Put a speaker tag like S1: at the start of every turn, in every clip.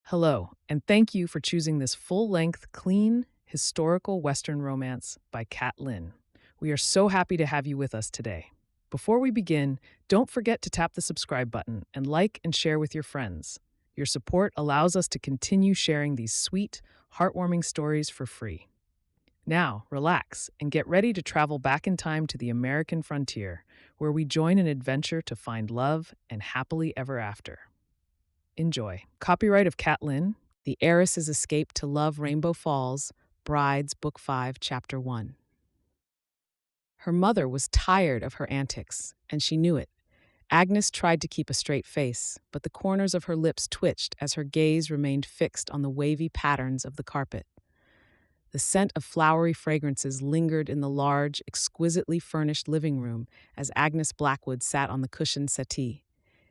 S1: Hello, and thank you for choosing this full length, clean, historical Western romance by Kat Lynn. We are so happy to have you with us today. Before we begin, don't forget to tap the subscribe button and like and share with your friends. Your support allows us to continue sharing these sweet, heartwarming stories for free. Now, relax and get ready to travel back in time to the American frontier, where we join an adventure to find love and happily ever after. Enjoy. Copyright of Kat Lynn, The Heiress's Escape to Love Rainbow Falls, Brides, Book 5, Chapter 1. Her mother was tired of her antics, and she knew it. Agnes tried to keep a straight face, but the corners of her lips twitched as her gaze remained fixed on the wavy patterns of the carpet. The scent of flowery fragrances lingered in the large, exquisitely furnished living room as Agnes Blackwood sat on the cushioned settee.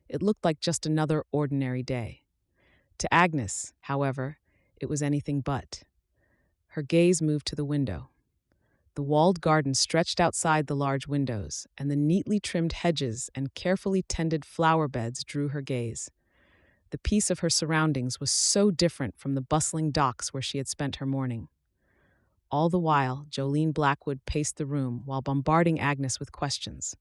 S1: It looked like just another ordinary day. To Agnes, however, it was anything but. Her gaze moved to the window. The walled garden stretched outside the large windows, and the neatly trimmed hedges and carefully tended flower beds drew her gaze. The peace of her surroundings was so different from the bustling docks where she had spent her morning. All the while, Jolene Blackwood paced the room while bombarding Agnes with questions.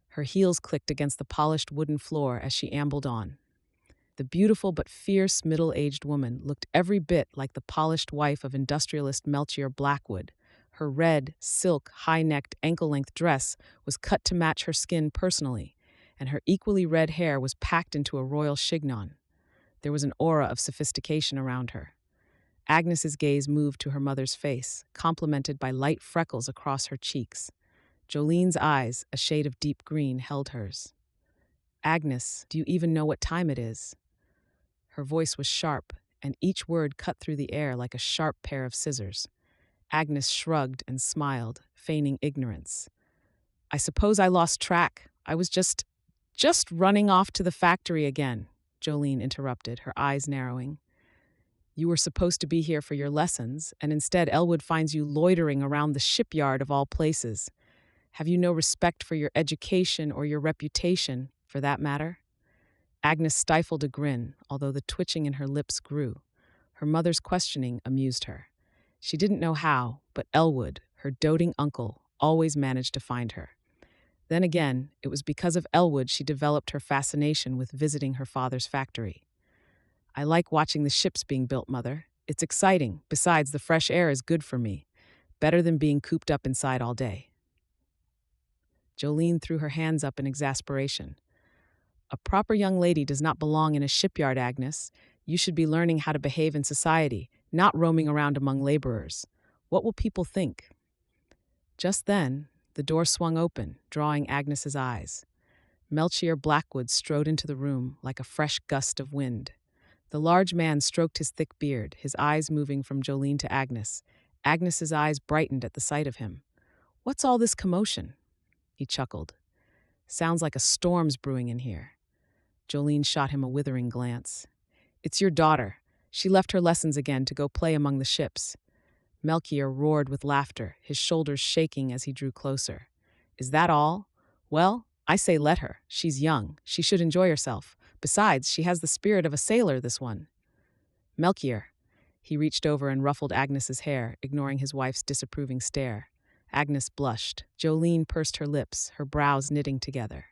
S1: Her heels clicked against the polished wooden floor as she ambled on. The beautiful but fierce middle-aged woman looked every bit like the polished wife of industrialist Melchior Blackwood. Her red, silk, high-necked, ankle-length dress was cut to match her skin personally, and her equally red hair was packed into a royal chignon. There was an aura of sophistication around her. Agnes's gaze moved to her mother's face, complemented by light freckles across her cheeks. Jolene's eyes, a shade of deep green, held hers. "Agnes, do you even know what time it is?" Her voice was sharp, and each word cut through the air like a sharp pair of scissors. Agnes shrugged and smiled, feigning ignorance. "I suppose I lost track. I was just running off to the factory again," Jolene interrupted, her eyes narrowing. "You were supposed to be here for your lessons, and instead Elwood finds you loitering around the shipyard of all places. Have you no respect for your education or your reputation, for that matter?" Agnes stifled a grin, although the twitching in her lips grew. Her mother's questioning amused her. She didn't know how, but Elwood, her doting uncle, always managed to find her. Then again, it was because of Elwood she developed her fascination with visiting her father's factory. "I like watching the ships being built, Mother. It's exciting. Besides, the fresh air is good for me. Better than being cooped up inside all day." Jolene threw her hands up in exasperation. "A proper young lady does not belong in a shipyard, Agnes. You should be learning how to behave in society, not roaming around among laborers. What will people think?" Just then, the door swung open, drawing Agnes's eyes. Melchior Blackwood strode into the room like a fresh gust of wind. The large man stroked his thick beard, his eyes moving from Jolene to Agnes. Agnes's eyes brightened at the sight of him. "What's all this commotion?" He chuckled. "Sounds like a storm's brewing in here." Jolene shot him a withering glance. "It's your daughter. She left her lessons again to go play among the ships." Melchior roared with laughter, his shoulders shaking as he drew closer. "Is that all? Well, I say let her. She's young. She should enjoy herself. Besides, she has the spirit of a sailor, this one." "Melchior." He reached over and ruffled Agnes's hair, ignoring his wife's disapproving stare. Agnes blushed. Jolene pursed her lips, her brows knitting together.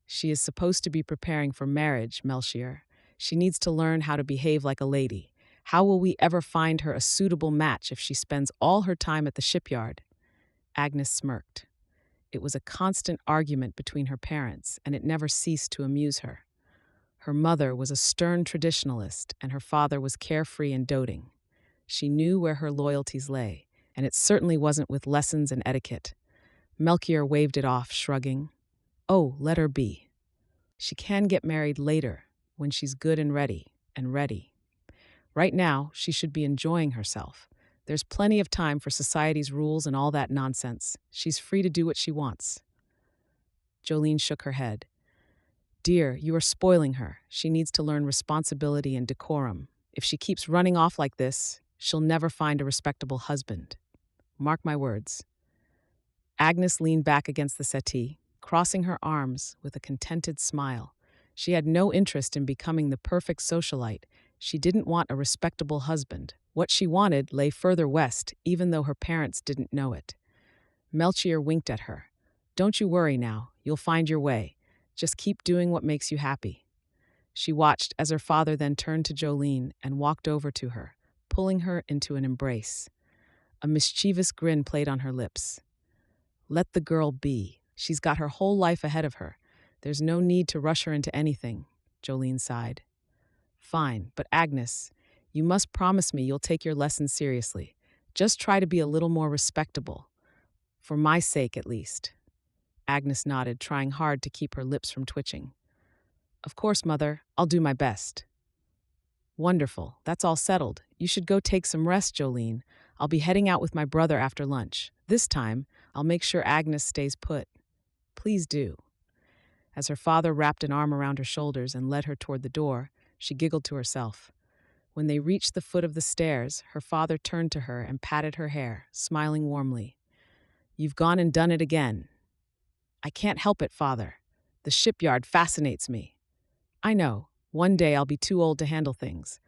S1: "She is supposed to be preparing for marriage, Melchior. She needs to learn how to behave like a lady. How will we ever find her a suitable match if she spends all her time at the shipyard?" Agnes smirked. It was a constant argument between her parents, and it never ceased to amuse her. Her mother was a stern traditionalist, and her father was carefree and doting. She knew where her loyalties lay, and it certainly wasn't with lessons and etiquette. Melchior waved it off, shrugging. "Oh, let her be. She can get married later, when she's good and ready, and ready. Right now, she should be enjoying herself. There's plenty of time for society's rules and all that nonsense. She's free to do what she wants." Jolene shook her head. "Dear, you are spoiling her. She needs to learn responsibility and decorum. If she keeps running off like this, she'll never find a respectable husband. Mark my words." Agnes leaned back against the settee, crossing her arms with a contented smile. She had no interest in becoming the perfect socialite. She didn't want a respectable husband. What she wanted lay further west, even though her parents didn't know it. Melchior winked at her. "Don't you worry now, you'll find your way. Just keep doing what makes you happy." She watched as her father then turned to Jolene and walked over to her, pulling her into an embrace. A mischievous grin played on her lips. "Let the girl be. She's got her whole life ahead of her. There's no need to rush her into anything," Jolene sighed. "Fine, but Agnes, you must promise me you'll take your lessons seriously. Just try to be a little more respectable. For my sake, at least." Agnes nodded, trying hard to keep her lips from twitching. "Of course, Mother, I'll do my best." "Wonderful, that's all settled. You should go take some rest, Jolene. I'll be heading out with my brother after lunch. This time, I'll make sure Agnes stays put." "Please do." As her father wrapped an arm around her shoulders and led her toward the door, she giggled to herself. When they reached the foot of the stairs, her father turned to her and patted her hair, smiling warmly. "You've gone and done it again." "I can't help it, Father. The shipyard fascinates me." "I know. One day I'll be too old to handle things.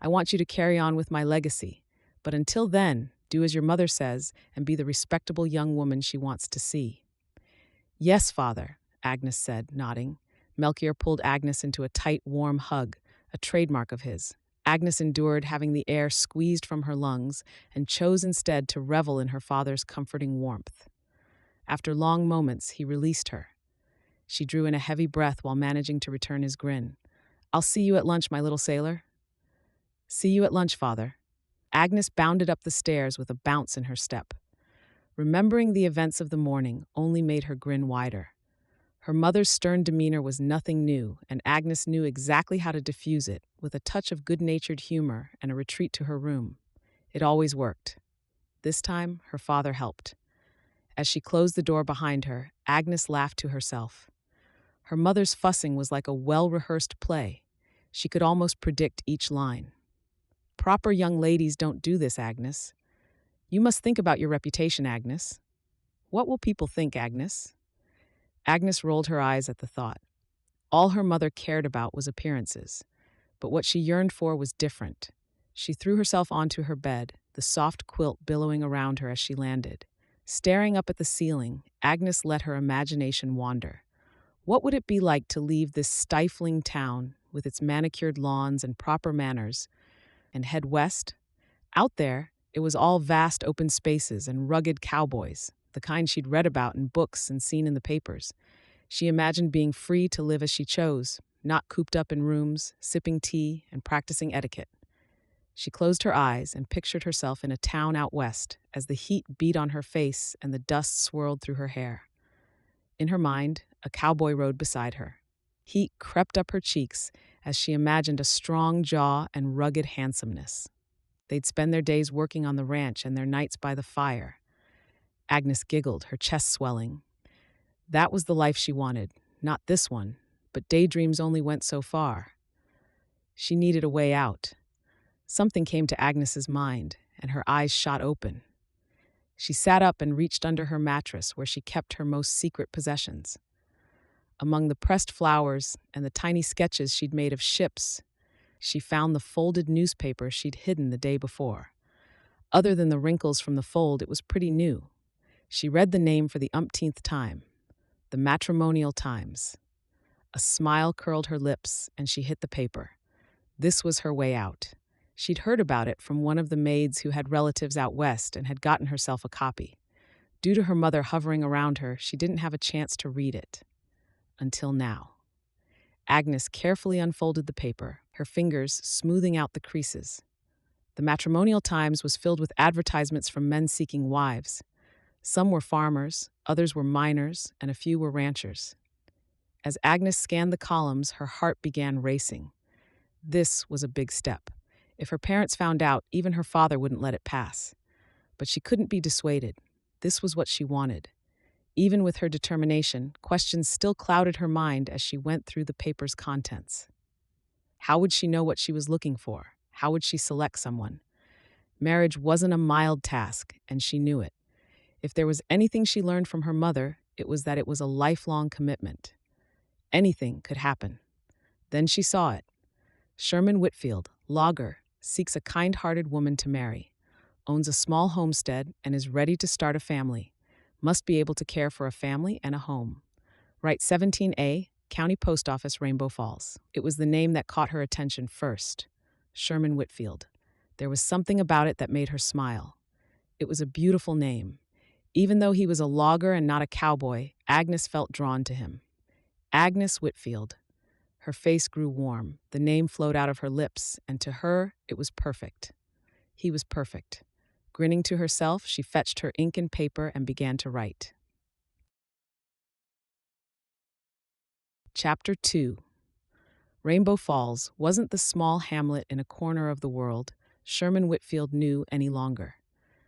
S1: I want you to carry on with my legacy. But until then, do as your mother says and be the respectable young woman she wants to see." "Yes, Father," Agnes said, nodding. Melchior pulled Agnes into a tight, warm hug, a trademark of his. Agnes endured having the air squeezed from her lungs and chose instead to revel in her father's comforting warmth. After long moments, he released her. She drew in a heavy breath while managing to return his grin. "I'll see you at lunch, my little sailor." "See you at lunch, Father." Agnes bounded up the stairs with a bounce in her step. Remembering the events of the morning only made her grin wider. Her mother's stern demeanor was nothing new, and Agnes knew exactly how to diffuse it, with a touch of good-natured humor and a retreat to her room. It always worked. This time, her father helped. As she closed the door behind her, Agnes laughed to herself. Her mother's fussing was like a well-rehearsed play. She could almost predict each line. "Proper young ladies don't do this, Agnes. You must think about your reputation, Agnes." "What will people think, Agnes?" Agnes rolled her eyes at the thought. All her mother cared about was appearances, but what she yearned for was different. She threw herself onto her bed, the soft quilt billowing around her as she landed. Staring up at the ceiling, Agnes let her imagination wander. What would it be like to leave this stifling town with its manicured lawns and proper manners and head west? Out there, it was all vast open spaces and rugged cowboys, the kind she'd read about in books and seen in the papers. She imagined being free to live as she chose, not cooped up in rooms, sipping tea and practicing etiquette. She closed her eyes and pictured herself in a town out west as the heat beat on her face and the dust swirled through her hair. In her mind, a cowboy rode beside her. Heat crept up her cheeks as she imagined a strong jaw and rugged handsomeness. They'd spend their days working on the ranch and their nights by the fire. Agnes giggled, her chest swelling. That was the life she wanted, not this one, but daydreams only went so far. She needed a way out. Something came to Agnes's mind, and her eyes shot open. She sat up and reached under her mattress where she kept her most secret possessions. Among the pressed flowers and the tiny sketches she'd made of ships, she found the folded newspaper she'd hidden the day before. Other than the wrinkles from the fold, it was pretty new. She read the name for the umpteenth time, the Matrimonial Times. A smile curled her lips, and she hit the paper. This was her way out. She'd heard about it from one of the maids who had relatives out west and had gotten herself a copy. Due to her mother hovering around her, she didn't have a chance to read it. Until now. Agnes carefully unfolded the paper, her fingers smoothing out the creases. The Matrimonial Times was filled with advertisements from men seeking wives. Some were farmers, others were miners, and a few were ranchers. As Agnes scanned the columns, her heart began racing. This was a big step. If her parents found out, even her father wouldn't let it pass. But she couldn't be dissuaded. This was what she wanted. Even with her determination, questions still clouded her mind as she went through the paper's contents. How would she know what she was looking for? How would she select someone? Marriage wasn't a mild task, and she knew it. If there was anything she learned from her mother, it was that it was a lifelong commitment. Anything could happen. Then she saw it. Sherman Whitfield, logger, seeks a kind-hearted woman to marry, owns a small homestead and is ready to start a family, must be able to care for a family and a home. Write 17A, County Post Office, Rainbow Falls. It was the name that caught her attention first. Sherman Whitfield. There was something about it that made her smile. It was a beautiful name. Even though he was a logger and not a cowboy, Agnes felt drawn to him. Agnes Whitfield. Her face grew warm. The name flowed out of her lips, and to her, it was perfect. He was perfect. Grinning to herself, she fetched her ink and paper and began to write. Chapter 2. Rainbow Falls wasn't the small hamlet in a corner of the world Sherman Whitfield knew any longer.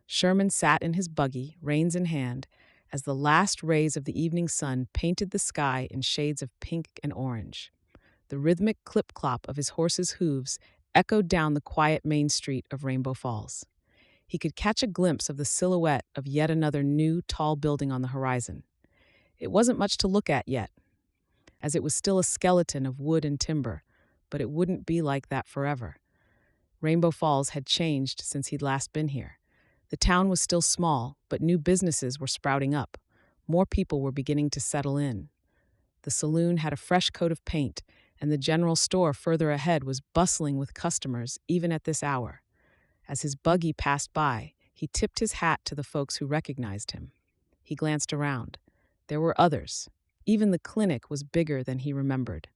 S1: Sherman sat in his buggy, reins in hand, as the last rays of the evening sun painted the sky in shades of pink and orange. The rhythmic clip-clop of his horse's hooves echoed down the quiet main street of Rainbow Falls. He could catch a glimpse of the silhouette of yet another new, tall building on the horizon. It wasn't much to look at yet, as it was still a skeleton of wood and timber, but it wouldn't be like that forever. Rainbow Falls had changed since he'd last been here. The town was still small, but new businesses were sprouting up. More people were beginning to settle in. The saloon had a fresh coat of paint, and the general store further ahead was bustling with customers even at this hour. As his buggy passed by, he tipped his hat to the folks who recognized him. He glanced around. There were others. Even the clinic was bigger than he remembered.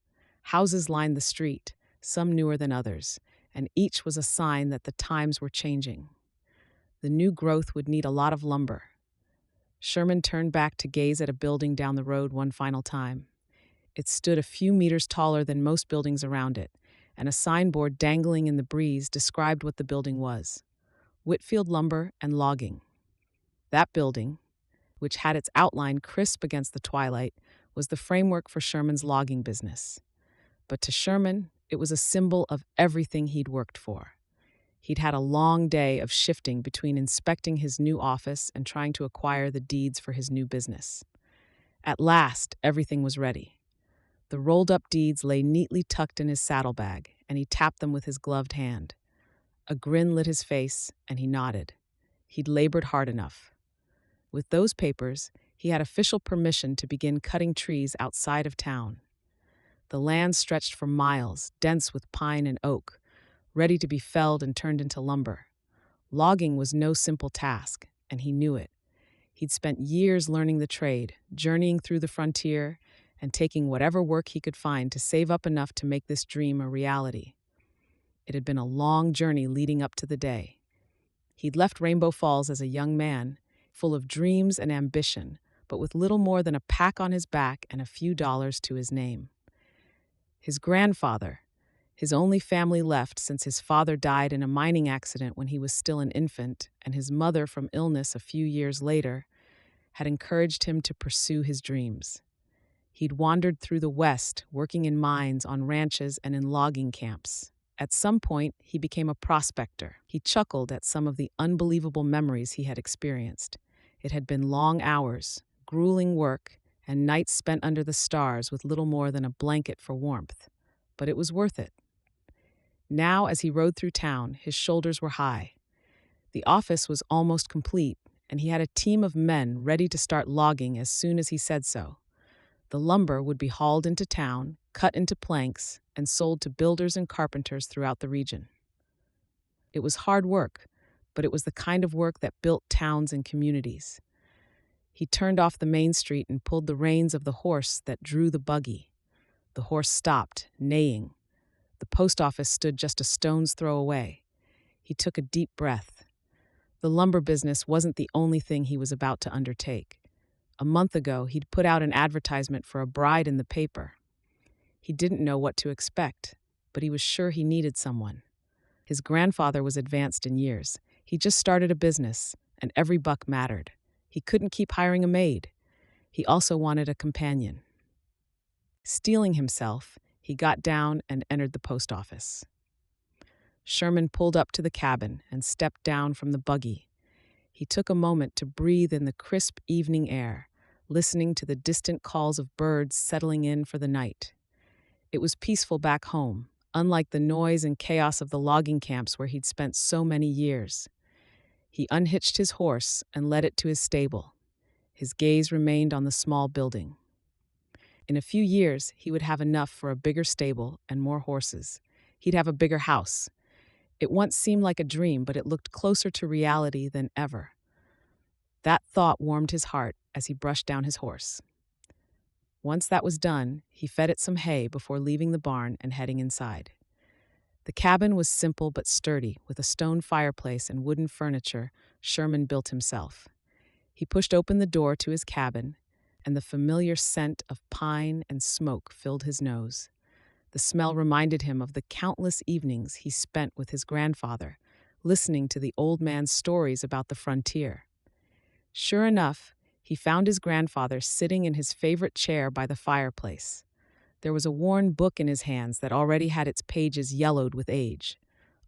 S1: Houses lined the street, some newer than others, and each was a sign that the times were changing. The new growth would need a lot of lumber. Sherman turned back to gaze at a building down the road one final time. It stood a few meters taller than most buildings around it, and a signboard dangling in the breeze described what the building was: Whitfield Lumber and Logging. That building, which had its outline crisp against the twilight, was the framework for Sherman's logging business. But to Sherman, it was a symbol of everything he'd worked for. He'd had a long day of shifting between inspecting his new office and trying to acquire the deeds for his new business. At last, everything was ready. The rolled-up deeds lay neatly tucked in his saddlebag, and he tapped them with his gloved hand. A grin lit his face, and he nodded. He'd labored hard enough. With those papers, he had official permission to begin cutting trees outside of town. The land stretched for miles, dense with pine and oak, ready to be felled and turned into lumber. Logging was no simple task, and he knew it. He'd spent years learning the trade, journeying through the frontier, and taking whatever work he could find to save up enough to make this dream a reality. It had been a long journey leading up to the day. He'd left Rainbow Falls as a young man, full of dreams and ambition, but with little more than a pack on his back and a few dollars to his name. His grandfather, his only family left since his father died in a mining accident when he was still an infant, and his mother from illness a few years later, had encouraged him to pursue his dreams. He'd wandered through the West, working in mines, on ranches, and in logging camps. At some point, he became a prospector. He chuckled at some of the unbelievable memories he had experienced. It had been long hours, grueling work, and nights spent under the stars with little more than a blanket for warmth. But it was worth it. Now, as he rode through town, his shoulders were high. The office was almost complete, and he had a team of men ready to start logging as soon as he said so. The lumber would be hauled into town, cut into planks, and sold to builders and carpenters throughout the region. It was hard work, but it was the kind of work that built towns and communities. He turned off the main street and pulled the reins of the horse that drew the buggy. The horse stopped, neighing. The post office stood just a stone's throw away. He took a deep breath. The lumber business wasn't the only thing he was about to undertake. A month ago, he'd put out an advertisement for a bride in the paper. He didn't know what to expect, but he was sure he needed someone. His grandfather was advanced in years. He just started a business, and every buck mattered. He couldn't keep hiring a maid. He also wanted a companion. Steeling himself, he got down and entered the post office. Sherman pulled up to the cabin and stepped down from the buggy. He took a moment to breathe in the crisp evening air, listening to the distant calls of birds settling in for the night. It was peaceful back home, unlike the noise and chaos of the logging camps where he'd spent so many years. He unhitched his horse and led it to his stable. His gaze remained on the small building. In a few years, he would have enough for a bigger stable and more horses. He'd have a bigger house. It once seemed like a dream, but it looked closer to reality than ever. That thought warmed his heart as he brushed down his horse. Once that was done, he fed it some hay before leaving the barn and heading inside. The cabin was simple but sturdy, with a stone fireplace and wooden furniture Sherman built himself. He pushed open the door to his cabin, and the familiar scent of pine and smoke filled his nose. The smell reminded him of the countless evenings he spent with his grandfather, listening to the old man's stories about the frontier. Sure enough, he found his grandfather sitting in his favorite chair by the fireplace. There was a worn book in his hands that already had its pages yellowed with age.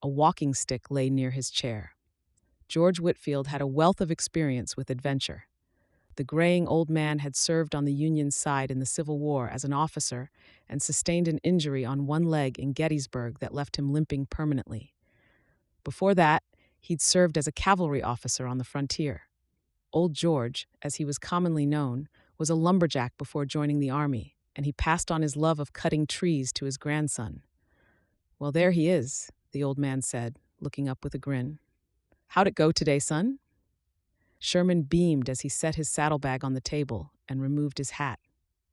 S1: A walking stick lay near his chair. George Whitfield had a wealth of experience with adventure. The graying old man had served on the Union's side in the Civil War as an officer and sustained an injury on one leg in Gettysburg that left him limping permanently. Before that, he'd served as a cavalry officer on the frontier. Old George, as he was commonly known, was a lumberjack before joining the army, and he passed on his love of cutting trees to his grandson. "Well, there he is," the old man said, looking up with a grin. "How'd it go today, son?" Sherman beamed as he set his saddlebag on the table and removed his hat.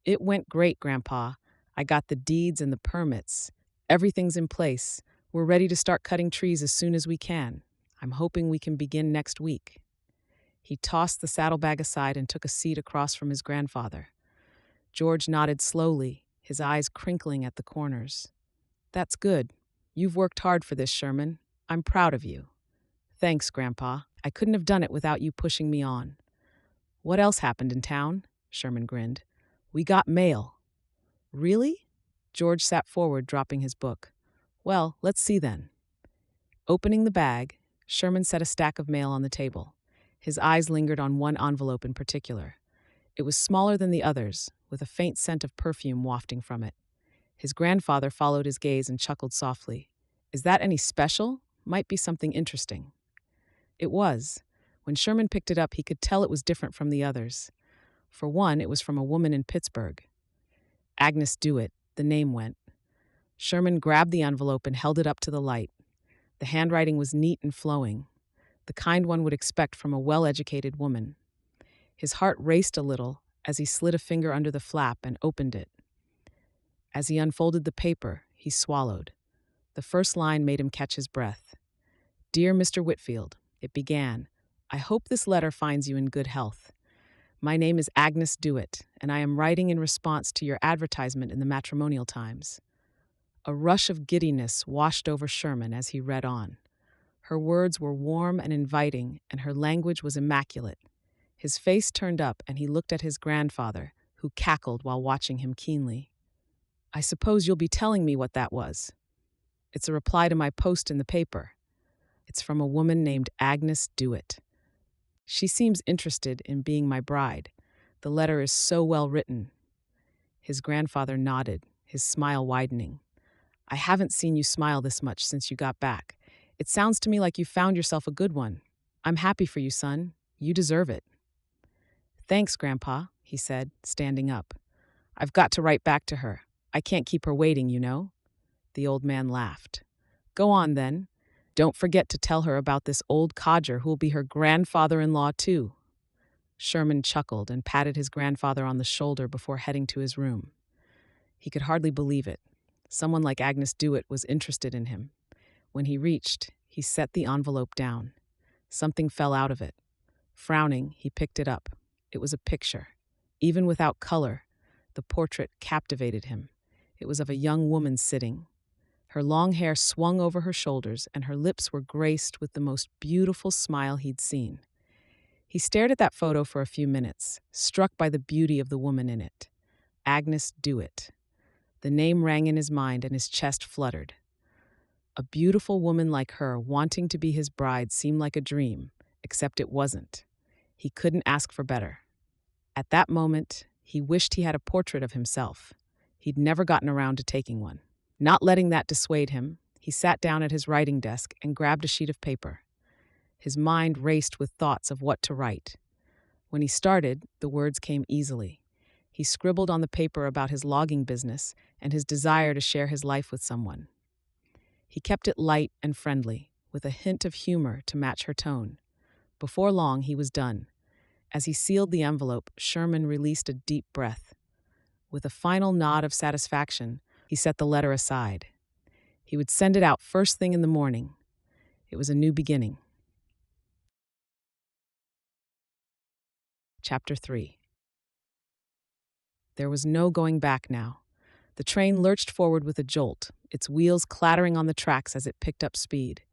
S1: "It went great, Grandpa. I got the deeds and the permits. Everything's in place. We're ready to start cutting trees as soon as we can. I'm hoping we can begin next week." He tossed the saddlebag aside and took a seat across from his grandfather. George nodded slowly, his eyes crinkling at the corners. "That's good. You've worked hard for this, Sherman. I'm proud of you." "Thanks, Grandpa. I couldn't have done it without you pushing me on." "What else happened in town?" Sherman grinned. "We got mail." "Really?" George sat forward, dropping his book. "Well, let's see then." Opening the bag, Sherman set a stack of mail on the table. His eyes lingered on one envelope in particular. It was smaller than the others, with a faint scent of perfume wafting from it. His grandfather followed his gaze and chuckled softly. "Is that any special? Might be something interesting." It was. When Sherman picked it up, he could tell it was different from the others. For one, it was from a woman in Pittsburgh. Agnes Dewitt, the name went. Sherman grabbed the envelope and held it up to the light. The handwriting was neat and flowing, the kind one would expect from a well-educated woman. His heart raced a little as he slid a finger under the flap and opened it. As he unfolded the paper, he swallowed. The first line made him catch his breath. "Dear Mr. Whitfield," it began, "I hope this letter finds you in good health. My name is Agnes Dewitt, and I am writing in response to your advertisement in the Matrimonial Times." A rush of giddiness washed over Sherman as he read on. Her words were warm and inviting, and her language was immaculate. His face turned up, and he looked at his grandfather, who cackled while watching him keenly. "I suppose you'll be telling me what that was." "It's a reply to my post in the paper. It's from a woman named Agnes Dewitt. She seems interested in being my bride. The letter is so well written." His grandfather nodded, his smile widening. "I haven't seen you smile this much since you got back. It sounds to me like you found yourself a good one. I'm happy for you, son. You deserve it." "Thanks, Grandpa," he said, standing up. "I've got to write back to her. I can't keep her waiting, you know." The old man laughed. "Go on, then. Don't forget to tell her about this old codger who'll be her grandfather-in-law, too." Sherman chuckled and patted his grandfather on the shoulder before heading to his room. He could hardly believe it. Someone like Agnes Dewitt was interested in him. When he reached, he set the envelope down. Something fell out of it. Frowning, he picked it up. It was a picture. Even without color, the portrait captivated him. It was of a young woman sitting. Her long hair swung over her shoulders, and her lips were graced with the most beautiful smile he'd seen. He stared at that photo for a few minutes, struck by the beauty of the woman in it. Agnes Dewitt. The name rang in his mind, and his chest fluttered. A beautiful woman like her wanting to be his bride seemed like a dream, except it wasn't. He couldn't ask for better. At that moment, he wished he had a portrait of himself. He'd never gotten around to taking one. Not letting that dissuade him, he sat down at his writing desk and grabbed a sheet of paper. His mind raced with thoughts of what to write. When he started, the words came easily. He scribbled on the paper about his logging business and his desire to share his life with someone. He kept it light and friendly, with a hint of humor to match her tone. Before long, he was done. As he sealed the envelope, Sherman released a deep breath. With a final nod of satisfaction, he set the letter aside. He would send it out first thing in the morning. It was a new beginning. Chapter 3. There was no going back now. The train lurched forward with a jolt, its wheels clattering on the tracks as it picked up speed.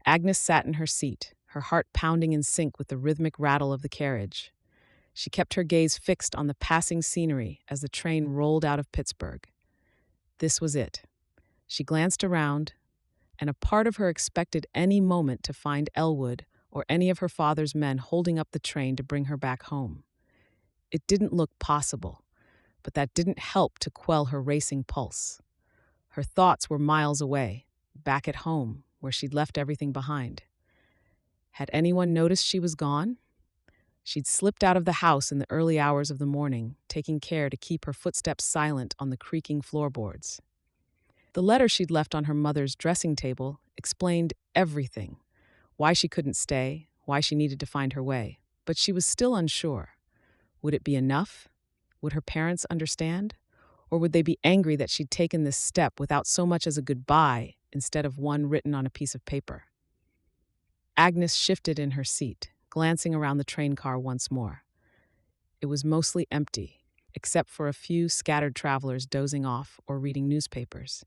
S1: Agnes sat in her seat, her heart pounding in sync with the rhythmic rattle of the carriage. She kept her gaze fixed on the passing scenery as the train rolled out of Pittsburgh. This was it. She glanced around, and a part of her expected any moment to find Elwood or any of her father's men holding up the train to bring her back home. It didn't look possible, but that didn't help to quell her racing pulse. Her thoughts were miles away, back at home, where she'd left everything behind. Had anyone noticed she was gone? She'd slipped out of the house in the early hours of the morning, taking care to keep her footsteps silent on the creaking floorboards. The letter she'd left on her mother's dressing table explained everything: why she couldn't stay, why she needed to find her way. But she was still unsure. Would it be enough? Would her parents understand? Or would they be angry that she'd taken this step without so much as a goodbye instead of one written on a piece of paper? Agnes shifted in her seat, glancing around the train car once more. It was mostly empty, except for a few scattered travelers dozing off or reading newspapers.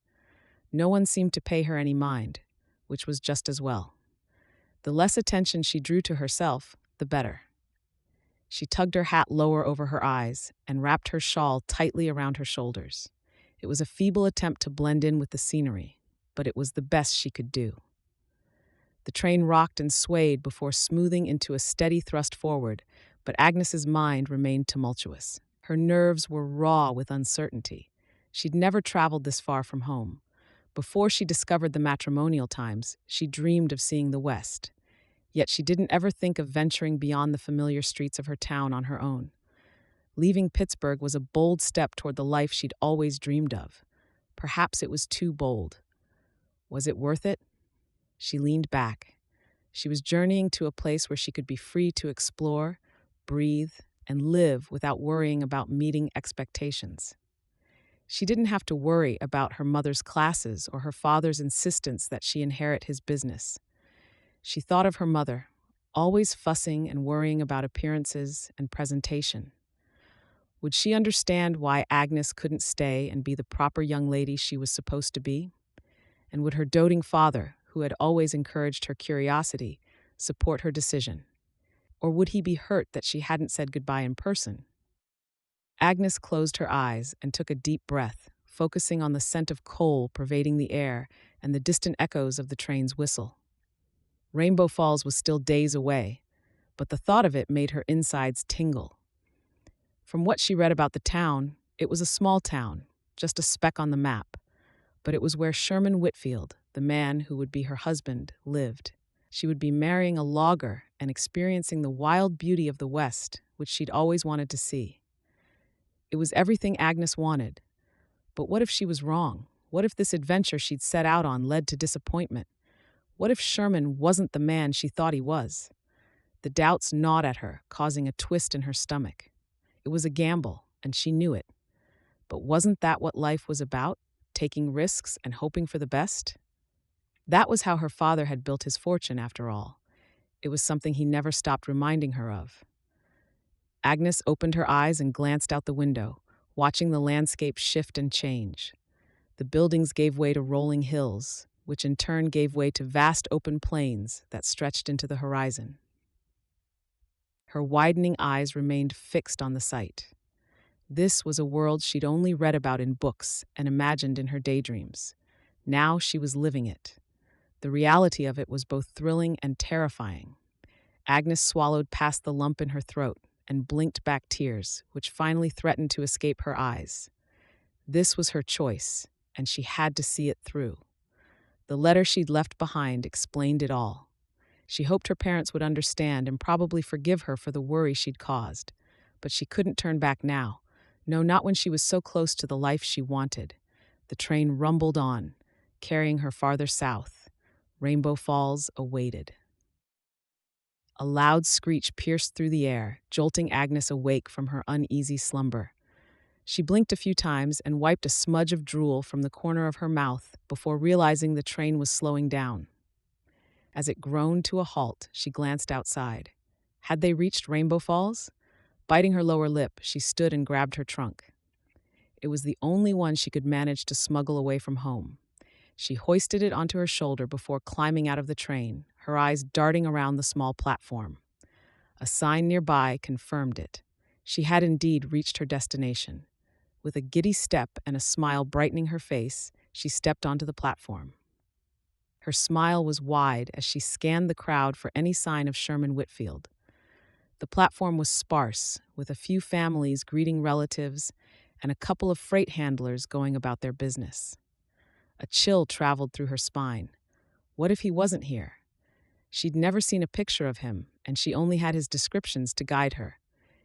S1: No one seemed to pay her any mind, which was just as well. The less attention she drew to herself, the better. She tugged her hat lower over her eyes and wrapped her shawl tightly around her shoulders. It was a feeble attempt to blend in with the scenery, but it was the best she could do. The train rocked and swayed before smoothing into a steady thrust forward, but Agnes's mind remained tumultuous. Her nerves were raw with uncertainty. She'd never traveled this far from home. Before she discovered the matrimonial times, she dreamed of seeing the West. Yet she didn't ever think of venturing beyond the familiar streets of her town on her own. Leaving Pittsburgh was a bold step toward the life she'd always dreamed of. Perhaps it was too bold. Was it worth it? She leaned back. She was journeying to a place where she could be free to explore, breathe, and live without worrying about meeting expectations. She didn't have to worry about her mother's classes or her father's insistence that she inherit his business. She thought of her mother, always fussing and worrying about appearances and presentation. Would she understand why Agnes couldn't stay and be the proper young lady she was supposed to be? And would her doting father, who had always encouraged her curiosity, support her decision? Or would he be hurt that she hadn't said goodbye in person? Agnes closed her eyes and took a deep breath, focusing on the scent of coal pervading the air and the distant echoes of the train's whistle. Rainbow Falls was still days away, but the thought of it made her insides tingle. From what she read about the town, it was a small town, just a speck on the map, but it was where Sherman Whitfield, the man who would be her husband, lived. She would be marrying a logger and experiencing the wild beauty of the West, which she'd always wanted to see. It was everything Agnes wanted. But what if she was wrong? What if this adventure she'd set out on led to disappointment? What if Sherman wasn't the man she thought he was? The doubts gnawed at her, causing a twist in her stomach. It was a gamble, and she knew it. But wasn't that what life was about? Taking risks and hoping for the best? That was how her father had built his fortune, after all. It was something he never stopped reminding her of. Agnes opened her eyes and glanced out the window, watching the landscape shift and change. The buildings gave way to rolling hills, which in turn gave way to vast open plains that stretched into the horizon. Her widening eyes remained fixed on the sight. This was a world she'd only read about in books and imagined in her daydreams. Now she was living it. The reality of it was both thrilling and terrifying. Agnes swallowed past the lump in her throat and blinked back tears, which finally threatened to escape her eyes. This was her choice, and she had to see it through. The letter she'd left behind explained it all. She hoped her parents would understand and probably forgive her for the worry she'd caused. But she couldn't turn back now. No, not when she was so close to the life she wanted. The train rumbled on, carrying her farther south. Rainbow Falls awaited. A loud screech pierced through the air, jolting Agnes awake from her uneasy slumber. She blinked a few times and wiped a smudge of drool from the corner of her mouth before realizing the train was slowing down. As it groaned to a halt, she glanced outside. Had they reached Rainbow Falls? Biting her lower lip, she stood and grabbed her trunk. It was the only one she could manage to smuggle away from home. She hoisted it onto her shoulder before climbing out of the train, her eyes darting around the small platform. A sign nearby confirmed it. She had indeed reached her destination. With a giddy step and a smile brightening her face, she stepped onto the platform. Her smile was wide as she scanned the crowd for any sign of Sherman Whitfield. The platform was sparse, with a few families greeting relatives and a couple of freight handlers going about their business. A chill traveled through her spine. What if he wasn't here? She'd never seen a picture of him, and she only had his descriptions to guide her.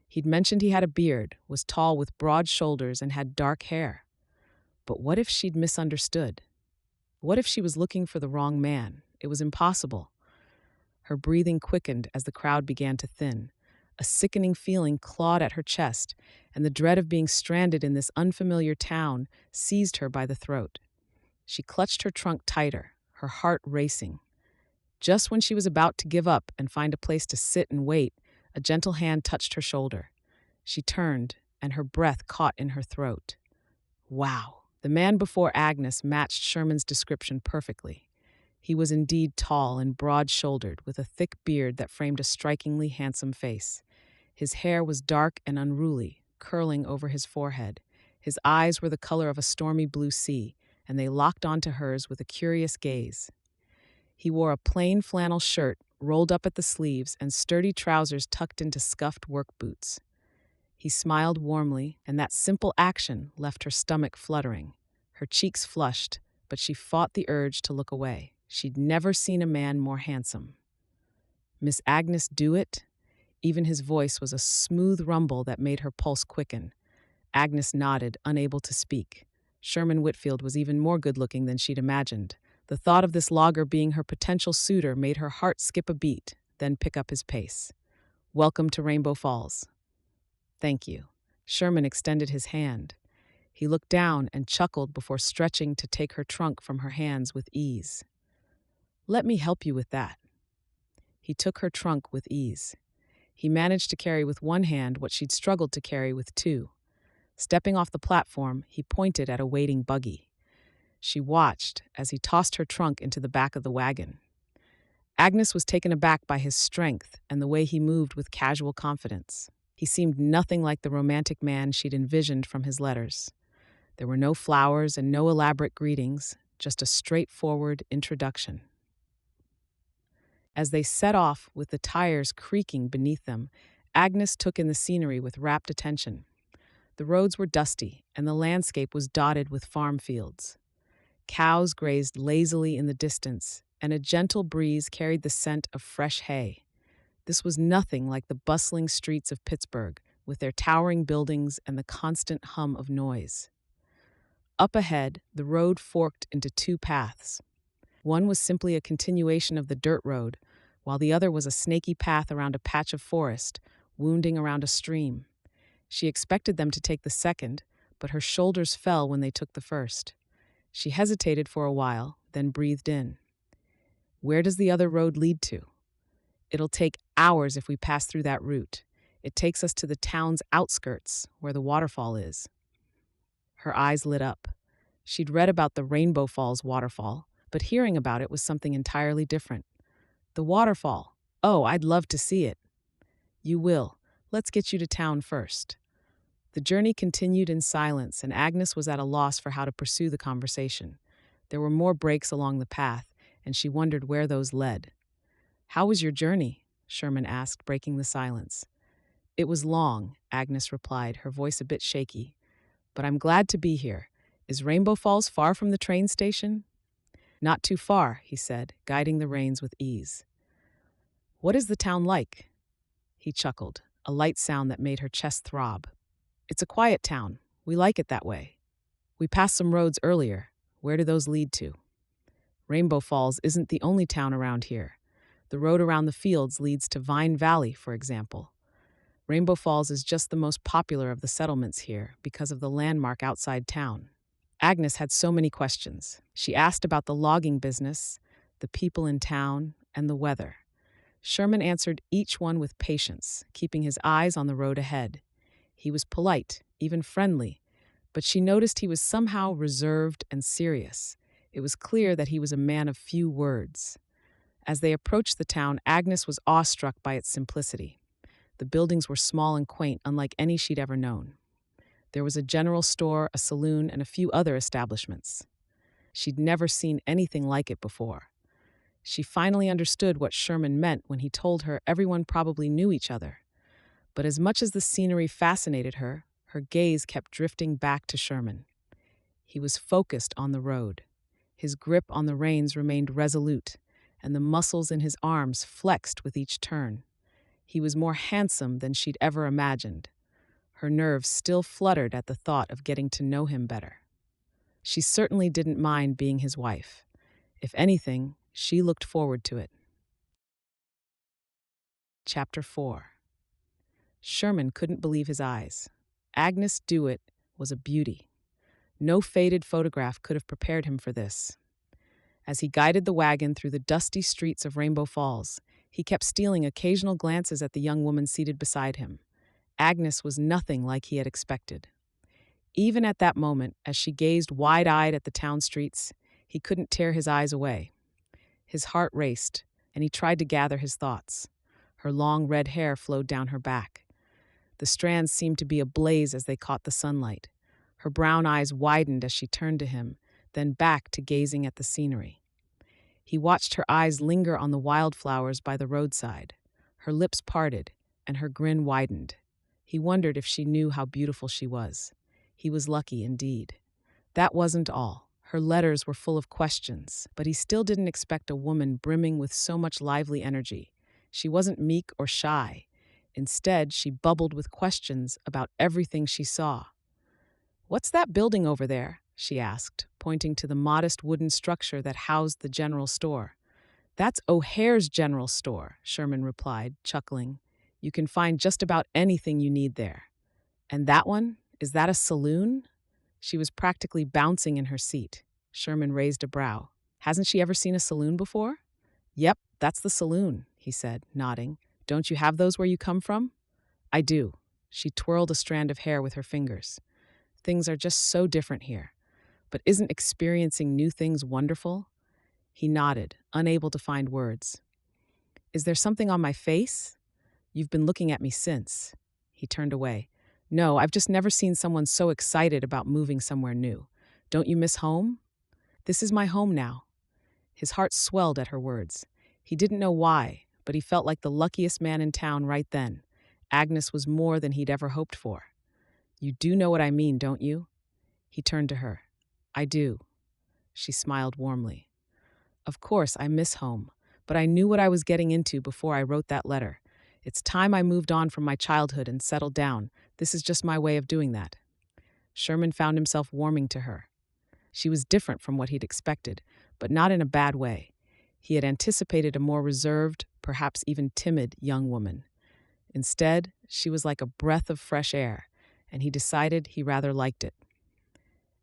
S1: He'd mentioned he had a beard, was tall with broad shoulders, and had dark hair. But what if she'd misunderstood? What if she was looking for the wrong man? It was impossible. Her breathing quickened as the crowd began to thin. A sickening feeling clawed at her chest, and the dread of being stranded in this unfamiliar town seized her by the throat. She clutched her trunk tighter, her heart racing. Just when she was about to give up and find a place to sit and wait, a gentle hand touched her shoulder. She turned, and her breath caught in her throat. Wow! The man before Agnes matched Sherman's description perfectly. He was indeed tall and broad-shouldered, with a thick beard that framed a strikingly handsome face. His hair was dark and unruly, curling over his forehead. His eyes were the color of a stormy blue sea, and they locked onto hers with a curious gaze. He wore a plain flannel shirt, rolled up at the sleeves, and sturdy trousers tucked into scuffed work boots. He smiled warmly, and that simple action left her stomach fluttering. Her cheeks flushed, but she fought the urge to look away. She'd never seen a man more handsome. "Miss Agnes Dewitt?" Even his voice was a smooth rumble that made her pulse quicken. Agnes nodded, unable to speak. Sherman Whitfield was even more good-looking than she'd imagined. The thought of this logger being her potential suitor made her heart skip a beat, then pick up his pace. "Welcome to Rainbow Falls." "Thank you." Sherman extended his hand. He looked down and chuckled before stretching to take her trunk from her hands with ease. "Let me help you with that." He took her trunk with ease. He managed to carry with one hand what she'd struggled to carry with two. Stepping off the platform, he pointed at a waiting buggy. She watched as he tossed her trunk into the back of the wagon. Agnes was taken aback by his strength and the way he moved with casual confidence. He seemed nothing like the romantic man she'd envisioned from his letters. There were no flowers and no elaborate greetings, just a straightforward introduction. As they set off, with the tires creaking beneath them, Agnes took in the scenery with rapt attention. The roads were dusty, and the landscape was dotted with farm fields. Cows grazed lazily in the distance, and a gentle breeze carried the scent of fresh hay. This was nothing like the bustling streets of Pittsburgh, with their towering buildings and the constant hum of noise. Up ahead, the road forked into two paths. One was simply a continuation of the dirt road, while the other was a snaky path around a patch of forest, wounding around a stream. She expected them to take the second, but her shoulders fell when they took the first. She hesitated for a while, then breathed in. "Where does the other road lead to?" "It'll take hours if we pass through that route. It takes us to the town's outskirts, where the waterfall is." Her eyes lit up. She'd read about the Rainbow Falls waterfall, but hearing about it was something entirely different. "The waterfall. Oh, I'd love to see it." "You will. Let's get you to town first." The journey continued in silence, and Agnes was at a loss for how to pursue the conversation. There were more breaks along the path, and she wondered where those led. "How was your journey?" Sherman asked, breaking the silence. "It was long," Agnes replied, her voice a bit shaky. but I'm glad to be here. Is Rainbow Falls far from the train station? Not too far, he said, guiding the reins with ease. What is the town like? He chuckled, a light sound that made her chest throb. It's a quiet town. We like it that way. We passed some roads earlier. Where do those lead to? Rainbow Falls isn't the only town around here. The road around the fields leads to Vine Valley, for example. Rainbow Falls is just the most popular of the settlements here because of the landmark outside town. Agnes had so many questions. She asked about the logging business, the people in town, and the weather. Sherman answered each one with patience, keeping his eyes on the road ahead. He was polite, even friendly, but she noticed he was somehow reserved and serious. It was clear that he was a man of few words. As they approached the town, Agnes was awestruck by its simplicity. The buildings were small and quaint, unlike any she'd ever known. There was a general store, a saloon, and a few other establishments. She'd never seen anything like it before. She finally understood what Sherman meant when he told her everyone probably knew each other. But as much as the scenery fascinated her, her gaze kept drifting back to Sherman. He was focused on the road. His grip on the reins remained resolute, and the muscles in his arms flexed with each turn. He was more handsome than she'd ever imagined. Her nerves still fluttered at the thought of getting to know him better. She certainly didn't mind being his wife. If anything, she looked forward to it. Chapter 4. Sherman couldn't believe his eyes. Agnes Dewitt was a beauty. No faded photograph could have prepared him for this. As he guided the wagon through the dusty streets of Rainbow Falls, he kept stealing occasional glances at the young woman seated beside him. Agnes was nothing like he had expected. Even at that moment, as she gazed wide-eyed at the town streets, he couldn't tear his eyes away. His heart raced, and he tried to gather his thoughts. Her long red hair flowed down her back. The strands seemed to be ablaze as they caught the sunlight. Her brown eyes widened as she turned to him, then back to gazing at the scenery. He watched her eyes linger on the wildflowers by the roadside. Her lips parted, and her grin widened. He wondered if she knew how beautiful she was. He was lucky indeed. That wasn't all. Her letters were full of questions, but he still didn't expect a woman brimming with so much lively energy. She wasn't meek or shy. Instead, she bubbled with questions about everything she saw. "What's that building over there?" she asked, pointing to the modest wooden structure that housed the general store. "That's O'Hare's General Store," Sherman replied, chuckling. "You can find just about anything you need there." "And that one? Is that a saloon?" She was practically bouncing in her seat. Sherman raised a brow. "Hasn't she ever seen a saloon before?" "Yep, that's the saloon," he said, nodding. "Don't you have those where you come from?" "I do." She twirled a strand of hair with her fingers. "Things are just so different here. But isn't experiencing new things wonderful?" He nodded, unable to find words. "Is there something on my face?" "You've been looking at me since." He turned away. "No, I've just never seen someone so excited about moving somewhere new. Don't you miss home?" "This is my home now." His heart swelled at her words. He didn't know why, but he felt like the luckiest man in town right then. Agnes was more than he'd ever hoped for. "You do know what I mean, don't you?" He turned to her. "I do." She smiled warmly. "Of course, I miss home, but I knew what I was getting into before I wrote that letter. It's time I moved on from my childhood and settled down. This is just my way of doing that." Sherman found himself warming to her. She was different from what he'd expected, but not in a bad way. He had anticipated a more reserved, perhaps even timid, young woman. Instead, she was like a breath of fresh air, and he decided he rather liked it.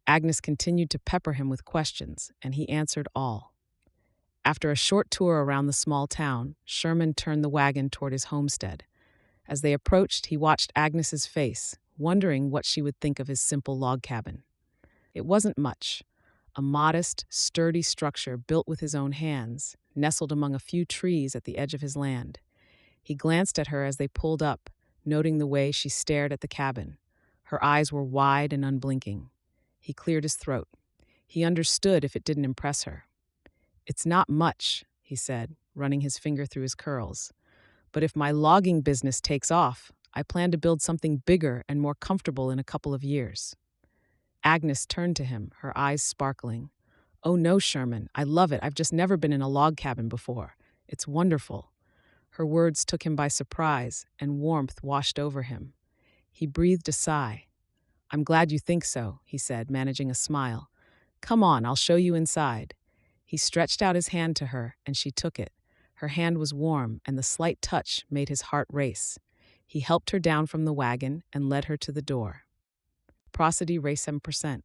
S1: Agnes continued to pepper him with questions, and he answered all. After a short tour around the small town, Sherman turned the wagon toward his homestead. As they approached, he watched Agnes's face, wondering what she would think of his simple log cabin. It wasn't much. A modest, sturdy structure built with his own hands, nestled among a few trees at the edge of his land. He glanced at her as they pulled up, noting the way she stared at the cabin. Her eyes were wide and unblinking. He cleared his throat. He understood if it didn't impress her. "It's not much," he said, running his finger through his curls. "But if my logging business takes off, I plan to build something bigger and more comfortable in a couple of years." Agnes turned to him, her eyes sparkling. "Oh no, Sherman, I love it. I've just never been in a log cabin before. It's wonderful." Her words took him by surprise, and warmth washed over him. He breathed a sigh. "I'm glad you think so," he said, managing a smile. "Come on, I'll show you inside." He stretched out his hand to her, and she took it. Her hand was warm, and the slight touch made his heart race. He helped her down from the wagon and led her to the door. Prosody race 7%.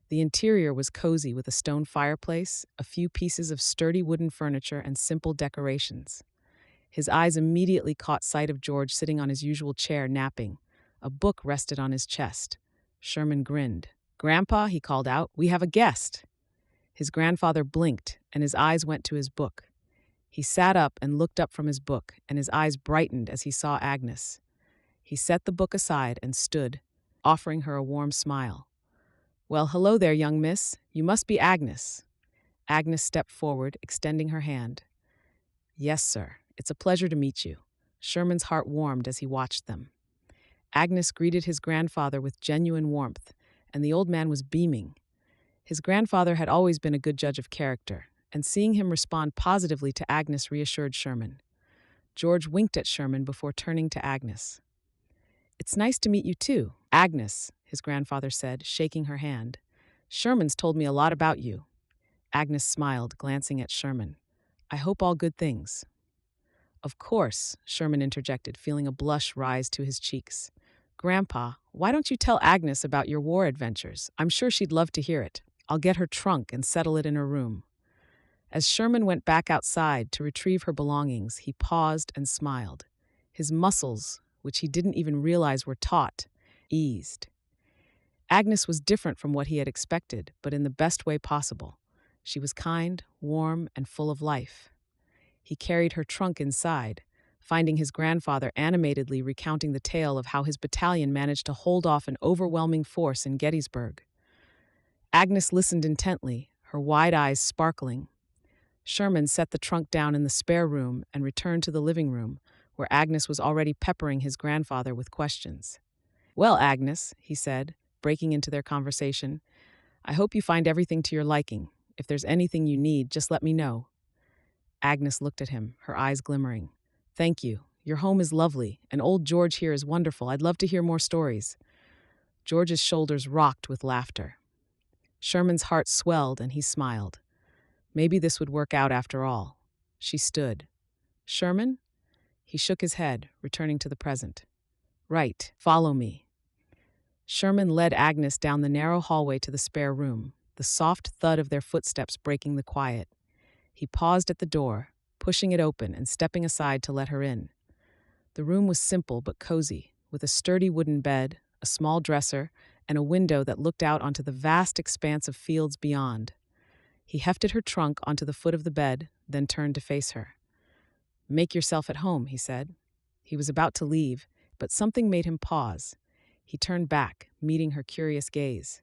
S1: The interior was cozy with a stone fireplace, a few pieces of sturdy wooden furniture, and simple decorations. His eyes immediately caught sight of George sitting on his usual chair, napping. A book rested on his chest. Sherman grinned. "Grandpa," he called out, "we have a guest." His grandfather blinked, and his eyes went to his book. He sat up and looked up from his book, and his eyes brightened as he saw Agnes. He set the book aside and stood, offering her a warm smile. "Well, hello there, young miss. You must be Agnes." Agnes stepped forward, extending her hand. "Yes, sir. It's a pleasure to meet you." Sherman's heart warmed as he watched them. Agnes greeted his grandfather with genuine warmth, and the old man was beaming. His grandfather had always been a good judge of character, and seeing him respond positively to Agnes reassured Sherman. George winked at Sherman before turning to Agnes. "It's nice to meet you too, Agnes," his grandfather said, shaking her hand. "Sherman's told me a lot about you." Agnes smiled, glancing at Sherman. "I hope all good things." "Of course," Sherman interjected, feeling a blush rise to his cheeks. "Grandpa, why don't you tell Agnes about your war adventures? I'm sure she'd love to hear it. I'll get her trunk and settle it in her room." As Sherman went back outside to retrieve her belongings, he paused and smiled. His muscles, which he didn't even realize were taut, eased. Agnes was different from what he had expected, but in the best way possible. She was kind, warm, and full of life. He carried her trunk inside, finding his grandfather animatedly recounting the tale of how his battalion managed to hold off an overwhelming force in Gettysburg. Agnes listened intently, her wide eyes sparkling. Sherman set the trunk down in the spare room and returned to the living room, where Agnes was already peppering his grandfather with questions. "Well, Agnes," he said, breaking into their conversation, "I hope you find everything to your liking. If there's anything you need, just let me know." Agnes looked at him, her eyes glimmering. "Thank you. Your home is lovely, and old George here is wonderful. I'd love to hear more stories." George's shoulders rocked with laughter. Sherman's heart swelled, and he smiled. Maybe this would work out after all. She stood. "Sherman?" He shook his head, returning to the present. "Right, follow me." Sherman led Agnes down the narrow hallway to the spare room, the soft thud of their footsteps breaking the quiet. He paused at the door, pushing it open and stepping aside to let her in. The room was simple but cozy, with a sturdy wooden bed, a small dresser, and a window that looked out onto the vast expanse of fields beyond. He hefted her trunk onto the foot of the bed, then turned to face her. "Make yourself at home," he said. He was about to leave, but something made him pause. He turned back, meeting her curious gaze.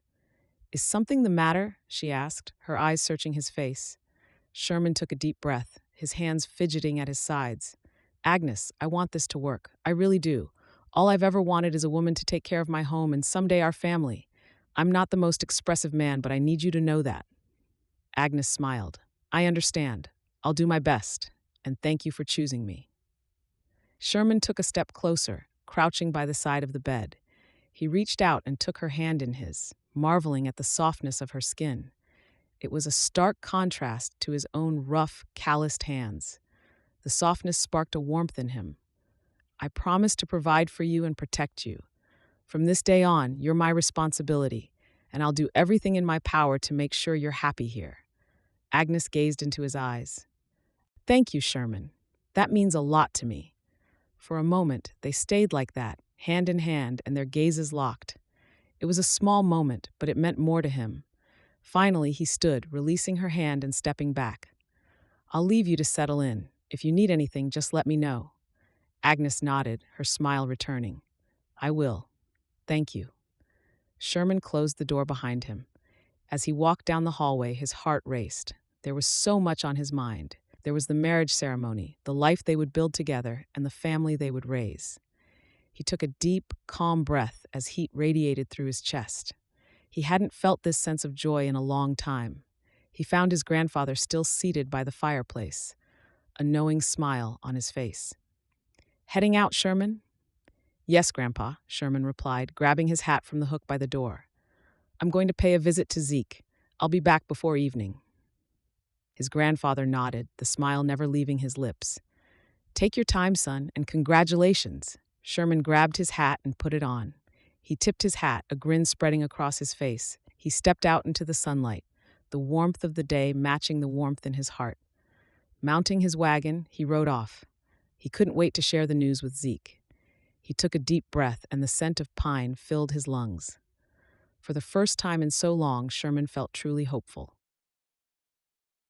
S1: "Is something the matter?" she asked, her eyes searching his face. Sherman took a deep breath, his hands fidgeting at his sides. "Agnes, I want this to work. I really do. All I've ever wanted is a woman to take care of my home and someday our family. I'm not the most expressive man, but I need you to know that." Agnes smiled. "I understand. I'll do my best, and thank you for choosing me." Sherman took a step closer, crouching by the side of the bed. He reached out and took her hand in his, marveling at the softness of her skin. It was a stark contrast to his own rough, calloused hands. The softness sparked a warmth in him. "I promise to provide for you and protect you. From this day on, you're my responsibility, and I'll do everything in my power to make sure you're happy here." Agnes gazed into his eyes. "Thank you, Sherman. That means a lot to me." For a moment, they stayed like that, hand in hand, and their gazes locked. It was a small moment, but it meant more to him. Finally, he stood, releasing her hand and stepping back. "I'll leave you to settle in. If you need anything, just let me know." Agnes nodded, her smile returning. "I will. Thank you." Sherman closed the door behind him. As he walked down the hallway, his heart raced. There was so much on his mind. There was the marriage ceremony, the life they would build together, and the family they would raise. He took a deep, calm breath as heat radiated through his chest. He hadn't felt this sense of joy in a long time. He found his grandfather still seated by the fireplace, a knowing smile on his face. "Heading out, Sherman?" "Yes, Grandpa," Sherman replied, grabbing his hat from the hook by the door. "I'm going to pay a visit to Zeke. I'll be back before evening." His grandfather nodded, the smile never leaving his lips. "Take your time, son, and congratulations." Sherman grabbed his hat and put it on. He tipped his hat, a grin spreading across his face. He stepped out into the sunlight, the warmth of the day matching the warmth in his heart. Mounting his wagon, he rode off. He couldn't wait to share the news with Zeke. He took a deep breath, and the scent of pine filled his lungs. For the first time in so long, Sherman felt truly hopeful.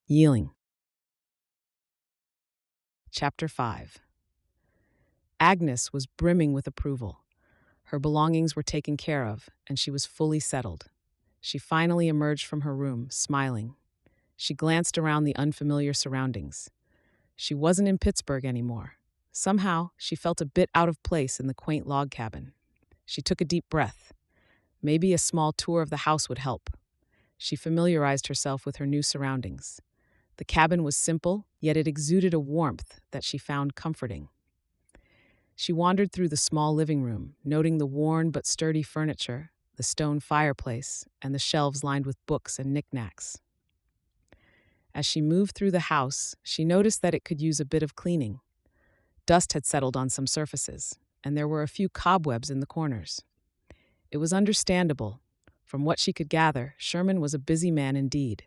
S1: Yielding. Chapter 5. Agnes was brimming with approval. Her belongings were taken care of, and she was fully settled. She finally emerged from her room, smiling. She glanced around the unfamiliar surroundings. She wasn't in Pittsburgh anymore. Somehow, she felt a bit out of place in the quaint log cabin. She took a deep breath. Maybe a small tour of the house would help. She familiarized herself with her new surroundings. The cabin was simple, yet it exuded a warmth that she found comforting. She wandered through the small living room, noting the worn but sturdy furniture, the stone fireplace, and the shelves lined with books and knickknacks. As she moved through the house, she noticed that it could use a bit of cleaning. Dust had settled on some surfaces, and there were a few cobwebs in the corners. It was understandable. From what she could gather, Sherman was a busy man indeed.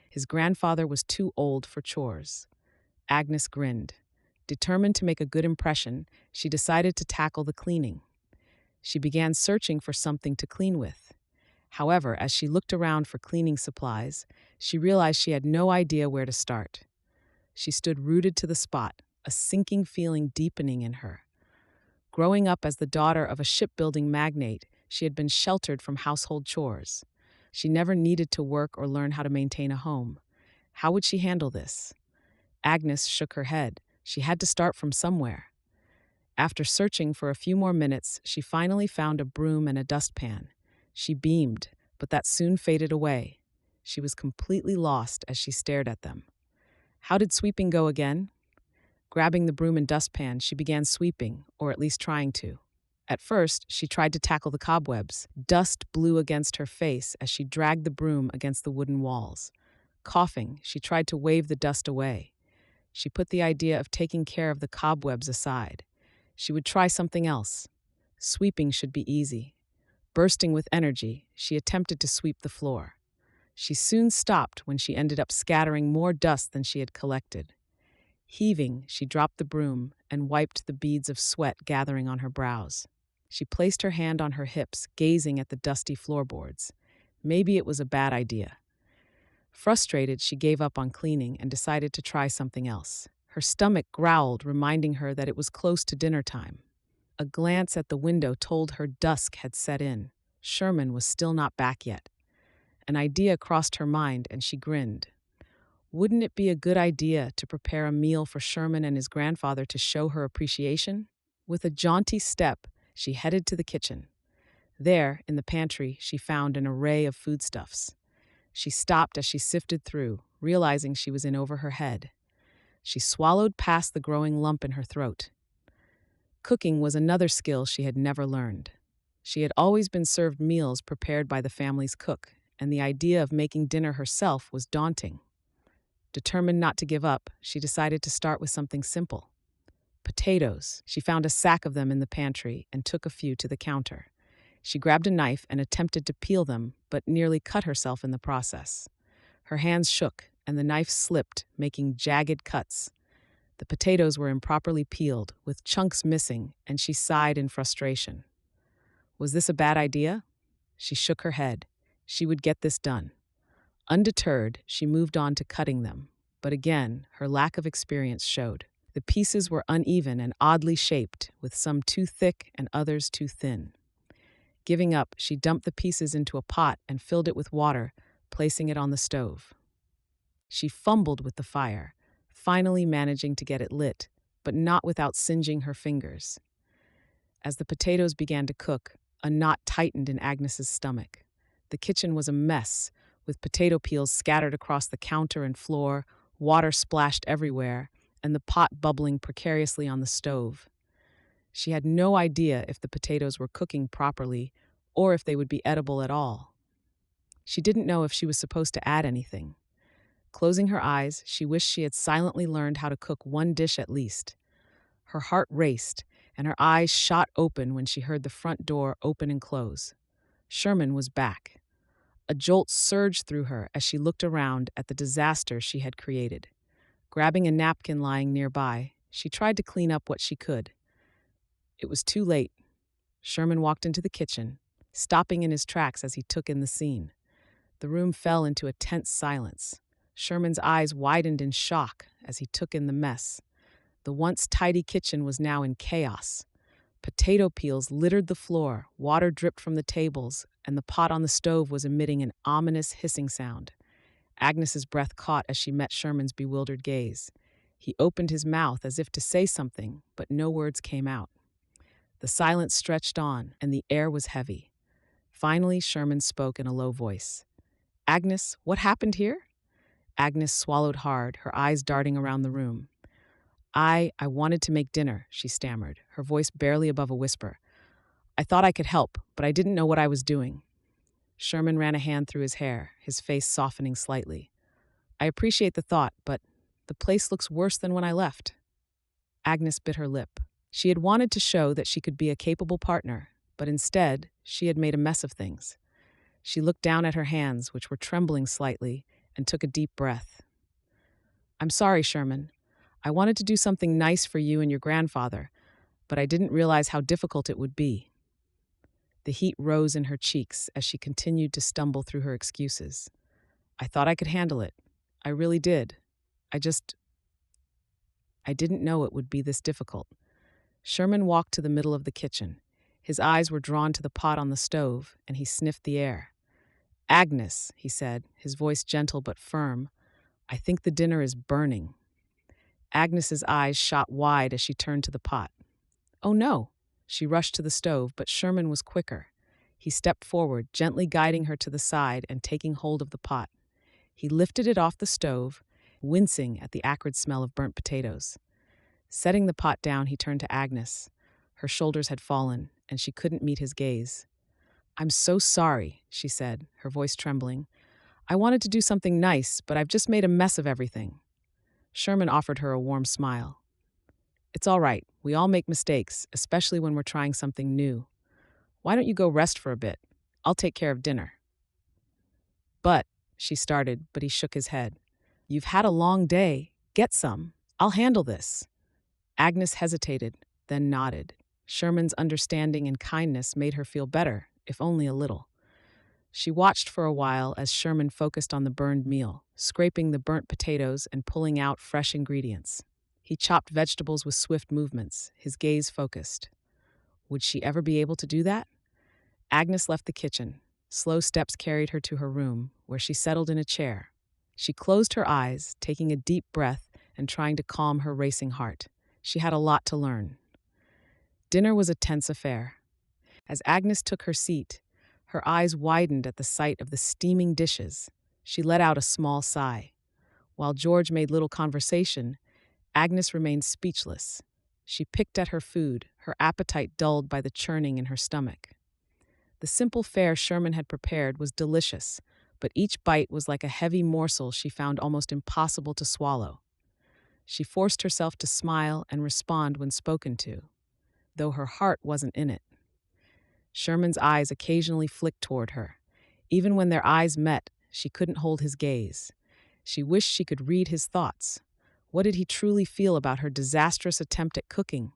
S1: His grandfather was too old for chores. Agnes grinned. Determined to make a good impression, she decided to tackle the cleaning. She began searching for something to clean with. However, as she looked around for cleaning supplies, she realized she had no idea where to start. She stood rooted to the spot, a sinking feeling deepening in her. Growing up as the daughter of a shipbuilding magnate, she had been sheltered from household chores. She never needed to work or learn how to maintain a home. How would she handle this? Agnes shook her head. She had to start from somewhere. After searching for a few more minutes, she finally found a broom and a dustpan. She beamed, but that soon faded away. She was completely lost as she stared at them. How did sweeping go again? Grabbing the broom and dustpan, she began sweeping, or at least trying to. At first, she tried to tackle the cobwebs. Dust blew against her face as she dragged the broom against the wooden walls. Coughing, she tried to wave the dust away. She put the idea of taking care of the cobwebs aside. She would try something else. Sweeping should be easy. Bursting with energy, she attempted to sweep the floor. She soon stopped when she ended up scattering more dust than she had collected. Heaving, she dropped the broom and wiped the beads of sweat gathering on her brows. She placed her hand on her hips, gazing at the dusty floorboards. Maybe it was a bad idea. Frustrated, she gave up on cleaning and decided to try something else. Her stomach growled, reminding her that it was close to dinner time. A glance at the window told her dusk had set in. Sherman was still not back yet. An idea crossed her mind, and she grinned. Wouldn't it be a good idea to prepare a meal for Sherman and his grandfather to show her appreciation? With a jaunty step, she headed to the kitchen. There, in the pantry, she found an array of foodstuffs. She stopped as she sifted through, realizing she was in over her head. She swallowed past the growing lump in her throat. Cooking was another skill she had never learned. She had always been served meals prepared by the family's cook, and the idea of making dinner herself was daunting. Determined not to give up, she decided to start with something simple. Potatoes. She found a sack of them in the pantry and took a few to the counter. She grabbed a knife and attempted to peel them, but nearly cut herself in the process. Her hands shook, and the knife slipped, making jagged cuts. The potatoes were improperly peeled, with chunks missing, and she sighed in frustration. Was this a bad idea? She shook her head. She would get this done. Undeterred, she moved on to cutting them, but again, her lack of experience showed. The pieces were uneven and oddly shaped, with some too thick and others too thin. Giving up, she dumped the pieces into a pot and filled it with water, placing it on the stove. She fumbled with the fire, finally managing to get it lit, but not without singeing her fingers. As the potatoes began to cook, a knot tightened in Agnes's stomach. The kitchen was a mess, with potato peels scattered across the counter and floor, water splashed everywhere, and the pot bubbling precariously on the stove. She had no idea if the potatoes were cooking properly or if they would be edible at all. She didn't know if she was supposed to add anything. Closing her eyes, she wished she had silently learned how to cook one dish at least. Her heart raced, and her eyes shot open when she heard the front door open and close. Sherman was back. A jolt surged through her as she looked around at the disaster she had created. Grabbing a napkin lying nearby, she tried to clean up what she could. It was too late. Sherman walked into the kitchen, stopping in his tracks as he took in the scene. The room fell into a tense silence. Sherman's eyes widened in shock as he took in the mess. The once tidy kitchen was now in chaos. Potato peels littered the floor, water dripped from the tables, and the pot on the stove was emitting an ominous hissing sound. Agnes's breath caught as she met Sherman's bewildered gaze. He opened his mouth as if to say something, but no words came out. The silence stretched on, and the air was heavy. Finally, Sherman spoke in a low voice. "Agnes, what happened here?" Agnes swallowed hard, her eyes darting around the room. I wanted to make dinner," she stammered, her voice barely above a whisper. "I thought I could help, but I didn't know what I was doing." Sherman ran a hand through his hair, his face softening slightly. "I appreciate the thought, but the place looks worse than when I left." Agnes bit her lip. She had wanted to show that she could be a capable partner, but instead, she had made a mess of things. She looked down at her hands, which were trembling slightly, and took a deep breath. "I'm sorry, Sherman. I wanted to do something nice for you and your grandfather, but I didn't realize how difficult it would be." The heat rose in her cheeks as she continued to stumble through her excuses. "I thought I could handle it. I really did. I didn't know it would be this difficult." Sherman walked to the middle of the kitchen. His eyes were drawn to the pot on the stove, and he sniffed the air. "Agnes," he said, his voice gentle but firm, "I think the dinner is burning." Agnes's eyes shot wide as she turned to the pot. "Oh no!" She rushed to the stove, but Sherman was quicker. He stepped forward, gently guiding her to the side and taking hold of the pot. He lifted it off the stove, wincing at the acrid smell of burnt potatoes. Setting the pot down, he turned to Agnes. Her shoulders had fallen, and she couldn't meet his gaze. "I'm so sorry," she said, her voice trembling. "I wanted to do something nice, but I've just made a mess of everything." Sherman offered her a warm smile. "It's all right. We all make mistakes, especially when we're trying something new. Why don't you go rest for a bit? I'll take care of dinner." "But," she started, but he shook his head. "You've had a long day. Get some. I'll handle this." Agnes hesitated, then nodded. Sherman's understanding and kindness made her feel better, if only a little. She watched for a while as Sherman focused on the burned meal, scraping the burnt potatoes and pulling out fresh ingredients. He chopped vegetables with swift movements, his gaze focused. Would she ever be able to do that? Agnes left the kitchen. Slow steps carried her to her room, where she settled in a chair. She closed her eyes, taking a deep breath and trying to calm her racing heart. She had a lot to learn. Dinner was a tense affair. As Agnes took her seat, her eyes widened at the sight of the steaming dishes. She let out a small sigh. While George made little conversation, Agnes remained speechless. She picked at her food, her appetite dulled by the churning in her stomach. The simple fare Sherman had prepared was delicious, but each bite was like a heavy morsel she found almost impossible to swallow. She forced herself to smile and respond when spoken to, though her heart wasn't in it. Sherman's eyes occasionally flicked toward her. Even when their eyes met, she couldn't hold his gaze. She wished she could read his thoughts. What did he truly feel about her disastrous attempt at cooking?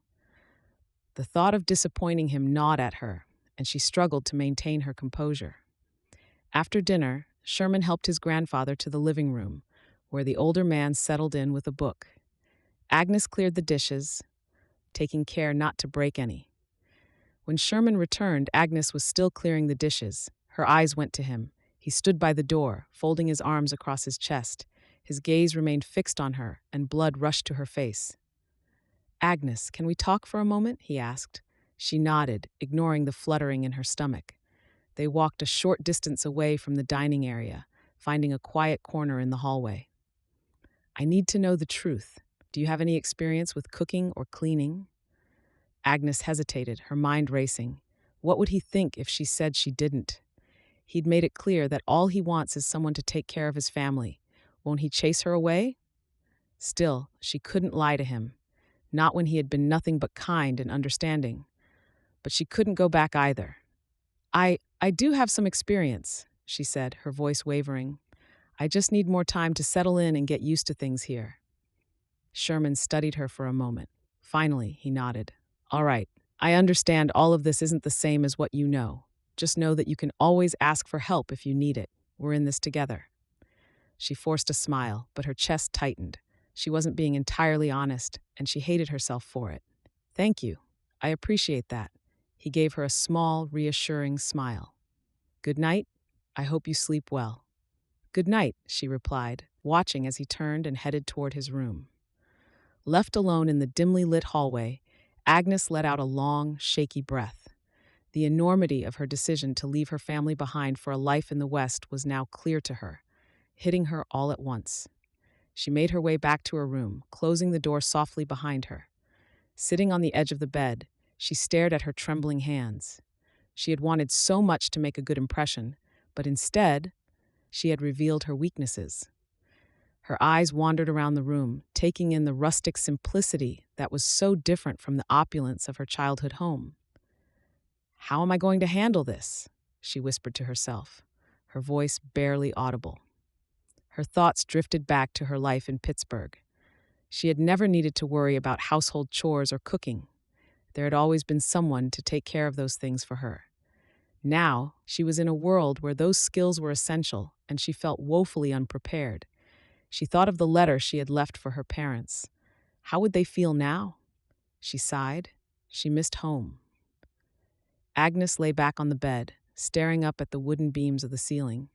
S1: The thought of disappointing him gnawed at her, and she struggled to maintain her composure. After dinner, Sherman helped his grandfather to the living room, where the older man settled in with a book. Agnes cleared the dishes, taking care not to break any. When Sherman returned, Agnes was still clearing the dishes. Her eyes went to him. He stood by the door, folding his arms across his chest. His gaze remained fixed on her, and blood rushed to her face. "Agnes, can we talk for a moment?" he asked. She nodded, ignoring the fluttering in her stomach. They walked a short distance away from the dining area, finding a quiet corner in the hallway. I need to know the truth. Do you have any experience with cooking or cleaning? Agnes hesitated, her mind racing. What would he think if she said she didn't? He'd made it clear that all he wants is someone to take care of his family. Won't he chase her away? Still, she couldn't lie to him, not when he had been nothing but kind and understanding. But she couldn't go back either. I do have some experience, she said, her voice wavering. I just need more time to settle in and get used to things here. Sherman studied her for a moment. Finally, he nodded. All right, I understand all of this isn't the same as what you know. Just know that you can always ask for help if you need it. We're in this together. She forced a smile, but her chest tightened. She wasn't being entirely honest, and she hated herself for it. Thank you. I appreciate that. He gave her a small, reassuring smile. Good night. I hope you sleep well. Good night, she replied, watching as he turned and headed toward his room. Left alone in the dimly lit hallway, Agnes let out a long, shaky breath. The enormity of her decision to leave her family behind for a life in the West was now clear to her, hitting her all at once. She made her way back to her room, closing the door softly behind her. Sitting on the edge of the bed, she stared at her trembling hands. She had wanted so much to make a good impression, but instead, she had revealed her weaknesses. Her eyes wandered around the room, taking in the rustic simplicity that was so different from the opulence of her childhood home. How am I going to handle this? She whispered to herself, her voice barely audible. Her thoughts drifted back to her life in Pittsburgh. She had never needed to worry about household chores or cooking. There had always been someone to take care of those things for her. Now, she was in a world where those skills were essential, and she felt woefully unprepared. She thought of the letter she had left for her parents. How would they feel now? She sighed. She missed home. Agnes lay back on the bed, staring up at the wooden beams of the ceiling.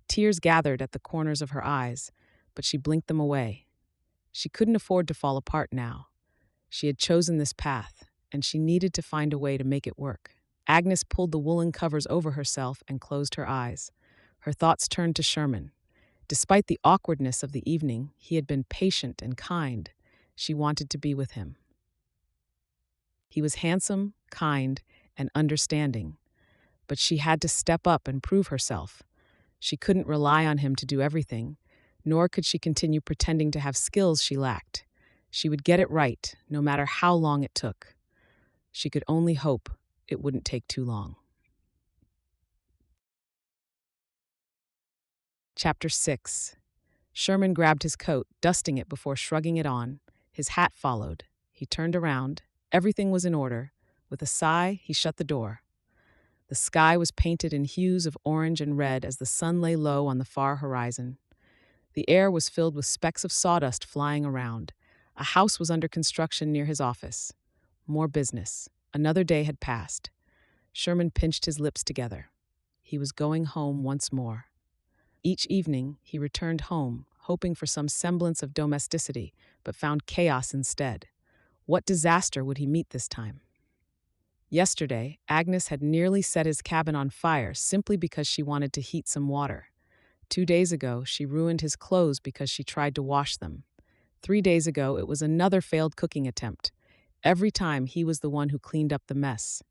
S1: Tears gathered at the corners of her eyes, but she blinked them away. She couldn't afford to fall apart now. She had chosen this path, and she needed to find a way to make it work. Agnes pulled the woolen covers over herself and closed her eyes. Her thoughts turned to Sherman. Despite the awkwardness of the evening, he had been patient and kind. She wanted to be with him. He was handsome, kind, and understanding, but she had to step up and prove herself. She couldn't rely on him to do everything, nor could she continue pretending to have skills she lacked. She would get it right, no matter how long it took. She could only hope it wouldn't take too long. Chapter 6. Sherman grabbed his coat, dusting it before shrugging it on. His hat followed. He turned around. Everything was in order. With a sigh, he shut the door. The sky was painted in hues of orange and red as the sun lay low on the far horizon. The air was filled with specks of sawdust flying around. A house was under construction near his office. More business. Another day had passed. Sherman pinched his lips together. He was going home once more. Each evening, he returned home, hoping for some semblance of domesticity, but found chaos instead. What disaster would he meet this time? Yesterday, Agnes had nearly set his cabin on fire simply because she wanted to heat some water. 2 days ago, she ruined his clothes because she tried to wash them. 3 days ago, it was another failed cooking attempt. Every time, he was the one who cleaned up the mess.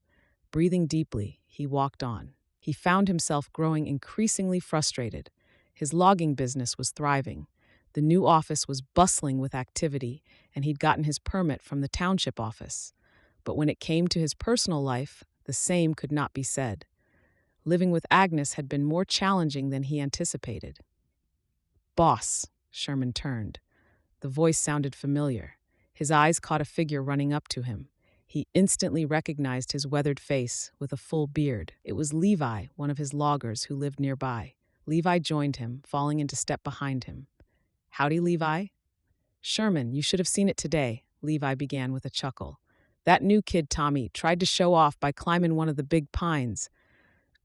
S1: Breathing deeply, he walked on. He found himself growing increasingly frustrated. His logging business was thriving. The new office was bustling with activity, and he'd gotten his permit from the township office. But when it came to his personal life, the same could not be said. Living with Agnes had been more challenging than he anticipated. "Boss," Sherman turned. The voice sounded familiar. His eyes caught a figure running up to him. He instantly recognized his weathered face with a full beard. It was Levi, one of his loggers who lived nearby. Levi joined him, falling into step behind him. "Howdy, Levi." "Sherman, you should have seen it today," Levi began with a chuckle. "That new kid, Tommy, tried to show off by climbing one of the big pines.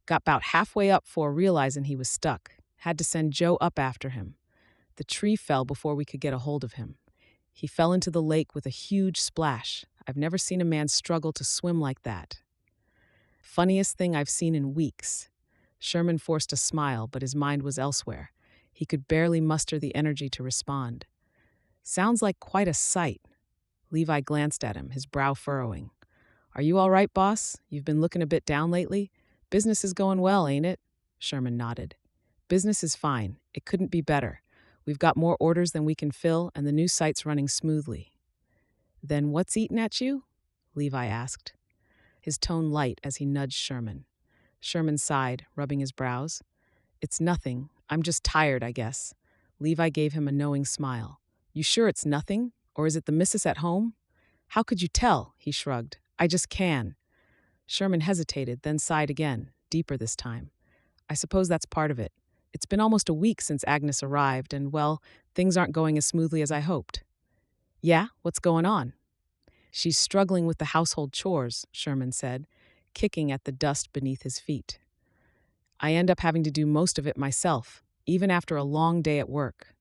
S1: Got about halfway up before realizing he was stuck. Had to send Joe up after him. The tree fell before we could get a hold of him. He fell into the lake with a huge splash. I've never seen a man struggle to swim like that. Funniest thing I've seen in weeks." Sherman forced a smile, but his mind was elsewhere. He could barely muster the energy to respond. Sounds like quite a sight. Levi glanced at him, his brow furrowing. Are you all right, boss? You've been looking a bit down lately? Business is going well, ain't it? Sherman nodded. Business is fine. It couldn't be better. We've got more orders than we can fill, and the new site's running smoothly. Then what's eating at you? Levi asked, his tone light as he nudged Sherman. Sherman sighed, rubbing his brows. It's nothing. I'm just tired, I guess. Levi gave him a knowing smile. You sure it's nothing? Or is it the missus at home? How could you tell? He shrugged. I just can. Sherman hesitated, then sighed again, deeper this time. I suppose that's part of it. It's been almost a week since Agnes arrived, and, well, things aren't going as smoothly as I hoped. Yeah? What's going on? She's struggling with the household chores, Sherman said, kicking at the dust beneath his feet. I end up having to do most of it myself, even after a long day at work.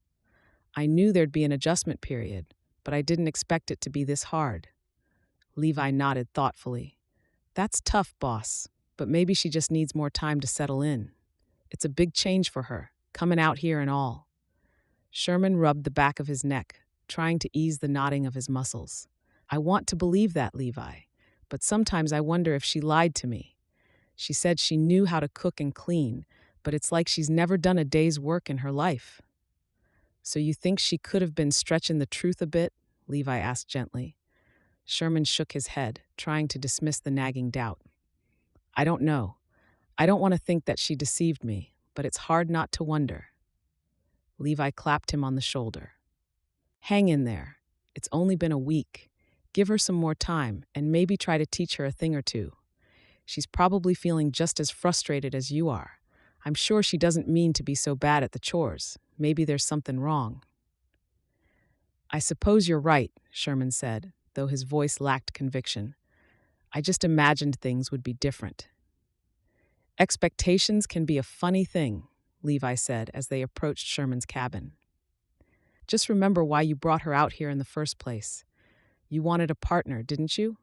S1: I knew there'd be an adjustment period, but I didn't expect it to be this hard. Levi nodded thoughtfully. That's tough, boss, but maybe she just needs more time to settle in. It's a big change for her, coming out here and all. Sherman rubbed the back of his neck, trying to ease the knotting of his muscles. I want to believe that, Levi, but sometimes I wonder if she lied to me. She said she knew how to cook and clean, but it's like she's never done a day's work in her life. So you think she could have been stretching the truth a bit? Levi asked gently. Sherman shook his head, trying to dismiss the nagging doubt. I don't know. I don't want to think that she deceived me, but it's hard not to wonder. Levi clapped him on the shoulder. Hang in there. It's only been a week. Give her some more time, and maybe try to teach her a thing or two. She's probably feeling just as frustrated as you are. I'm sure she doesn't mean to be so bad at the chores. Maybe there's something wrong. I suppose you're right, Sherman said, though his voice lacked conviction. I just imagined things would be different. Expectations can be a funny thing, Levi said as they approached Sherman's cabin. Just remember why you brought her out here in the first place. You wanted a partner, didn't you?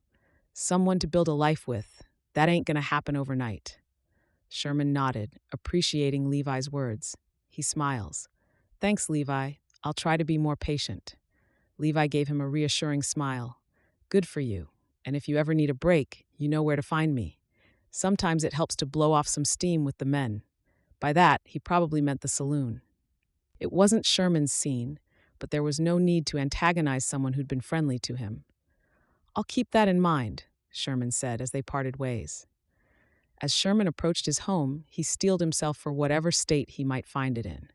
S1: Someone to build a life with. That ain't gonna happen overnight. Sherman nodded, appreciating Levi's words. He smiles. Thanks, Levi. I'll try to be more patient. Levi gave him a reassuring smile. Good for you. And if you ever need a break, you know where to find me. Sometimes it helps to blow off some steam with the men. By that, he probably meant the saloon. It wasn't Sherman's scene, but there was no need to antagonize someone who'd been friendly to him. I'll keep that in mind, Sherman said as they parted ways. As Sherman approached his home, he steeled himself for whatever state he might find it in.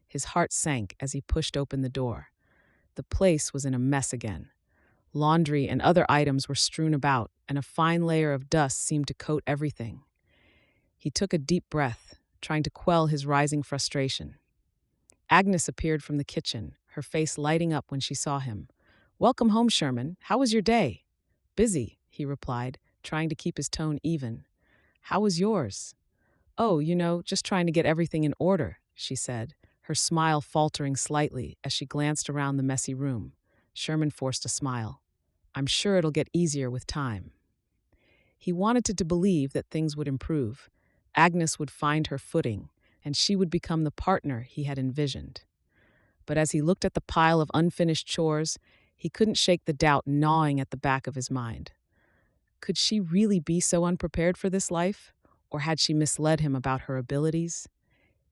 S1: His heart sank as he pushed open the door. The place was in a mess again. Laundry and other items were strewn about, and a fine layer of dust seemed to coat everything. He took a deep breath, trying to quell his rising frustration. Agnes appeared from the kitchen, her face lighting up when she saw him. Welcome home, Sherman. How was your day? Busy, he replied, trying to keep his tone even. How was yours? Oh, just trying to get everything in order, she said, her smile faltering slightly as she glanced around the messy room. Sherman forced a smile. I'm sure it'll get easier with time. He wanted to believe that things would improve. Agnes would find her footing, and she would become the partner he had envisioned. But as he looked at the pile of unfinished chores, he couldn't shake the doubt gnawing at the back of his mind. Could she really be so unprepared for this life, or had she misled him about her abilities?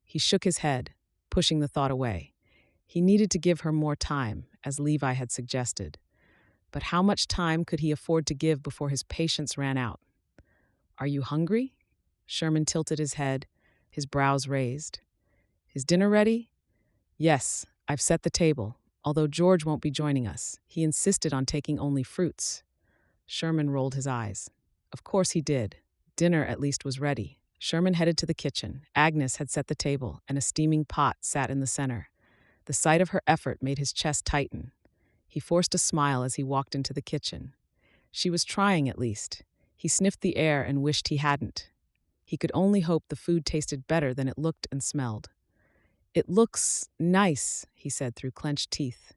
S1: He shook his head, pushing the thought away. He needed to give her more time, as Levi had suggested. But how much time could he afford to give before his patience ran out? Are you hungry? Sherman tilted his head, his brows raised. Is dinner ready? Yes, I've set the table, although George won't be joining us. He insisted on taking only fruits. Sherman rolled his eyes. Of course he did. Dinner at least was ready. Sherman headed to the kitchen. Agnes had set the table, and a steaming pot sat in the center. The sight of her effort made his chest tighten. He forced a smile as he walked into the kitchen. She was trying, at least. He sniffed the air and wished he hadn't. He could only hope the food tasted better than it looked and smelled. It looks nice, he said through clenched teeth.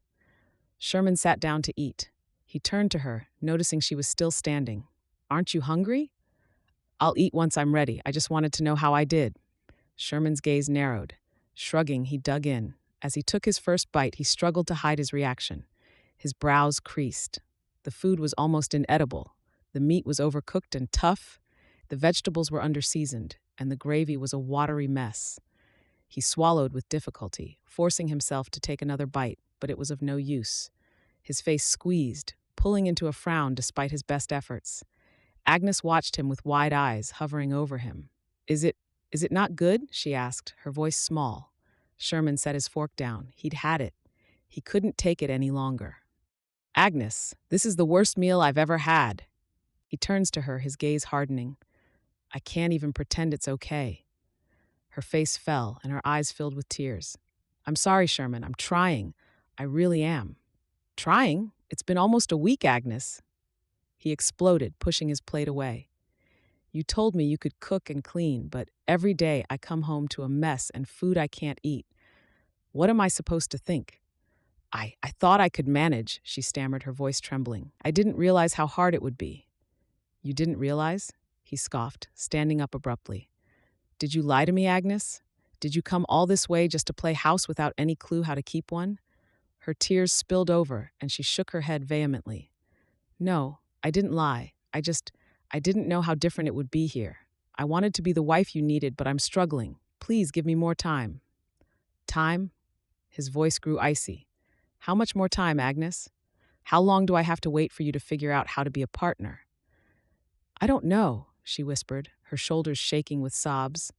S1: Sherman sat down to eat. He turned to her, noticing she was still standing. Aren't you hungry? I'll eat once I'm ready. I just wanted to know how I did. Sherman's gaze narrowed. Shrugging, he dug in. As he took his first bite, he struggled to hide his reaction. His brows creased. The food was almost inedible. The meat was overcooked and tough. The vegetables were underseasoned, and the gravy was a watery mess. He swallowed with difficulty, forcing himself to take another bite, but it was of no use. His face squeezed, pulling into a frown despite his best efforts. Agnes watched him with wide eyes, hovering over him. Is it not good?" she asked, her voice small. Sherman set his fork down. He'd had it. He couldn't take it any longer. "Agnes, this is the worst meal I've ever had." He turns to her, his gaze hardening. "I can't even pretend it's okay." Her face fell, and her eyes filled with tears. "I'm sorry, Sherman. I'm trying. I really am." "Trying? It's been almost a week, Agnes." He exploded, pushing his plate away. "You told me you could cook and clean, but every day I come home to a mess and food I can't eat. What am I supposed to think?" I thought I could manage," she stammered, her voice trembling. "I didn't realize how hard it would be." "You didn't realize?" he scoffed, standing up abruptly. "Did you lie to me, Agnes? Did you come all this way just to play house without any clue how to keep one?" Her tears spilled over, and she shook her head vehemently. "No, I didn't lie. I didn't know how different it would be here. I wanted to be the wife you needed, but I'm struggling. Please give me more time." "Time?" His voice grew icy. "How much more time, Agnes? How long do I have to wait for you to figure out how to be a partner?" "I don't know," she whispered, her shoulders shaking with sobs.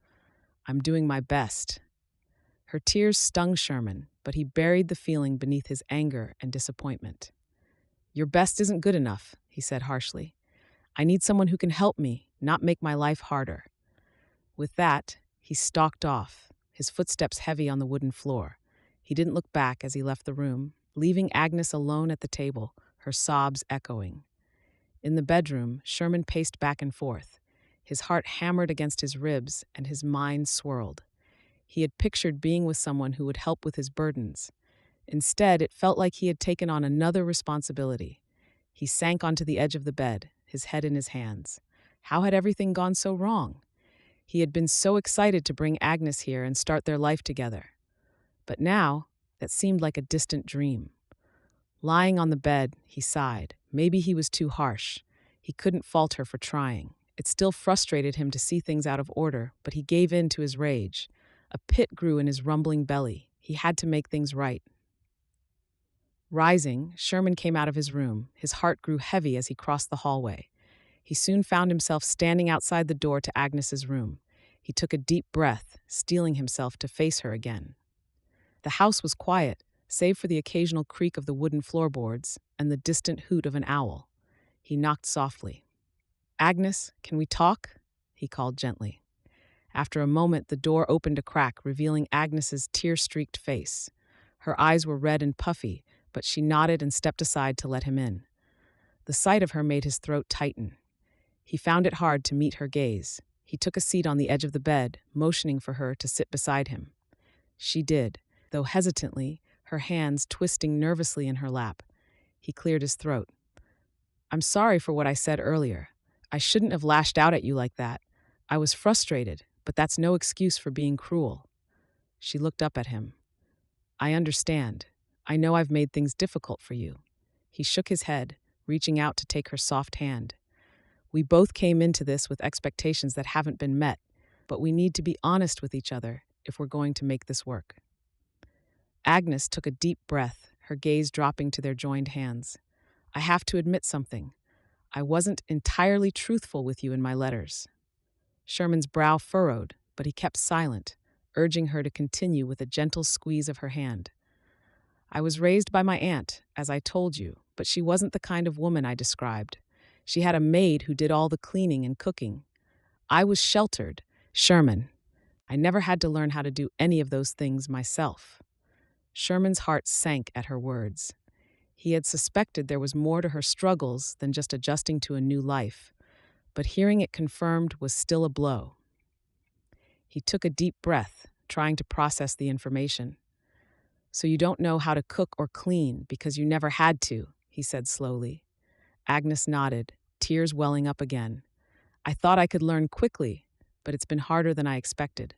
S1: "I'm doing my best." Her tears stung Sherman, but he buried the feeling beneath his anger and disappointment. "Your best isn't good enough," he said harshly. "I need someone who can help me, not make my life harder." With that, he stalked off, his footsteps heavy on the wooden floor. He didn't look back as he left the room, leaving Agnes alone at the table, her sobs echoing. In the bedroom, Sherman paced back and forth. His heart hammered against his ribs, and his mind swirled. He had pictured being with someone who would help with his burdens. Instead, it felt like he had taken on another responsibility. He sank onto the edge of the bed, his head in his hands. How had everything gone so wrong? He had been so excited to bring Agnes here and start their life together. But now, that seemed like a distant dream. Lying on the bed, he sighed. Maybe he was too harsh. He couldn't fault her for trying. It still frustrated him to see things out of order, but he gave in to his rage. A pit grew in his rumbling belly. He had to make things right. Rising, Sherman came out of his room. His heart grew heavy as he crossed the hallway. He soon found himself standing outside the door to Agnes's room. He took a deep breath, steeling himself to face her again. The house was quiet, save for the occasional creak of the wooden floorboards and the distant hoot of an owl. He knocked softly. "Agnes, can we talk?" he called gently. After a moment, the door opened a crack, revealing Agnes's tear-streaked face. Her eyes were red and puffy, but she nodded and stepped aside to let him in. The sight of her made his throat tighten. He found it hard to meet her gaze. He took a seat on the edge of the bed, motioning for her to sit beside him. She did, though hesitantly, her hands twisting nervously in her lap. He cleared his throat. "I'm sorry for what I said earlier. I shouldn't have lashed out at you like that. I was frustrated, but that's no excuse for being cruel." She looked up at him. "I understand. I know I've made things difficult for you." He shook his head, reaching out to take her soft hand. "We both came into this with expectations that haven't been met, but we need to be honest with each other if we're going to make this work." Agnes took a deep breath, her gaze dropping to their joined hands. "I have to admit something. I wasn't entirely truthful with you in my letters." Sherman's brow furrowed, but he kept silent, urging her to continue with a gentle squeeze of her hand. "I was raised by my aunt, as I told you, but she wasn't the kind of woman I described. She had a maid who did all the cleaning and cooking. I was sheltered, Sherman. I never had to learn how to do any of those things myself." Sherman's heart sank at her words. He had suspected there was more to her struggles than just adjusting to a new life, but hearing it confirmed was still a blow. He took a deep breath, trying to process the information. "So you don't know how to cook or clean because you never had to," he said slowly. Agnes nodded, tears welling up again. "I thought I could learn quickly, but it's been harder than I expected.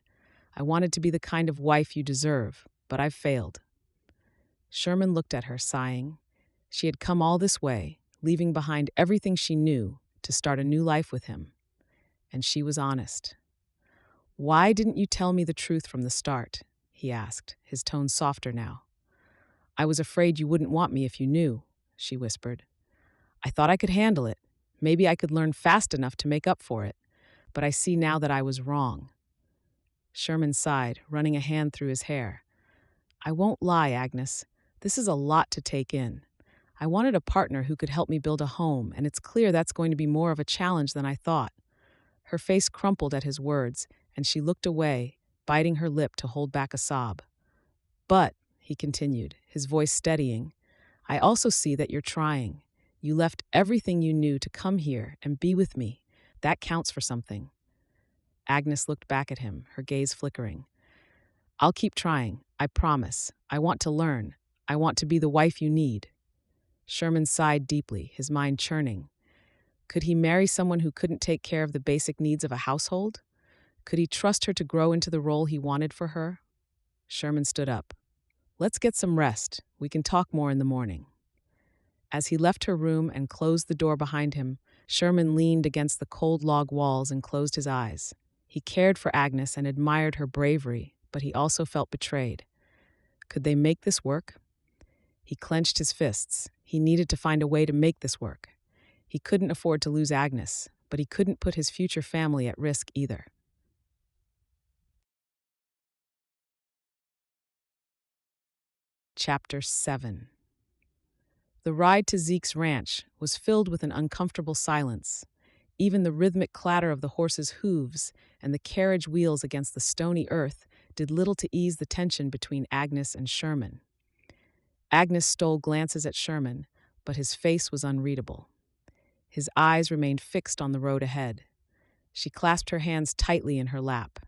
S1: I wanted to be the kind of wife you deserve, but I've failed." Sherman looked at her, sighing. She had come all this way, leaving behind everything she knew to start a new life with him. And she was honest. "Why didn't you tell me the truth from the start?" he asked, his tone softer now. "I was afraid you wouldn't want me if you knew," she whispered. "I thought I could handle it. Maybe I could learn fast enough to make up for it. But I see now that I was wrong." Sherman sighed, running a hand through his hair. "I won't lie, Agnes. This is a lot to take in. I wanted a partner who could help me build a home, and it's clear that's going to be more of a challenge than I thought." Her face crumpled at his words, and she looked away, biting her lip to hold back a sob. "But," he continued, his voice steadying, "I also see that you're trying. You left everything you knew to come here and be with me. That counts for something." Agnes looked back at him, her gaze flickering. "I'll keep trying, I promise. I want to learn. I want to be the wife you need." Sherman sighed deeply, his mind churning. Could he marry someone who couldn't take care of the basic needs of a household? Could he trust her to grow into the role he wanted for her? Sherman stood up. "Let's get some rest. We can talk more in the morning." As he left her room and closed the door behind him, Sherman leaned against the cold log walls and closed his eyes. He cared for Agnes and admired her bravery, but he also felt betrayed. Could they make this work? He clenched his fists. He needed to find a way to make this work. He couldn't afford to lose Agnes, but he couldn't put his future family at risk either. Chapter 7. The ride to Zeke's ranch was filled with an uncomfortable silence. Even the rhythmic clatter of the horses' hooves and the carriage wheels against the stony earth did little to ease the tension between Agnes and Sherman. Agnes stole glances at Sherman, but his face was unreadable. His eyes remained fixed on the road ahead. She clasped her hands tightly in her lap.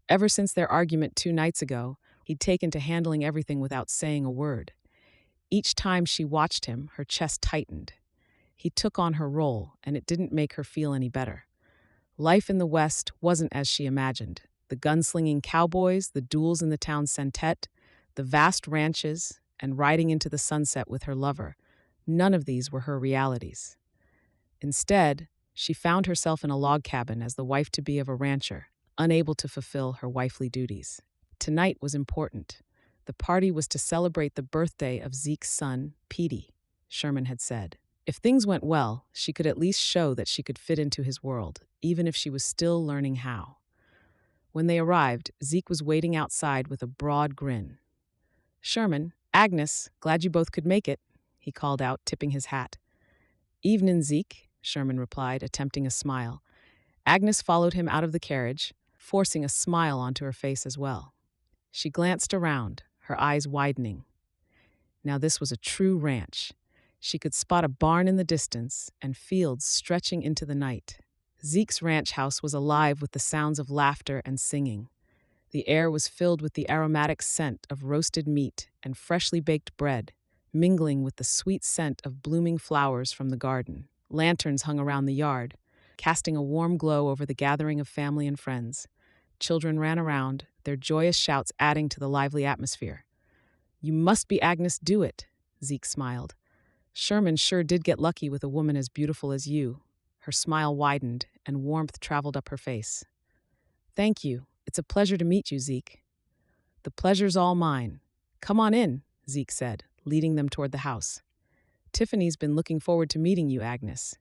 S1: Ever since their argument 2 nights ago, he'd taken to handling everything without saying a word. Each time she watched him, her chest tightened. He took on her role, and it didn't make her feel any better. Life in the West wasn't as she imagined. The gunslinging cowboys, the duels in the town centette, the vast ranches, and riding into the sunset with her lover. None of these were her realities. Instead, she found herself in a log cabin as the wife-to-be of a rancher, unable to fulfill her wifely duties. Tonight was important. The party was to celebrate the birthday of Zeke's son, Petey, Sherman had said. If things went well, she could at least show that she could fit into his world, even if she was still learning how. When they arrived, Zeke was waiting outside with a broad grin. "Sherman, Agnes, glad you both could make it," he called out, tipping his hat. "Evenin', Zeke," Sherman replied, attempting a smile. Agnes followed him out of the carriage, forcing a smile onto her face as well. She glanced around, her eyes widening. Now this was a true ranch. She could spot a barn in the distance and fields stretching into the night. Zeke's ranch house was alive with the sounds of laughter and singing. The air was filled with the aromatic scent of roasted meat and freshly baked bread, mingling with the sweet scent of blooming flowers from the garden. Lanterns hung around the yard, casting a warm glow over the gathering of family and friends. Children ran around, their joyous shouts adding to the lively atmosphere. "You must be Agnes Dewitt," Zeke smiled. "Sherman sure did get lucky with a woman as beautiful as you." Her smile widened, and warmth traveled up her face. "Thank you. It's a pleasure to meet you, Zeke." "The pleasure's all mine. Come on in," Zeke said, leading them toward the house. "Tiffany's been looking forward to meeting you, Agnes."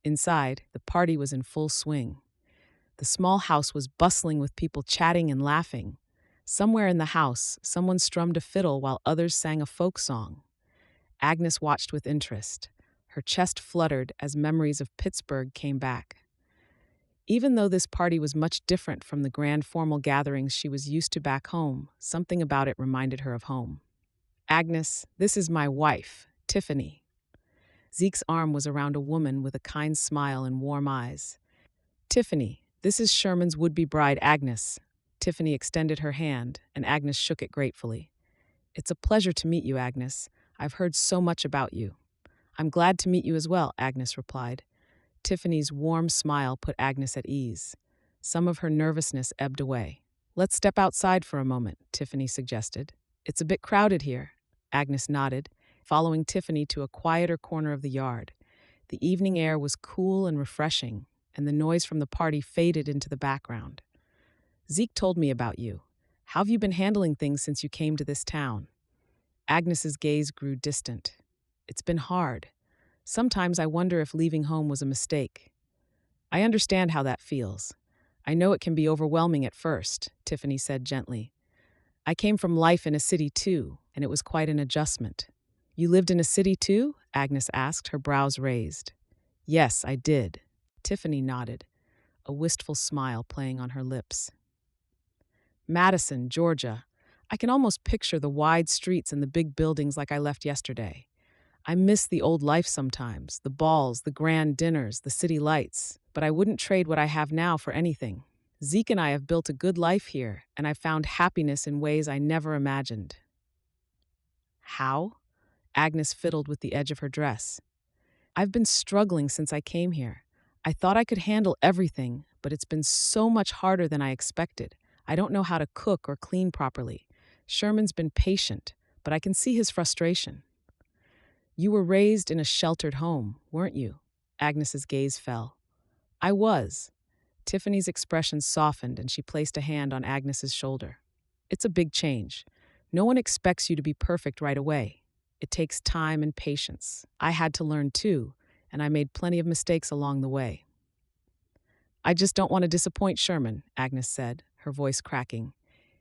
S1: Inside, the party was in full swing. The small house was bustling with people chatting and laughing. Somewhere in the house, someone strummed a fiddle while others sang a folk song. Agnes watched with interest. Her chest fluttered as memories of Pittsburgh came back. Even though this party was much different from the grand formal gatherings she was used to back home, something about it reminded her of home. "Agnes, this is my wife, Tiffany." Zeke's arm was around a woman with a kind smile and warm eyes. "Tiffany, this is Sherman's would-be bride, Agnes." Tiffany extended her hand, and Agnes shook it gratefully. "It's a pleasure to meet you, Agnes. I've heard so much about you." "I'm glad to meet you as well," Agnes replied. Tiffany's warm smile put Agnes at ease. Some of her nervousness ebbed away. Let's step outside for a moment, Tiffany suggested. It's a bit crowded here. Agnes nodded, following Tiffany to a quieter corner of the yard. The evening air was cool and refreshing, and the noise from the party faded into the background. Zeke told me about you. How have you been handling things since you came to this town? Agnes's gaze grew distant. It's been hard. Sometimes I wonder if leaving home was a mistake. I understand how that feels. I know it can be overwhelming at first, Tiffany said gently. I came from life in a city too, and it was quite an adjustment. You lived in a city too? Agnes asked, her brows raised. Yes, I did. Tiffany nodded, a wistful smile playing on her lips. Madison, Georgia. I can almost picture the wide streets and the big buildings like I left yesterday. I miss the old life sometimes, the balls, the grand dinners, the city lights, but I wouldn't trade what I have now for anything. Zeke and I have built a good life here, and I've found happiness in ways I never imagined. How? Agnes fiddled with the edge of her dress. I've been struggling since I came here. I thought I could handle everything, but it's been so much harder than I expected. I don't know how to cook or clean properly. Sherman's been patient, but I can see his frustration. You were raised in a sheltered home, weren't you? Agnes's gaze fell. I was. Tiffany's expression softened and she placed a hand on Agnes's shoulder. It's a big change. No one expects you to be perfect right away. It takes time and patience. I had to learn too, and I made plenty of mistakes along the way. I just don't want to disappoint Sherman, Agnes said, her voice cracking.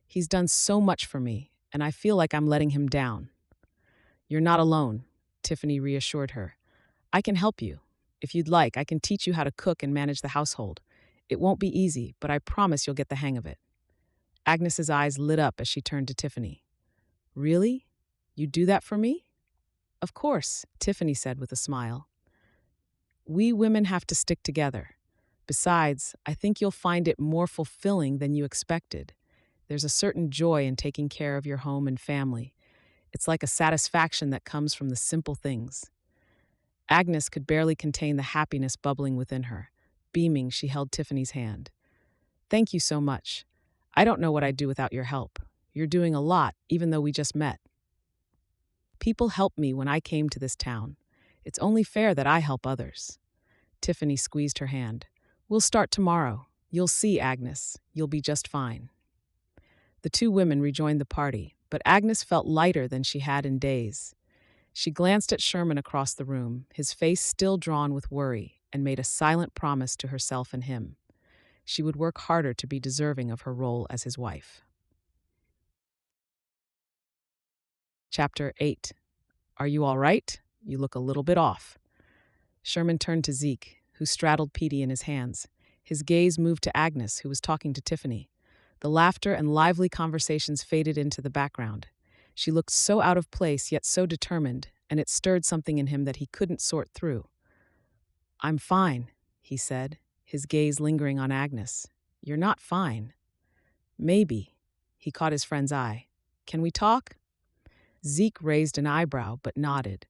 S1: He's done so much for me, and I feel like I'm letting him down. You're not alone, Tiffany reassured her. I can help you. If you'd like, I can teach you how to cook and manage the household. It won't be easy, but I promise you'll get the hang of it. Agnes's eyes lit up as she turned to Tiffany. Really? You'd do that for me? Of course, Tiffany said with a smile. We women have to stick together. Besides, I think you'll find it more fulfilling than you expected. There's a certain joy in taking care of your home and family. It's like a satisfaction that comes from the simple things. Agnes could barely contain the happiness bubbling within her. Beaming, she held Tiffany's hand. Thank you so much. I don't know what I'd do without your help. You're doing a lot, even though we just met. People helped me when I came to this town. It's only fair that I help others. Tiffany squeezed her hand. We'll start tomorrow. You'll see, Agnes. You'll be just fine. The two women rejoined the party, but Agnes felt lighter than she had in days. She glanced at Sherman across the room, his face still drawn with worry, and made a silent promise to herself and him. She would work harder to be deserving of her role as his wife. Chapter 8. Are you all right? You look a little bit off. Sherman turned to Zeke, who straddled Petey in his hands. His gaze moved to Agnes, who was talking to Tiffany. The laughter and lively conversations faded into the background. She looked so out of place, yet so determined, and it stirred something in him that he couldn't sort through. I'm fine, he said, his gaze lingering on Agnes. You're not fine. Maybe. He caught his friend's eye. Can we talk? Zeke raised an eyebrow, but nodded.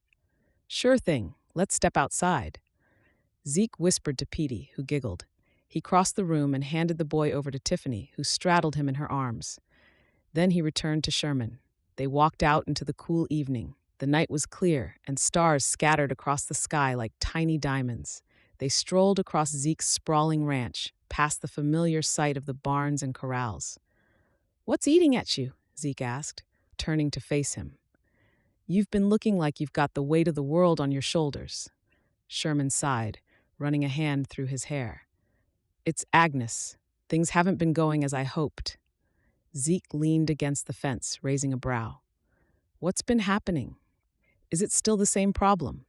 S1: Sure thing. Let's step outside. Zeke whispered to Petey, who giggled. He crossed the room and handed the boy over to Tiffany, who straddled him in her arms. Then he returned to Sherman. They walked out into the cool evening. The night was clear, and stars scattered across the sky like tiny diamonds. They strolled across Zeke's sprawling ranch, past the familiar sight of the barns and corrals. What's eating at you? Zeke asked, turning to face him. You've been looking like you've got the weight of the world on your shoulders. Sherman sighed, running a hand through his hair. It's Agnes. Things haven't been going as I hoped. Zeke leaned against the fence, raising a brow. What's been happening? Is it still the same problem?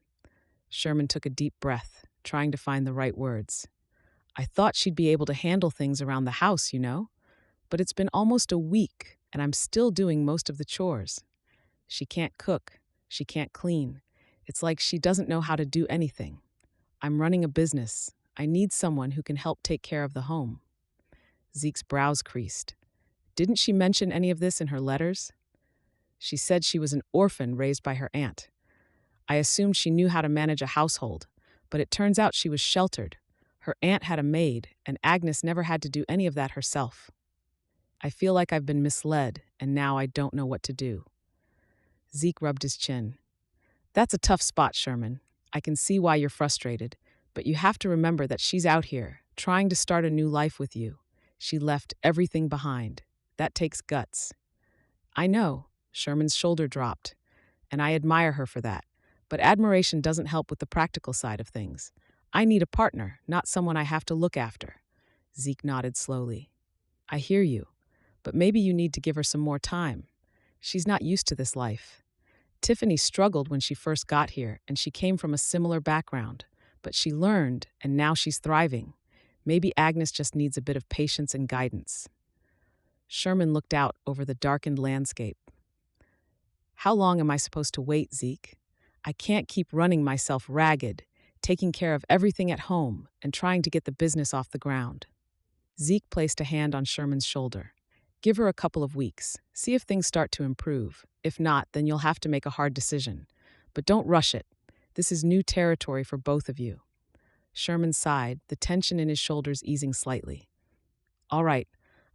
S1: Sherman took a deep breath, trying to find the right words. I thought she'd be able to handle things around the house, but it's been almost a week, and I'm still doing most of the chores. She can't cook. She can't clean. It's like she doesn't know how to do anything. I'm running a business. I need someone who can help take care of the home. Zeke's brows creased. Didn't she mention any of this in her letters? She said she was an orphan raised by her aunt. I assumed she knew how to manage a household, but it turns out she was sheltered. Her aunt had a maid, and Agnes never had to do any of that herself. I feel like I've been misled, and now I don't know what to do. Zeke rubbed his chin. That's a tough spot, Sherman. I can see why you're frustrated, but you have to remember that she's out here, trying to start a new life with you. She left everything behind. That takes guts. I know, Sherman's shoulder dropped, and I admire her for that. But admiration doesn't help with the practical side of things. I need a partner, not someone I have to look after. Zeke nodded slowly. I hear you, but maybe you need to give her some more time. She's not used to this life. Tiffany struggled when she first got here, and she came from a similar background. But she learned, and now she's thriving. Maybe Agnes just needs a bit of patience and guidance. Sherman looked out over the darkened landscape. How long am I supposed to wait, Zeke? I can't keep running myself ragged, taking care of everything at home, and trying to get the business off the ground. Zeke placed a hand on Sherman's shoulder. Give her a couple of weeks. See if things start to improve. If not, then you'll have to make a hard decision. But don't rush it. This is new territory for both of you. Sherman sighed, the tension in his shoulders easing slightly. All right,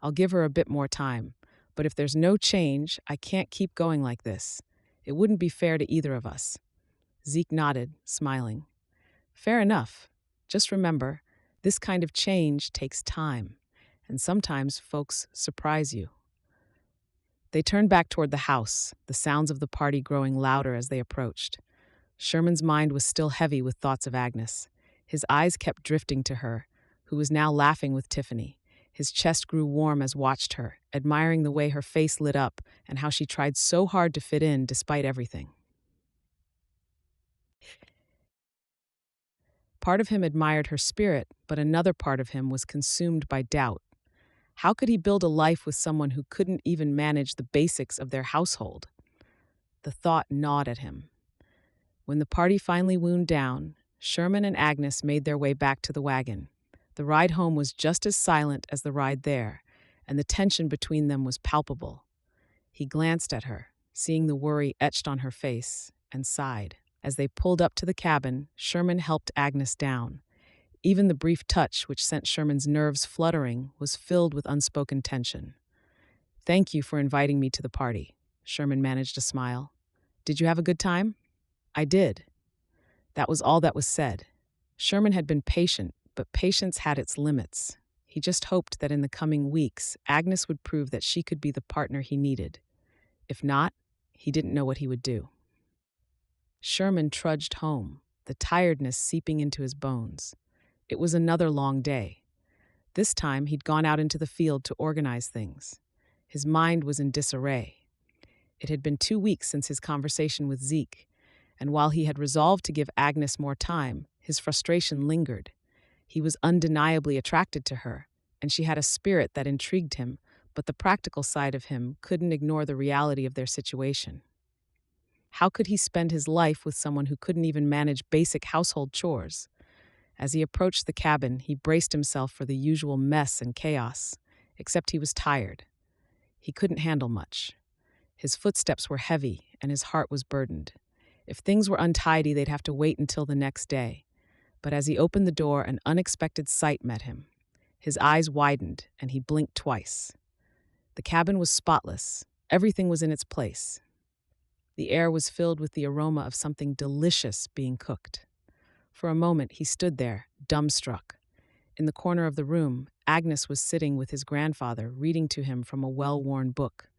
S1: I'll give her a bit more time. But if there's no change, I can't keep going like this. It wouldn't be fair to either of us. Zeke nodded, smiling. Fair enough. Just remember, this kind of change takes time. And sometimes folks surprise you. They turned back toward the house, the sounds of the party growing louder as they approached. Sherman's mind was still heavy with thoughts of Agnes. His eyes kept drifting to her, who was now laughing with Tiffany. His chest grew warm as watched her, admiring the way her face lit up and how she tried so hard to fit in despite everything. Part of him admired her spirit, but another part of him was consumed by doubt. How could he build a life with someone who couldn't even manage the basics of their household? The thought gnawed at him. When the party finally wound down, Sherman and Agnes made their way back to the wagon. The ride home was just as silent as the ride there, and the tension between them was palpable. He glanced at her, seeing the worry etched on her face, and sighed. As they pulled up to the cabin, Sherman helped Agnes down. Even the brief touch, which sent Sherman's nerves fluttering, was filled with unspoken tension. Thank you for inviting me to the party. Sherman managed a smile. Did you have a good time? I did. That was all that was said. Sherman had been patient, but patience had its limits. He just hoped that in the coming weeks, Agnes would prove that she could be the partner he needed. If not, he didn't know what he would do. Sherman trudged home, the tiredness seeping into his bones. It was another long day. This time, he'd gone out into the field to organize things. His mind was in disarray. It had been 2 weeks since his conversation with Zeke, and while he had resolved to give Agnes more time, his frustration lingered. He was undeniably attracted to her, and she had a spirit that intrigued him, but the practical side of him couldn't ignore the reality of their situation. How could he spend his life with someone who couldn't even manage basic household chores? As he approached the cabin, he braced himself for the usual mess and chaos, except he was tired. He couldn't handle much. His footsteps were heavy, and his heart was burdened. If things were untidy, they'd have to wait until the next day. But as he opened the door, an unexpected sight met him. His eyes widened, and he blinked twice. The cabin was spotless. Everything was in its place. The air was filled with the aroma of something delicious being cooked. For a moment, he stood there, dumbstruck. In the corner of the room, Agnes was sitting with his grandfather, reading to him from a well-worn book.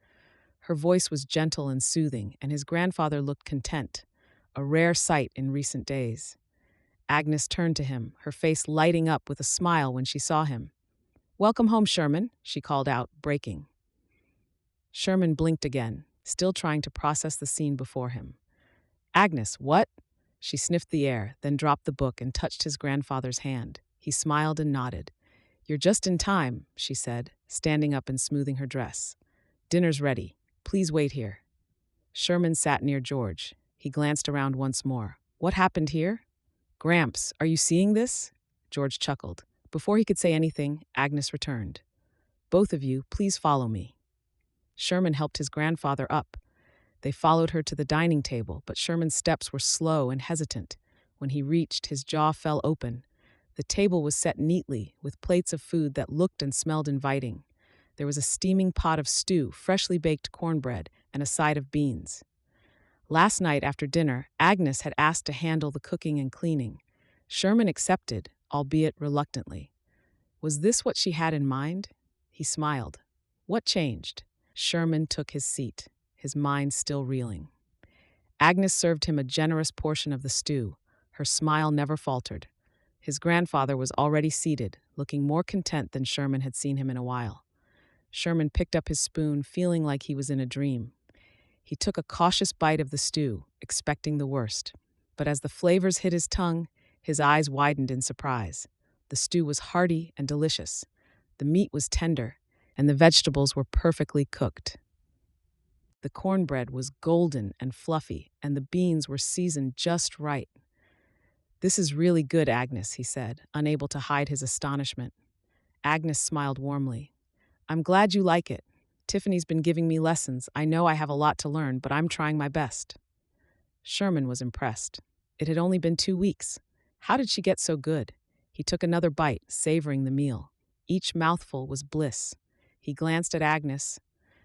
S1: Her voice was gentle and soothing, and his grandfather looked content, a rare sight in recent days. Agnes turned to him, her face lighting up with a smile when she saw him. "Welcome home, Sherman," she called out, breaking. Sherman blinked again, still trying to process the scene before him. "Agnes, what?" She sniffed the air, then dropped the book and touched his grandfather's hand. He smiled and nodded. "You're just in time," she said, standing up and smoothing her dress. "Dinner's ready. Please wait here." Sherman sat near George. He glanced around once more. "What happened here?" "Gramps, are you seeing this?" George chuckled. Before he could say anything, Agnes returned. "Both of you, please follow me." Sherman helped his grandfather up. They followed her to the dining table, but Sherman's steps were slow and hesitant. When he reached, his jaw fell open. The table was set neatly, with plates of food that looked and smelled inviting. There was a steaming pot of stew, freshly baked cornbread, and a side of beans. Last night after dinner, Agnes had asked to handle the cooking and cleaning. Sherman accepted, albeit reluctantly. Was this what she had in mind? He smiled. What changed? Sherman took his seat, his mind still reeling. Agnes served him a generous portion of the stew. Her smile never faltered. His grandfather was already seated, looking more content than Sherman had seen him in a while. Sherman picked up his spoon, feeling like he was in a dream. He took a cautious bite of the stew, expecting the worst. But as the flavors hit his tongue, his eyes widened in surprise. The stew was hearty and delicious. The meat was tender, and the vegetables were perfectly cooked. The cornbread was golden and fluffy, and the beans were seasoned just right. "This is really good, Agnes," he said, unable to hide his astonishment. Agnes smiled warmly. "I'm glad you like it. Tiffany's been giving me lessons. I know I have a lot to learn, but I'm trying my best." Sherman was impressed. It had only been 2 weeks. How did she get so good? He took another bite, savoring the meal. Each mouthful was bliss. He glanced at Agnes,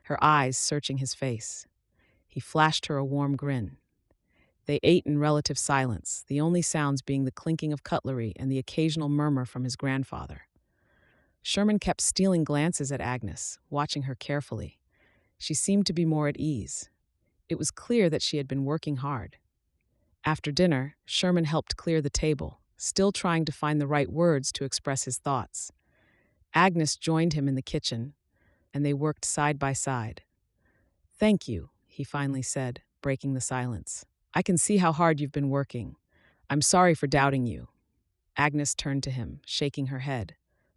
S1: her eyes searching his face. He flashed her a warm grin. They ate in relative silence, the only sounds being the clinking of cutlery and the occasional murmur from his grandfather. Sherman kept stealing glances at Agnes, watching her carefully. She seemed to be more at ease. It was clear that she had been working hard. After dinner, Sherman helped clear the table, still trying to find the right words to express his thoughts. Agnes joined him in the kitchen, and they worked side by side. "Thank you," he finally said, breaking the silence. "I can see how hard you've been working. I'm sorry for doubting you." Agnes turned to him, shaking her head.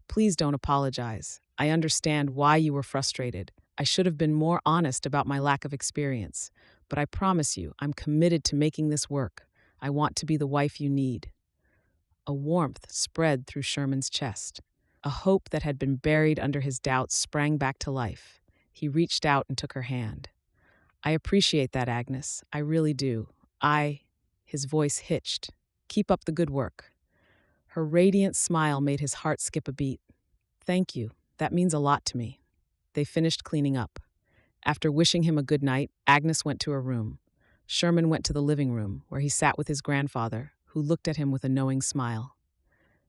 S1: "Please don't apologize. I understand why you were frustrated. I should have been more honest about my lack of experience. But I promise you, I'm committed to making this work. I want to be the wife you need." A warmth spread through Sherman's chest. A hope that had been buried under his doubts sprang back to life. He reached out and took her hand. "I appreciate that, Agnes. I really do. His voice hitched. "Keep up the good work." Her radiant smile made his heart skip a beat. "Thank you. That means a lot to me." They finished cleaning up. After wishing him a good night, Agnes went to her room. Sherman went to the living room, where he sat with his grandfather, who looked at him with a knowing smile.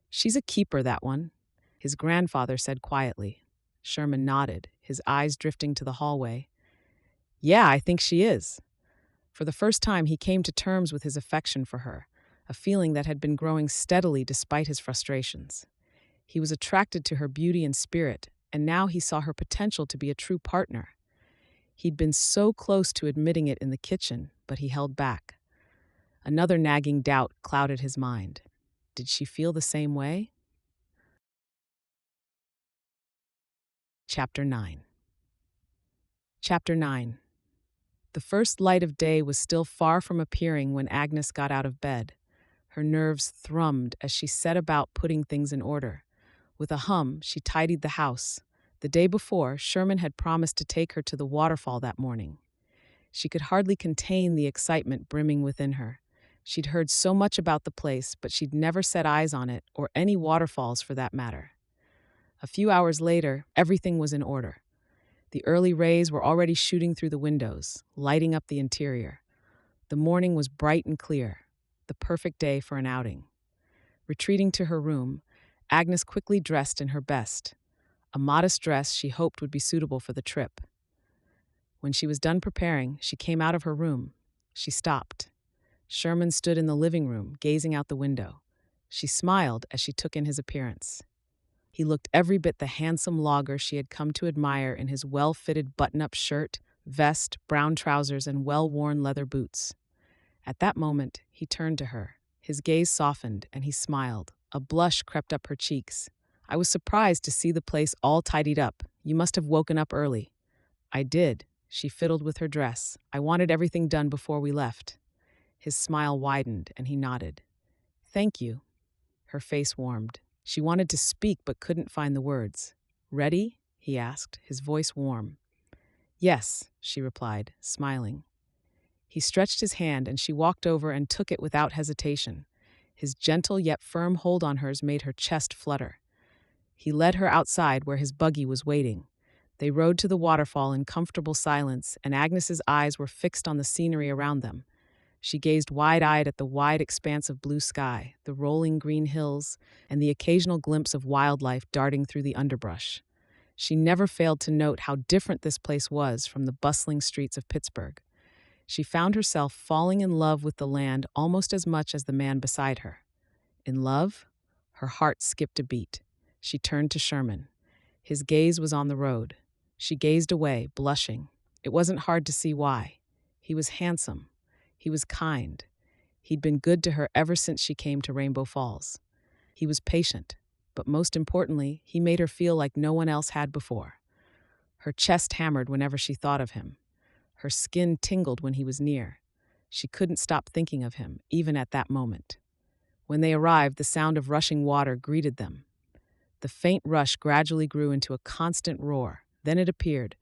S1: "She's a keeper, that one," his grandfather said quietly. Sherman nodded, his eyes drifting to the hallway. "Yeah, I think she is." For the first time, he came to terms with his affection for her, a feeling that had been growing steadily despite his frustrations. He was attracted to her beauty and spirit, and now he saw her potential to be a true partner. He'd been so close to admitting it in the kitchen, but he held back. Another nagging doubt clouded his mind. Did she feel the same way? Chapter 9. Chapter 9. The first light of day was still far from appearing when Agnes got out of bed. Her nerves thrummed as she set about putting things in order. With a hum, she tidied the house. The day before, Sherman had promised to take her to the waterfall that morning. She could hardly contain the excitement brimming within her. She'd heard so much about the place, but she'd never set eyes on it, or any waterfalls for that matter. A few hours later, everything was in order. The early rays were already shooting through the windows, lighting up the interior. The morning was bright and clear, the perfect day for an outing. Retreating to her room, Agnes quickly dressed in her best, a modest dress she hoped would be suitable for the trip. When she was done preparing, she came out of her room. She stopped. Sherman stood in the living room, gazing out the window. She smiled as she took in his appearance. He looked every bit the handsome logger she had come to admire in his well-fitted button-up shirt, vest, brown trousers, and well-worn leather boots. At that moment, he turned to her. His gaze softened, and he smiled. A blush crept up her cheeks. "I was surprised to see the place all tidied up. You must have woken up early." "I did." She fiddled with her dress. "I wanted everything done before we left." His smile widened, and he nodded. "Thank you." Her face warmed. She wanted to speak but couldn't find the words. "Ready?" he asked, his voice warm. "Yes," she replied, smiling. He stretched his hand and she walked over and took it without hesitation. His gentle yet firm hold on hers made her chest flutter. He led her outside where his buggy was waiting. They rode to the waterfall in comfortable silence, and Agnes's eyes were fixed on the scenery around them. She gazed wide-eyed at the wide expanse of blue sky, the rolling green hills, and the occasional glimpse of wildlife darting through the underbrush. She never failed to note how different this place was from the bustling streets of Pittsburgh. She found herself falling in love with the land almost as much as the man beside her. In love? Her heart skipped a beat. She turned to Sherman. His gaze was on the road. She gazed away, blushing. It wasn't hard to see why. He was handsome. He was kind. He'd been good to her ever since she came to Rainbow Falls. He was patient, but most importantly, he made her feel like no one else had before. Her chest hammered whenever she thought of him. Her skin tingled when he was near. She couldn't stop thinking of him, even at that moment. When they arrived, the sound of rushing water greeted them. The faint rush gradually grew into a constant roar. Then it appeared.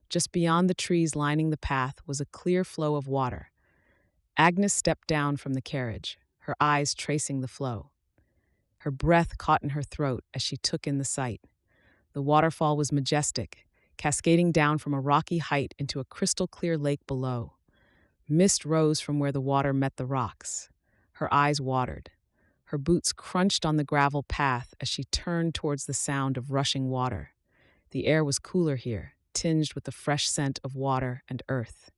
S1: Just beyond the trees lining the path was a clear flow of water. Agnes stepped down from the carriage, her eyes tracing the flow. Her breath caught in her throat as she took in the sight. The waterfall was majestic, cascading down from a rocky height into a crystal-clear lake below. Mist rose from where the water met the rocks. Her eyes watered. Her boots crunched on the gravel path as she turned towards the sound of rushing water. The air was cooler here, tinged with the fresh scent of water and earth.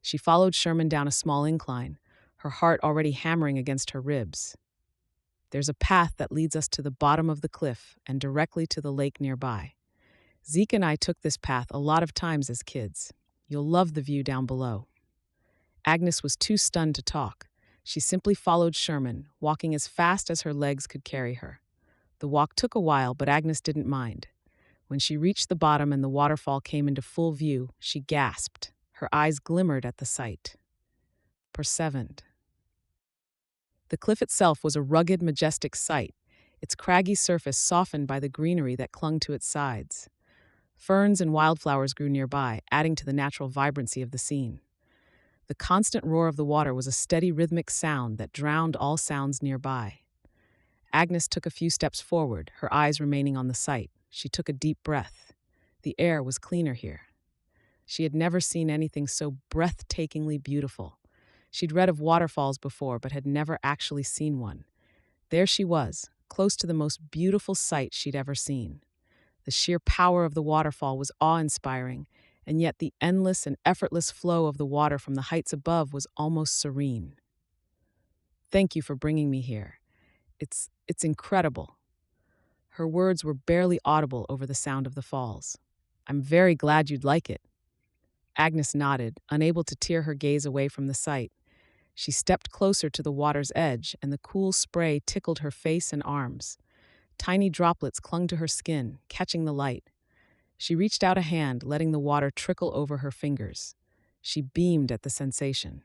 S1: She followed Sherman down a small incline, her heart already hammering against her ribs. There's a path that leads us to the bottom of the cliff and directly to the lake nearby. Zeke and I took this path a lot of times as kids. You'll love the view down below. Agnes was too stunned to talk. She simply followed Sherman, walking as fast as her legs could carry her. The walk took a while, but Agnes didn't mind. When she reached the bottom and the waterfall came into full view, she gasped. Her eyes glimmered at the sight. Persevered. The cliff itself was a rugged, majestic sight, its craggy surface softened by the greenery that clung to its sides. Ferns and wildflowers grew nearby, adding to the natural vibrancy of the scene. The constant roar of the water was a steady rhythmic sound that drowned all sounds nearby. Agnes took a few steps forward, her eyes remaining on the sight. She took a deep breath. The air was cleaner here. She had never seen anything so breathtakingly beautiful. She'd read of waterfalls before, but had never actually seen one. There she was, close to the most beautiful sight she'd ever seen. The sheer power of the waterfall was awe-inspiring, and yet the endless and effortless flow of the water from the heights above was almost serene. "Thank you for bringing me here. It's incredible." Her words were barely audible over the sound of the falls. "I'm very glad you'd like it." Agnes nodded, unable to tear her gaze away from the sight. She stepped closer to the water's edge, and the cool spray tickled her face and arms. Tiny droplets clung to her skin, catching the light. She reached out a hand, letting the water trickle over her fingers. She beamed at the sensation.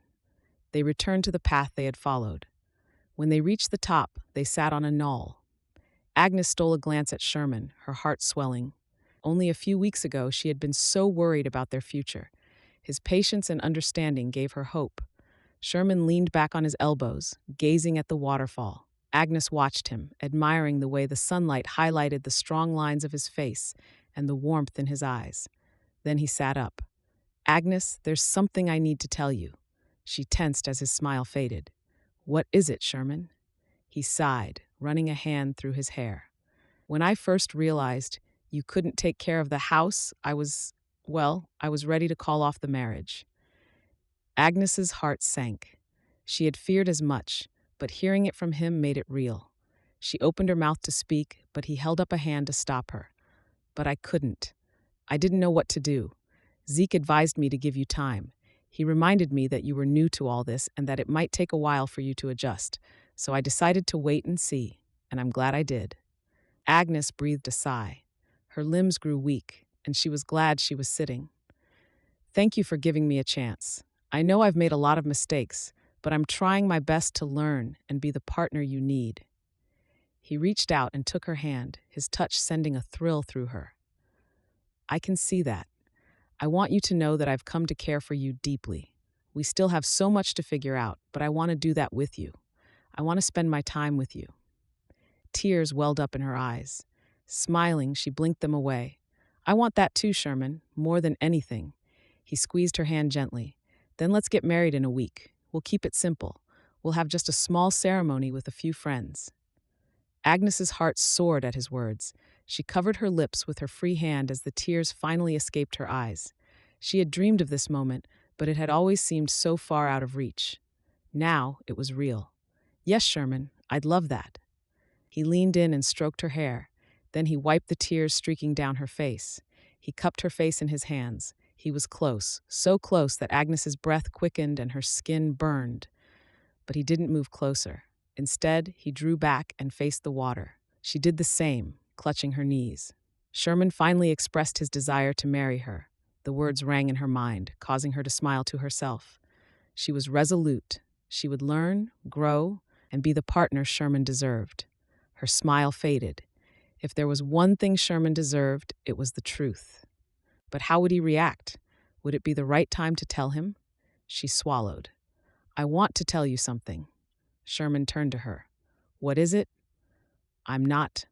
S1: They returned to the path they had followed. When they reached the top, they sat on a knoll. Agnes stole a glance at Sherman, her heart swelling. Only a few weeks ago, she had been so worried about their future. His patience and understanding gave her hope. Sherman leaned back on his elbows, gazing at the waterfall. Agnes watched him, admiring the way the sunlight highlighted the strong lines of his face and the warmth in his eyes. Then he sat up. "Agnes, there's something I need to tell you." She tensed as his smile faded. "What is it, Sherman?" He sighed, running a hand through his hair. "When I first realized you couldn't take care of the house, I was ready to call off the marriage." Agnes's heart sank. She had feared as much, but hearing it from him made it real. She opened her mouth to speak, but he held up a hand to stop her. "But I couldn't. I didn't know what to do. Zeke advised me to give you time. He reminded me that you were new to all this and that it might take a while for you to adjust. So I decided to wait and see, and I'm glad I did." Agnes breathed a sigh. Her limbs grew weak, and she was glad she was sitting. "Thank you for giving me a chance. I know I've made a lot of mistakes, but I'm trying my best to learn and be the partner you need." He reached out and took her hand, his touch sending a thrill through her. "I can see that. I want you to know that I've come to care for you deeply. We still have so much to figure out, but I want to do that with you. I want to spend my time with you." Tears welled up in her eyes. Smiling, she blinked them away. I want that too, Sherman, more than anything. He squeezed her hand gently. Then let's get married in a week. We'll keep it simple. We'll have just a small ceremony with a few friends. Agnes's heart soared at his words. She covered her lips with her free hand as the tears finally escaped her eyes. She had dreamed of this moment, but it had always seemed so far out of reach. Now it was real. Yes, Sherman, I'd love that. He leaned in and stroked her hair. Then he wiped the tears streaking down her face. He cupped her face in his hands. He was close, so close that Agnes's breath quickened and her skin burned. But he didn't move closer. Instead, he drew back and faced the water. She did the same, clutching her knees. Sherman finally expressed his desire to marry her. The words rang in her mind, causing her to smile to herself. She was resolute. She would learn, grow, and be the partner Sherman deserved. Her smile faded. If there was one thing Sherman deserved, it was the truth. But how would he react? Would it be the right time to tell him? She swallowed. I want to tell you something. Sherman turned to her. What is it? I'm not.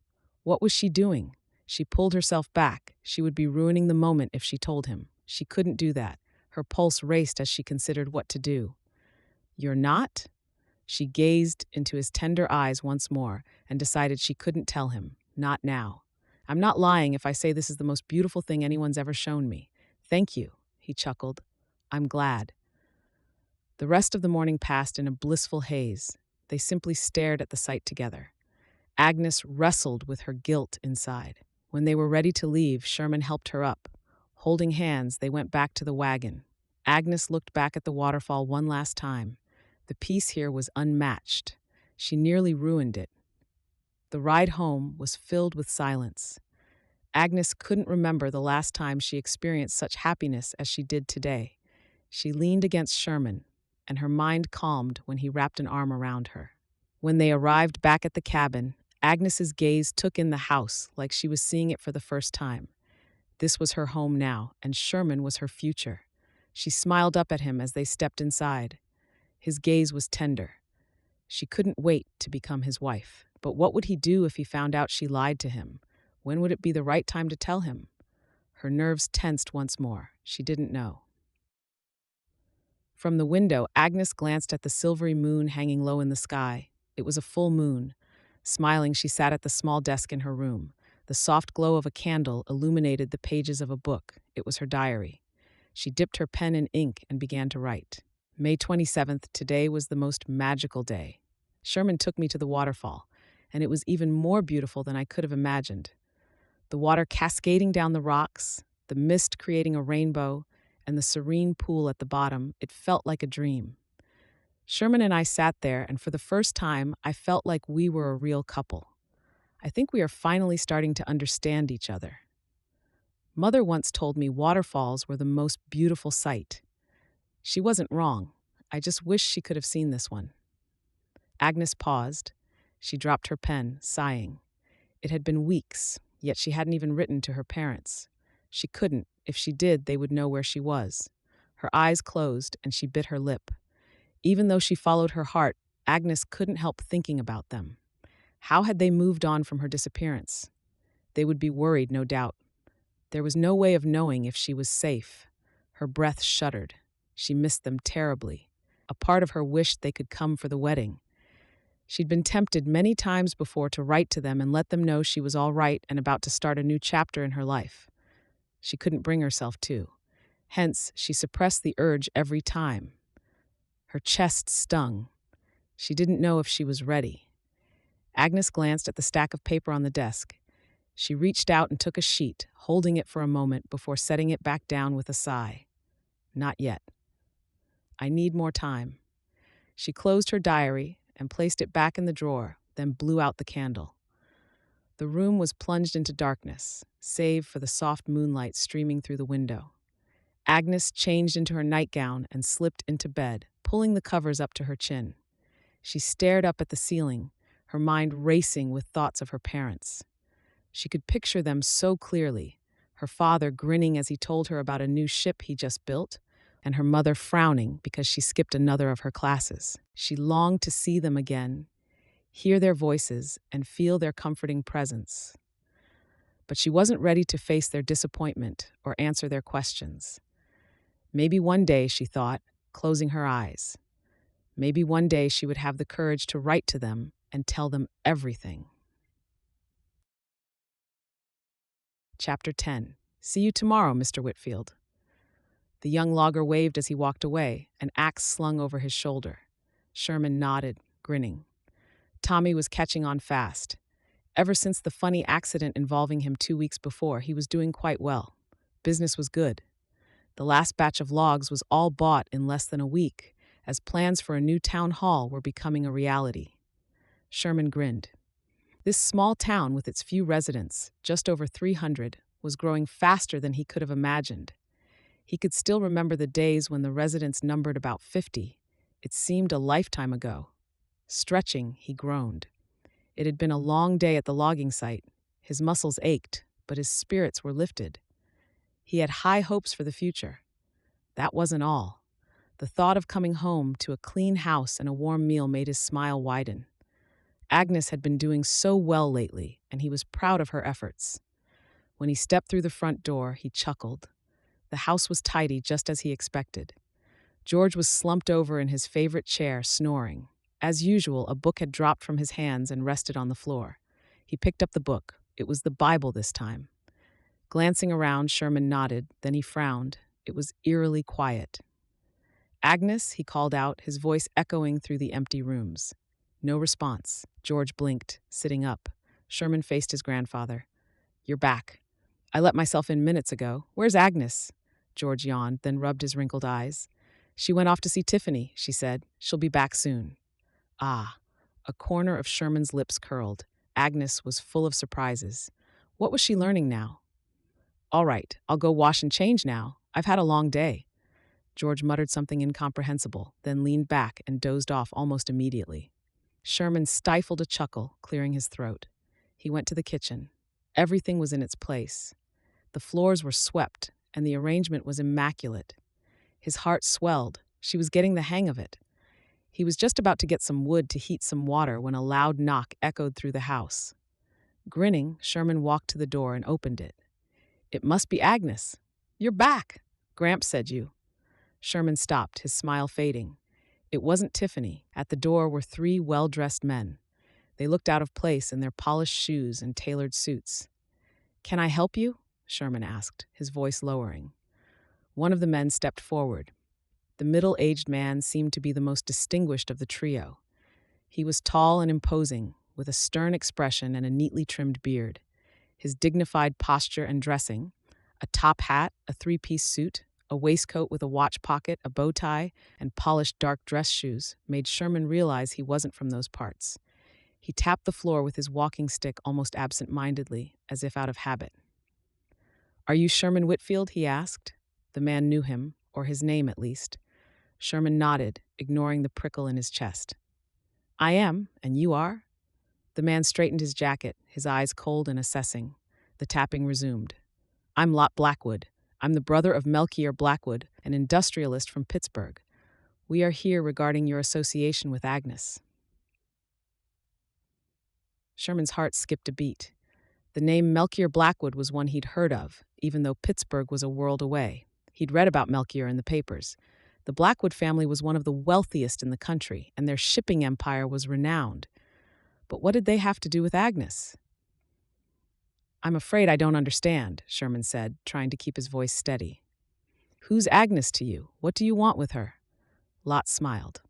S1: What was she doing? She pulled herself back. She would be ruining the moment if she told him. She couldn't do that. Her pulse raced as she considered what to do. You're not? She gazed into his tender eyes once more and decided she couldn't tell him. Not now. I'm not lying if I say this is the most beautiful thing anyone's ever shown me. Thank you, he chuckled. I'm glad. The rest of the morning passed in a blissful haze. They simply stared at the sight together. Agnes wrestled with her guilt inside. When they were ready to leave, Sherman helped her up. Holding hands, they went back to the wagon. Agnes looked back at the waterfall one last time. The peace here was unmatched. She nearly ruined it. The ride home was filled with silence. Agnes couldn't remember the last time she experienced such happiness as she did today. She leaned against Sherman, and her mind calmed when he wrapped an arm around her. When they arrived back at the cabin, Agnes's gaze took in the house like she was seeing it for the first time. This was her home now, and Sherman was her future. She smiled up at him as they stepped inside. His gaze was tender. She couldn't wait to become his wife. But what would he do if he found out she lied to him? When would it be the right time to tell him? Her nerves tensed once more. She didn't know. From the window, Agnes glanced at the silvery moon hanging low in the sky. It was a full moon. Smiling, she sat at the small desk in her room. The soft glow of a candle illuminated the pages of a book. It was her diary. She dipped her pen in ink and began to write. May 27th, today was the most magical day. Sherman took me to the waterfall, and it was even more beautiful than I could have imagined. The water cascading down the rocks, the mist creating a rainbow, and the serene pool at the bottom, it felt like a dream. Sherman and I sat there, and for the first time, I felt like we were a real couple. I think we are finally starting to understand each other. Mother once told me waterfalls were the most beautiful sight. She wasn't wrong. I just wish she could have seen this one. Agnes paused. She dropped her pen, sighing. It had been weeks, yet she hadn't even written to her parents. She couldn't. If she did, they would know where she was. Her eyes closed, and she bit her lip. Even though she followed her heart, Agnes couldn't help thinking about them. How had they moved on from her disappearance? They would be worried, no doubt. There was no way of knowing if she was safe. Her breath shuddered. She missed them terribly. A part of her wished they could come for the wedding. She'd been tempted many times before to write to them and let them know she was all right and about to start a new chapter in her life. She couldn't bring herself to. Hence, she suppressed the urge every time. Her chest stung. She didn't know if she was ready. Agnes glanced at the stack of paper on the desk. She reached out and took a sheet, holding it for a moment before setting it back down with a sigh. Not yet. I need more time. She closed her diary and placed it back in the drawer, then blew out the candle. The room was plunged into darkness, save for the soft moonlight streaming through the window. Agnes changed into her nightgown and slipped into bed, pulling the covers up to her chin. She stared up at the ceiling, her mind racing with thoughts of her parents. She could picture them so clearly, her father grinning as he told her about a new ship he just built, and her mother frowning because she skipped another of her classes. She longed to see them again, hear their voices, and feel their comforting presence. but she wasn't ready to face their disappointment or answer their questions. Maybe one day, she thought, closing her eyes. Maybe one day she would have the courage to write to them and tell them everything. Chapter 10. See you tomorrow, Mr. Whitfield. The young logger waved as he walked away, an axe slung over his shoulder. Sherman nodded, grinning. Tommy was catching on fast. Ever since the funny accident involving him 2 weeks before, he was doing quite well. Business was good. The last batch of logs was all bought in less than a week, as plans for a new town hall were becoming a reality. Sherman grinned. This small town with its few residents, just over 300, was growing faster than he could have imagined. He could still remember the days when the residents numbered about 50. It seemed a lifetime ago. Stretching, he groaned. It had been a long day at the logging site. His muscles ached, but his spirits were lifted. He had high hopes for the future. That wasn't all. The thought of coming home to a clean house and a warm meal made his smile widen. Agnes had been doing so well lately, and he was proud of her efforts. When he stepped through the front door, he chuckled. The house was tidy, just as he expected. George was slumped over in his favorite chair, snoring. As usual, a book had dropped from his hands and rested on the floor. He picked up the book. It was the Bible this time. Glancing around, Sherman nodded, then he frowned. It was eerily quiet. "Agnes," he called out, his voice echoing through the empty rooms. No response. George blinked, sitting up. Sherman faced his grandfather. "You're back. I let myself in minutes ago. Where's Agnes?" George yawned, then rubbed his wrinkled eyes. "She went off to see Tiffany," she said. "She'll be back soon." Ah, a corner of Sherman's lips curled. Agnes was full of surprises. What was she learning now? "All right, I'll go wash and change now. I've had a long day." George muttered something incomprehensible, then leaned back and dozed off almost immediately. Sherman stifled a chuckle, clearing his throat. He went to the kitchen. Everything was in its place. The floors were swept, and the arrangement was immaculate. His heart swelled. She was getting the hang of it. He was just about to get some wood to heat some water when a loud knock echoed through the house. Grinning, Sherman walked to the door and opened it. "It must be Agnes." "You're back. Gramps said you." Sherman stopped, his smile fading. It wasn't Tiffany. At the door were 3 well-dressed men. They looked out of place in their polished shoes and tailored suits. "Can I help you?" Sherman asked, his voice lowering. One of the men stepped forward. The middle-aged man seemed to be the most distinguished of the trio. He was tall and imposing, with a stern expression and a neatly trimmed beard. His dignified posture and dressing, a top hat, a 3-piece suit, a waistcoat with a watch pocket, a bow tie, and polished dark dress shoes, made Sherman realize he wasn't from those parts. He tapped the floor with his walking stick almost absent-mindedly, as if out of habit. "Are you Sherman Whitfield?" he asked. The man knew him, or his name at least. Sherman nodded, ignoring the prickle in his chest. "I am, and you are?" The man straightened his jacket, his eyes cold and assessing. The tapping resumed. "I'm Lot Blackwood. I'm the brother of Melchior Blackwood, an industrialist from Pittsburgh. We are here regarding your association with Agnes." Sherman's heart skipped a beat. The name Melchior Blackwood was one he'd heard of, even though Pittsburgh was a world away. He'd read about Melchior in the papers. The Blackwood family was one of the wealthiest in the country, and their shipping empire was renowned. But what did they have to do with Agnes? "I'm afraid I don't understand," Sherman said, trying to keep his voice steady. "Who's Agnes to you? What do you want with her?" Lot smiled.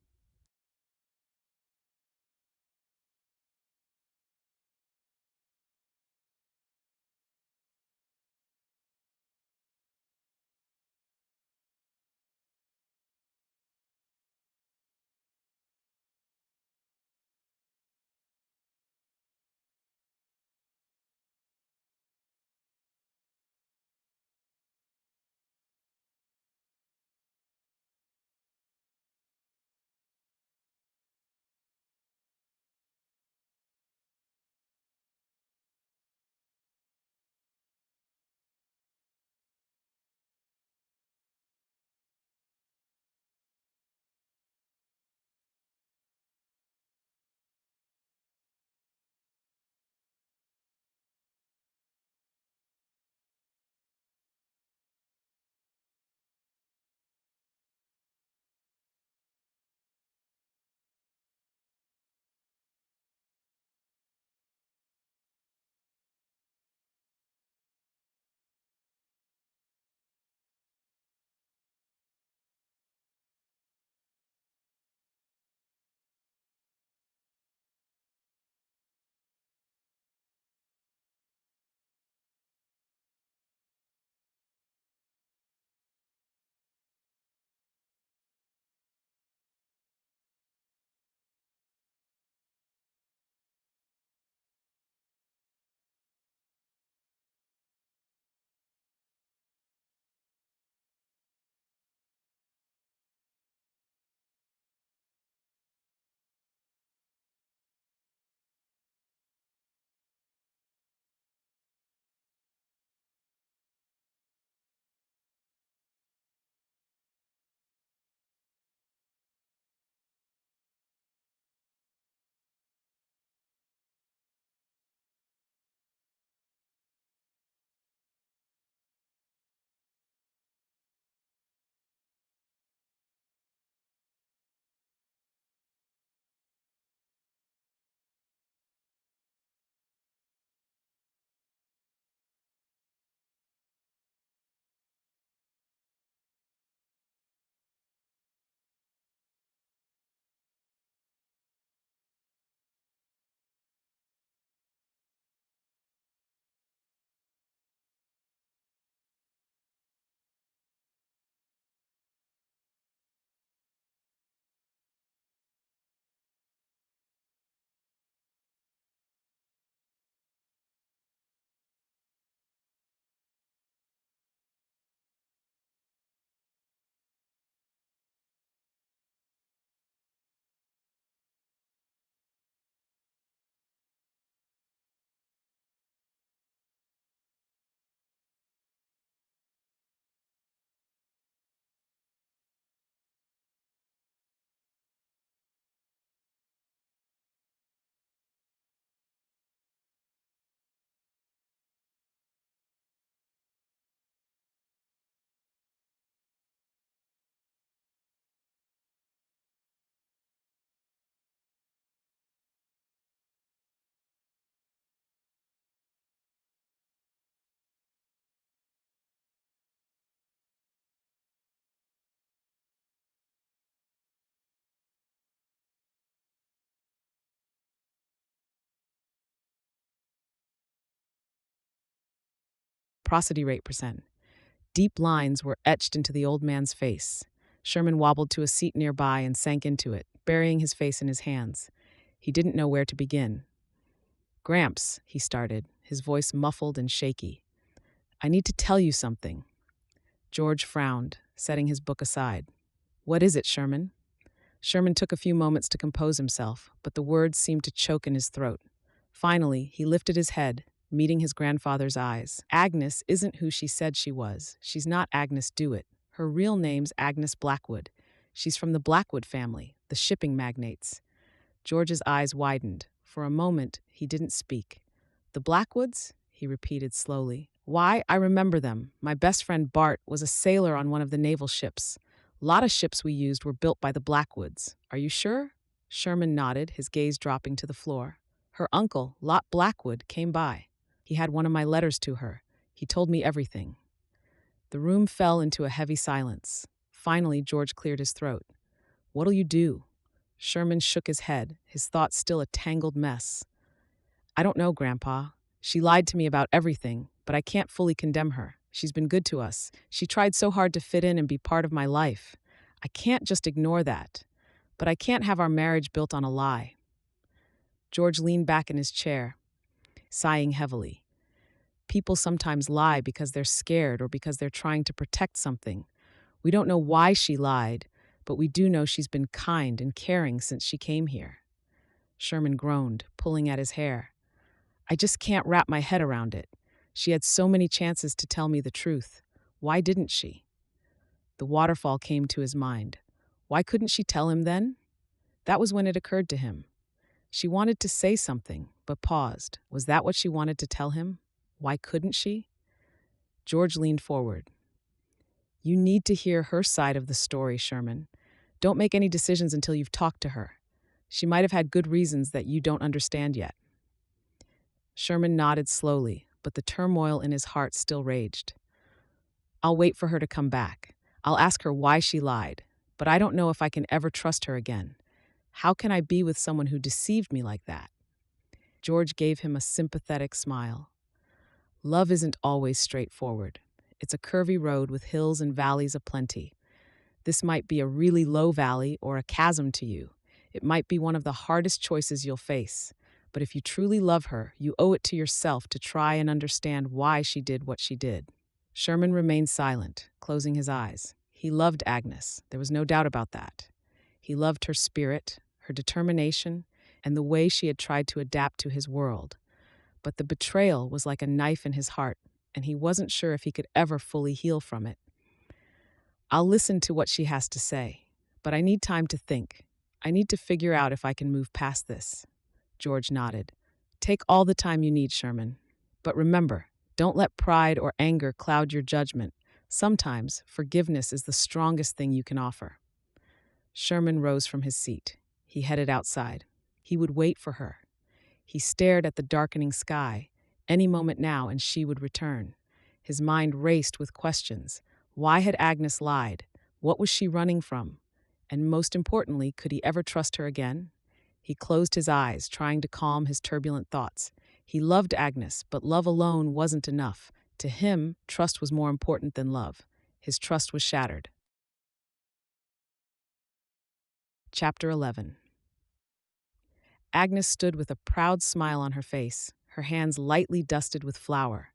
S1: Prosody rate percent. Deep lines were etched into the old man's face. Sherman wobbled to a seat nearby and sank into it, burying his face in his hands. He didn't know where to begin. Gramps, he started, his voice muffled and shaky. I need to tell you something. George frowned, setting his book aside. What is it, Sherman? Sherman took a few moments to compose himself, but the words seemed to choke in his throat. Finally, he lifted his head, meeting his grandfather's eyes. Agnes isn't who she said she was. She's not Agnes Dewitt. Her real name's Agnes Blackwood. She's from the Blackwood family, the shipping magnates. George's eyes widened. For a moment, he didn't speak. The Blackwoods? He repeated slowly. Why, I remember them. My best friend Bart was a sailor on one of the naval ships. A lot of ships we used were built by the Blackwoods. Are you sure? Sherman nodded, his gaze dropping to the floor. Her uncle, Lot Blackwood, came by. He had one of my letters to her. He told me everything. The room fell into a heavy silence. Finally, George cleared his throat. What'll you do? Sherman shook his head, his thoughts still a tangled mess. I don't know, Grandpa. She lied to me about everything, but I can't fully condemn her. She's been good to us. She tried so hard to fit in and be part of my life. I can't just ignore that. But I can't have our marriage built on a lie. George leaned back in his chair, sighing heavily. People sometimes lie because they're scared or because they're trying to protect something. We don't know why she lied, but we do know she's been kind and caring since she came here. Sherman groaned, pulling at his hair. I just can't wrap my head around it. She had so many chances to tell me the truth. Why didn't she? The waterfall came to his mind. Why couldn't she tell him then? That was when it occurred to him. She wanted to say something, but paused. Was that what she wanted to tell him? Why couldn't she? George leaned forward. You need to hear her side of the story, Sherman. Don't make any decisions until you've talked to her. She might have had good reasons that you don't understand yet. Sherman nodded slowly, but the turmoil in his heart still raged. I'll wait for her to come back. I'll ask her why she lied, but I don't know if I can ever trust her again. How can I be with someone who deceived me like that? George gave him a sympathetic smile. Love isn't always straightforward. It's a curvy road with hills and valleys aplenty. This might be a really low valley or a chasm to you. It might be one of the hardest choices you'll face. But if you truly love her, you owe it to yourself to try and understand why she did what she did. Sherman remained silent, closing his eyes. He loved Agnes. There was no doubt about that. He loved her spirit, her determination, and the way she had tried to adapt to his world. But the betrayal was like a knife in his heart, and he wasn't sure if he could ever fully heal from it. I'll listen to what she has to say, but I need time to think. I need to figure out if I can move past this. George nodded. Take all the time you need, Sherman. But remember, don't let pride or anger cloud your judgment. Sometimes forgiveness is the strongest thing you can offer. Sherman rose from his seat. He headed outside. He would wait for her. He stared at the darkening sky. Any moment now, and she would return. His mind raced with questions. Why had Agnes lied? What was she running from? And most importantly, could he ever trust her again? He closed his eyes, trying to calm his turbulent thoughts. He loved Agnes, but love alone wasn't enough. To him, trust was more important than love. His trust was shattered. Chapter 11. Agnes stood with a proud smile on her face, her hands lightly dusted with flour.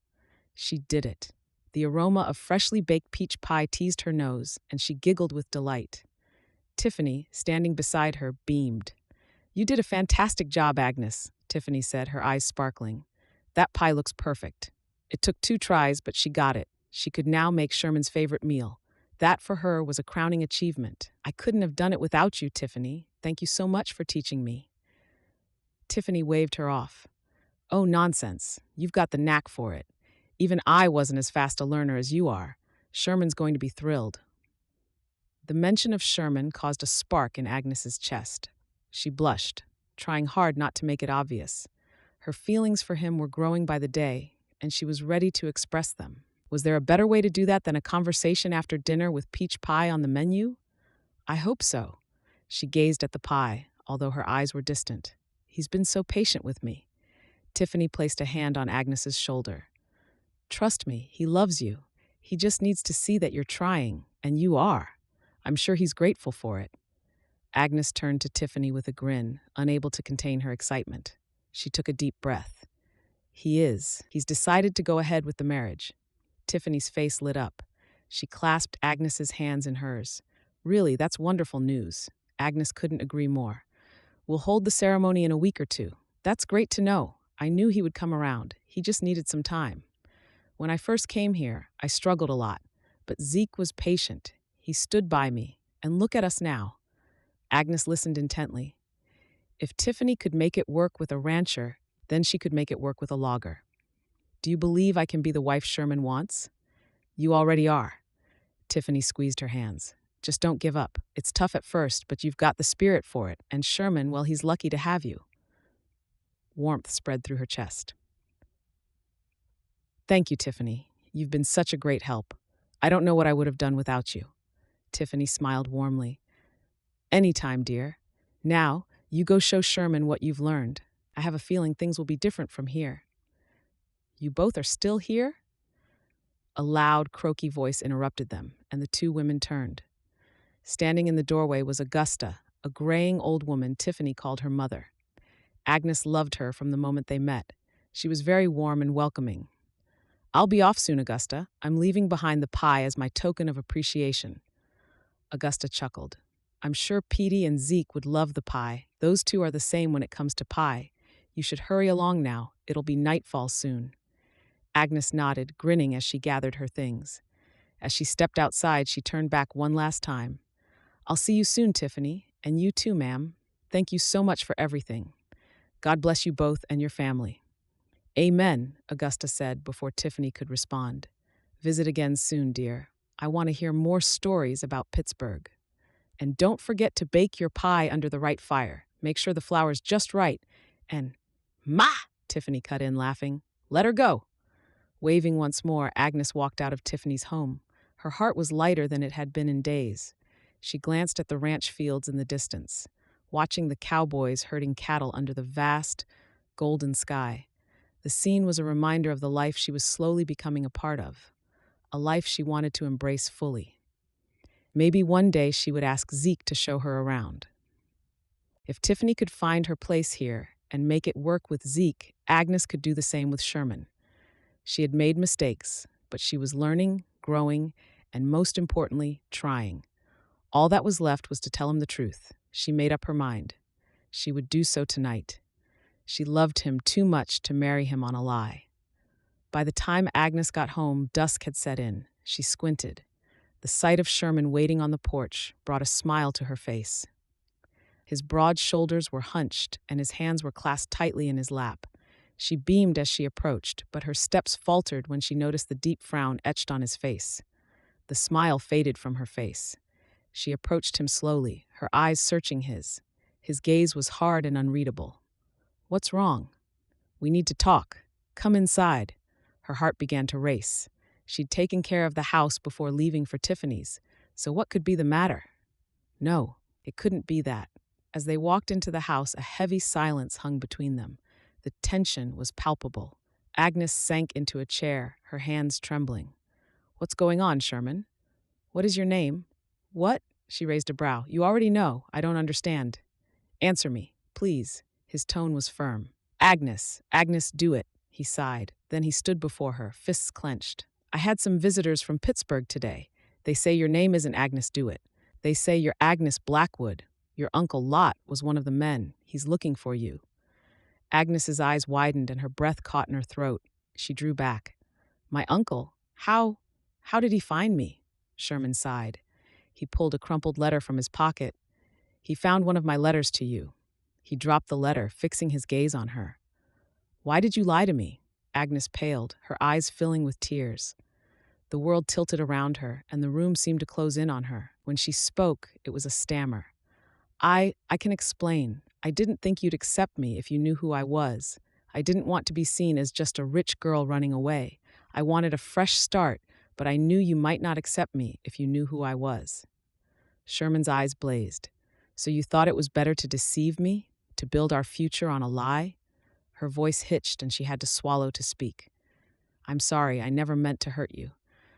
S1: She did it. The aroma of freshly baked peach pie teased her nose, and she giggled with delight. Tiffany, standing beside her, beamed. You did a fantastic job, Agnes, Tiffany said, her eyes sparkling. That pie looks perfect. It took 2 tries, but she got it. She could now make Sherman's favorite meal. That, for her, was a crowning achievement. I couldn't have done it without you, Tiffany. Thank you so much for teaching me. Tiffany waved her off. Oh, nonsense. You've got the knack for it. Even I wasn't as fast a learner as you are. Sherman's going to be thrilled. The mention of Sherman caused a spark in Agnes's chest. She blushed, trying hard not to make it obvious. Her feelings for him were growing by the day, and she was ready to express them. Was there a better way to do that than a conversation after dinner with peach pie on the menu? I hope so. She gazed at the pie, although her eyes were distant. He's been so patient with me. Tiffany placed a hand on Agnes's shoulder. Trust me, he loves you. He just needs to see that you're trying, and you are. I'm sure he's grateful for it. Agnes turned to Tiffany with a grin, unable to contain her excitement. She took a deep breath. He is. He's decided to go ahead with the marriage. Tiffany's face lit up. She clasped Agnes's hands in hers. Really, that's wonderful news. Agnes couldn't agree more. We'll hold the ceremony in a week or two. That's great to know. I knew he would come around. He just needed some time. When I first came here, I struggled a lot, but Zeke was patient. He stood by me, and look at us now. Agnes listened intently. If Tiffany could make it work with a rancher, then she could make it work with a logger. Do you believe I can be the wife Sherman wants? You already are. Tiffany squeezed her hands. Just don't give up. It's tough at first, but you've got the spirit for it, and Sherman, well, he's lucky to have you. Warmth spread through her chest. Thank you, Tiffany. You've been such a great help. I don't know what I would have done without you. Tiffany smiled warmly. Anytime, dear. Now, you go show Sherman what you've learned. I have a feeling things will be different from here. You both are still here? A loud, croaky voice interrupted them, and the two women turned. Standing in the doorway was Augusta, a graying old woman Tiffany called her mother. Agnes loved her from the moment they met. She was very warm and welcoming. I'll be off soon, Augusta. I'm leaving behind the pie as my token of appreciation. Augusta chuckled. I'm sure Petey and Zeke would love the pie. Those two are the same when it comes to pie. You should hurry along now. It'll be nightfall soon. Agnes nodded, grinning as she gathered her things. As she stepped outside, she turned back one last time. I'll see you soon, Tiffany, and you too, ma'am. Thank you so much for everything. God bless you both and your family. Amen, Augusta said before Tiffany could respond. Visit again soon, dear. I want to hear more stories about Pittsburgh. And don't forget to bake your pie under the right fire. Make sure the flour's just right. And, Ma! Tiffany cut in, laughing. Let her go. Waving once more, Agnes walked out of Tiffany's home. Her heart was lighter than it had been in days. She glanced at the ranch fields in the distance, watching the cowboys herding cattle under the vast, golden sky. The scene was a reminder of the life she was slowly becoming a part of, a life she wanted to embrace fully. Maybe one day she would ask Zeke to show her around. If Tiffany could find her place here and make it work with Zeke, Agnes could do the same with Sherman. She had made mistakes, but she was learning, growing, and most importantly, trying. All that was left was to tell him the truth. She made up her mind. She would do so tonight. She loved him too much to marry him on a lie. By the time Agnes got home, dusk had set in. She squinted. The sight of Sherman waiting on the porch brought a smile to her face. His broad shoulders were hunched, and his hands were clasped tightly in his lap. She beamed as she approached, but her steps faltered when she noticed the deep frown etched on his face. The smile faded from her face. She approached him slowly, her eyes searching his. His gaze was hard and unreadable. What's wrong? We need to talk. Come inside. Her heart began to race. She'd taken care of the house before leaving for Tiffany's, so what could be the matter? No, it couldn't be that. As they walked into the house, a heavy silence hung between them. The tension was palpable. Agnes sank into a chair, her hands trembling. What's going on, Sherman? What is your name? What? She raised a brow. You already know. I don't understand. Answer me, please. His tone was firm. Agnes, do it, he sighed. Then he stood before her, fists clenched. I had some visitors from Pittsburgh today. They say your name isn't Agnes Dewitt. They say you're Agnes Blackwood. Your Uncle Lot was one of the men. He's looking for you. Agnes's eyes widened and her breath caught in her throat. She drew back. My uncle? How did he find me? Sherman sighed. He pulled a crumpled letter from his pocket. He found one of my letters to you. He dropped the letter, fixing his gaze on her. Why did you lie to me? Agnes paled, her eyes filling with tears. The world tilted around her, and the room seemed to close in on her. When she spoke, it was a stammer. I can explain. I didn't think you'd accept me if you knew who I was. I didn't want to be seen as just a rich girl running away. I wanted a fresh start, but I knew you might not accept me if you knew who I was. Sherman's eyes blazed. So you thought it was better to deceive me? To build our future on a lie? Her voice hitched and she had to swallow to speak. I'm sorry, I never meant to hurt you.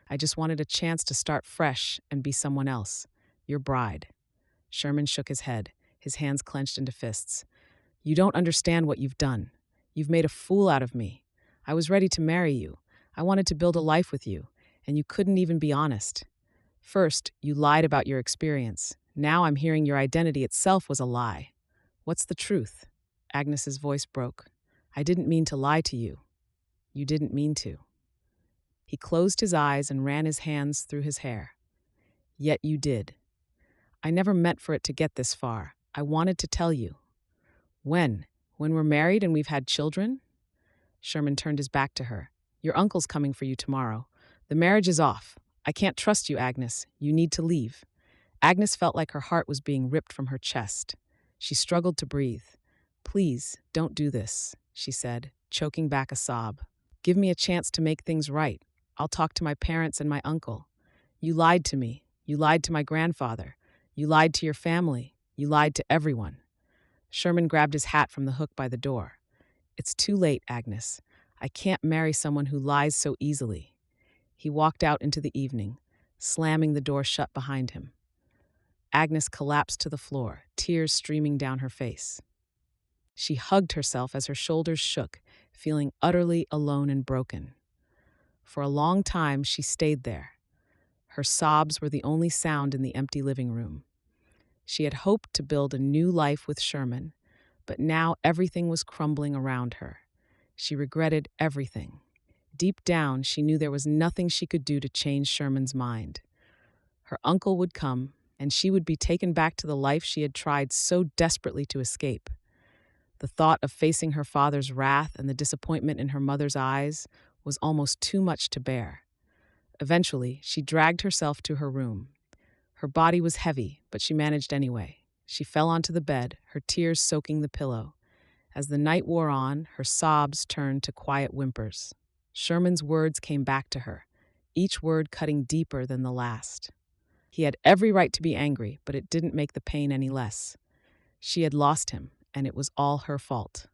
S1: I just wanted a chance to start fresh and be someone else. Your bride. Sherman shook his head, his hands clenched into fists. You don't understand what you've done. You've made a fool out of me. I was ready to marry you. I wanted to build a life with you, and you couldn't even be honest. First, you lied about your experience. Now I'm hearing your identity itself was a lie. What's the truth? Agnes's voice broke. I didn't mean to lie to you. You didn't mean to. He closed his eyes and ran his hands through his hair. Yet you did. I never meant for it to get this far. I wanted to tell you. When? When we're married and we've had children? Sherman turned his back to her. Your uncle's coming for you tomorrow. The marriage is off. I can't trust you, Agnes. You need to leave. Agnes felt like her heart was being ripped from her chest. She struggled to breathe. Please, don't do this, she said, choking back a sob. Give me a chance to make things right. I'll talk to my parents and my uncle. You lied to me. You lied to my grandfather. You lied to your family. You lied to everyone. Sherman grabbed his hat from the hook by the door. It's too late, Agnes. I can't marry someone who lies so easily. He walked out into the evening, slamming the door shut behind him. Agnes collapsed to the floor, tears streaming down her face. She hugged herself as her shoulders shook, feeling utterly alone and broken. For a long time, she stayed there. Her sobs were the only sound in the empty living room. She had hoped to build a new life with Sherman, but now everything was crumbling around her. She regretted everything. Deep down, she knew there was nothing she could do to change Sherman's mind. Her uncle would come, and she would be taken back to the life she had tried so desperately to escape. The thought of facing her father's wrath and the disappointment in her mother's eyes was almost too much to bear. Eventually, she dragged herself to her room. Her body was heavy, but she managed anyway. She fell onto the bed, her tears soaking the pillow. As the night wore on, her sobs turned to quiet whimpers. Sherman's words came back to her, each word cutting deeper than the last. He had every right to be angry, but it didn't make the pain any less. She had lost him, and it was all her fault.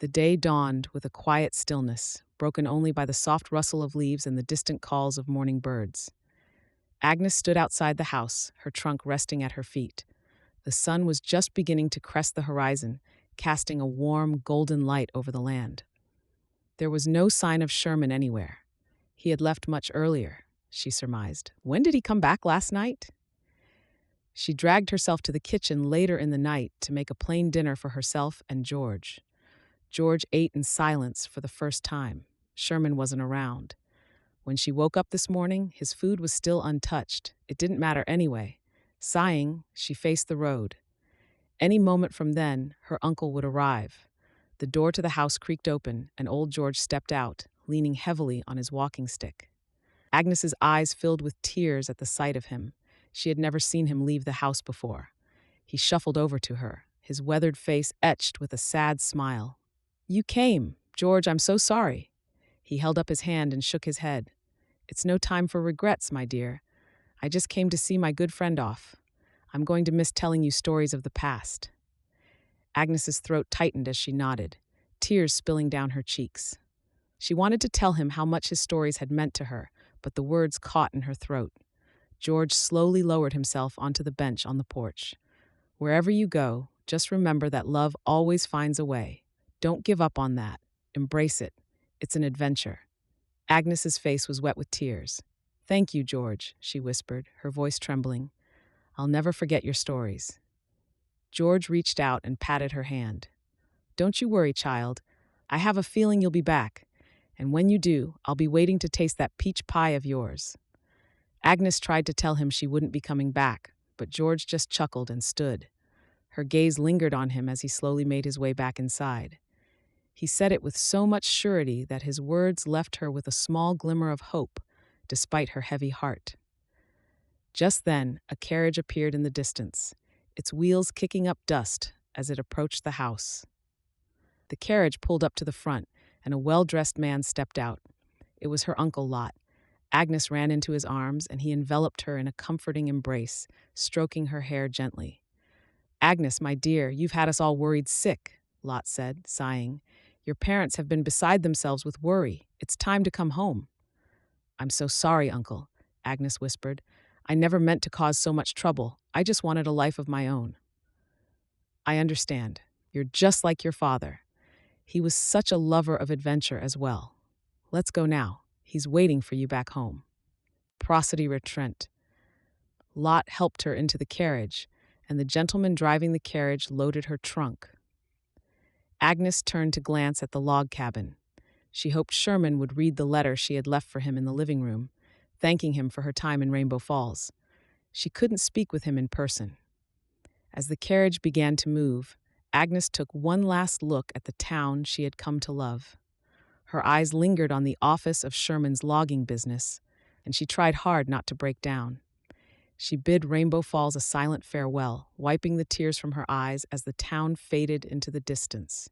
S1: The day dawned with a quiet stillness, broken only by the soft rustle of leaves and the distant calls of morning birds. Agnes stood outside the house, her trunk resting at her feet. The sun was just beginning to crest the horizon, casting a warm, golden light over the land. There was no sign of Sherman anywhere. He had left much earlier, she surmised. When did he come back last night? She dragged herself to the kitchen later in the night to make a plain dinner for herself and George. George ate in silence for the first time. Sherman wasn't around. When she woke up this morning, his food was still untouched. It didn't matter anyway. Sighing, she faced the road. Any moment from then, her uncle would arrive. The door to the house creaked open, and old George stepped out, leaning heavily on his walking stick. Agnes's eyes filled with tears at the sight of him. She had never seen him leave the house before. He shuffled over to her, his weathered face etched with a sad smile. You came. George, I'm so sorry. He held up his hand and shook his head. It's no time for regrets, my dear. I just came to see my good friend off. I'm going to miss telling you stories of the past. Agnes's throat tightened as she nodded, tears spilling down her cheeks. She wanted to tell him how much his stories had meant to her, but the words caught in her throat. George slowly lowered himself onto the bench on the porch. Wherever you go, just remember that love always finds a way. Don't give up on that. Embrace it. It's an adventure. Agnes's face was wet with tears. Thank you, George, she whispered, her voice trembling. I'll never forget your stories. George reached out and patted her hand. Don't you worry, child. I have a feeling you'll be back. And when you do, I'll be waiting to taste that peach pie of yours. Agnes tried to tell him she wouldn't be coming back, but George just chuckled and stood. Her gaze lingered on him as he slowly made his way back inside. He said it with so much surety that his words left her with a small glimmer of hope, despite her heavy heart. Just then, a carriage appeared in the distance, its wheels kicking up dust as it approached the house. The carriage pulled up to the front, and a well-dressed man stepped out. It was her Uncle Lot. Agnes ran into his arms, and he enveloped her in a comforting embrace, stroking her hair gently. Agnes, my dear, you've had us all worried sick, Lot said, sighing. Your parents have been beside themselves with worry. It's time to come home." "I'm so sorry, Uncle," Agnes whispered. "I never meant to cause so much trouble. I just wanted a life of my own." "I understand. You're just like your father. He was such a lover of adventure as well. Let's go now. He's waiting for you back home." Prosody Retrent. Lot helped her into the carriage, and the gentleman driving the carriage loaded her trunk. Agnes turned to glance at the log cabin. She hoped Sherman would read the letter she had left for him in the living room, thanking him for her time in Rainbow Falls. She couldn't speak with him in person. As the carriage began to move, Agnes took one last look at the town she had come to love. Her eyes lingered on the office of Sherman's logging business, and she tried hard not to break down. She bid Rainbow Falls a silent farewell, wiping the tears from her eyes as the town faded into the distance.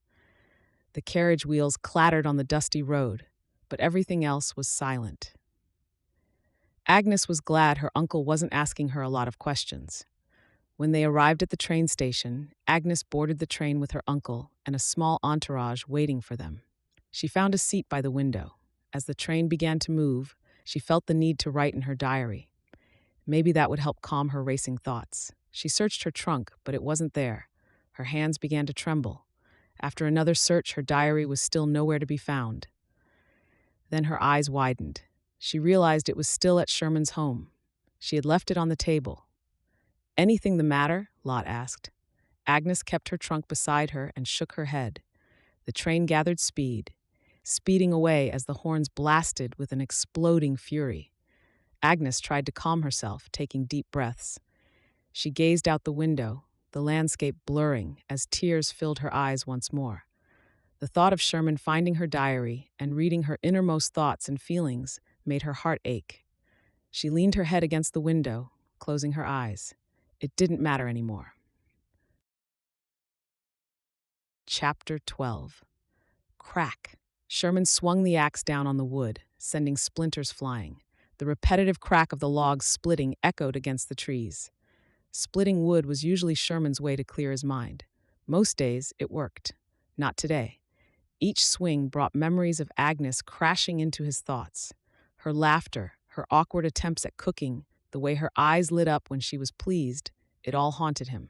S1: The carriage wheels clattered on the dusty road, but everything else was silent. Agnes was glad her uncle wasn't asking her a lot of questions. When they arrived at the train station, Agnes boarded the train with her uncle and a small entourage waiting for them. She found a seat by the window. As the train began to move, she felt the need to write in her diary. Maybe that would help calm her racing thoughts. She searched her trunk, but it wasn't there. Her hands began to tremble. After another search, her diary was still nowhere to be found. Then her eyes widened. She realized it was still at Sherman's home. She had left it on the table. "Anything the matter?" Lot asked. Agnes kept her trunk beside her and shook her head. The train gathered speed, speeding away as the horns blasted with an exploding fury. Agnes tried to calm herself, taking deep breaths. She gazed out the window, the landscape blurring as tears filled her eyes once more. The thought of Sherman finding her diary and reading her innermost thoughts and feelings made her heart ache. She leaned her head against the window, closing her eyes. It didn't matter anymore. Chapter 12. Crack. Sherman swung the axe down on the wood, sending splinters flying. The repetitive crack of the logs splitting echoed against the trees. Splitting wood was usually Sherman's way to clear his mind. Most days, it worked. Not today. Each swing brought memories of Agnes crashing into his thoughts. Her laughter, her awkward attempts at cooking, the way her eyes lit up when she was pleased, it all haunted him.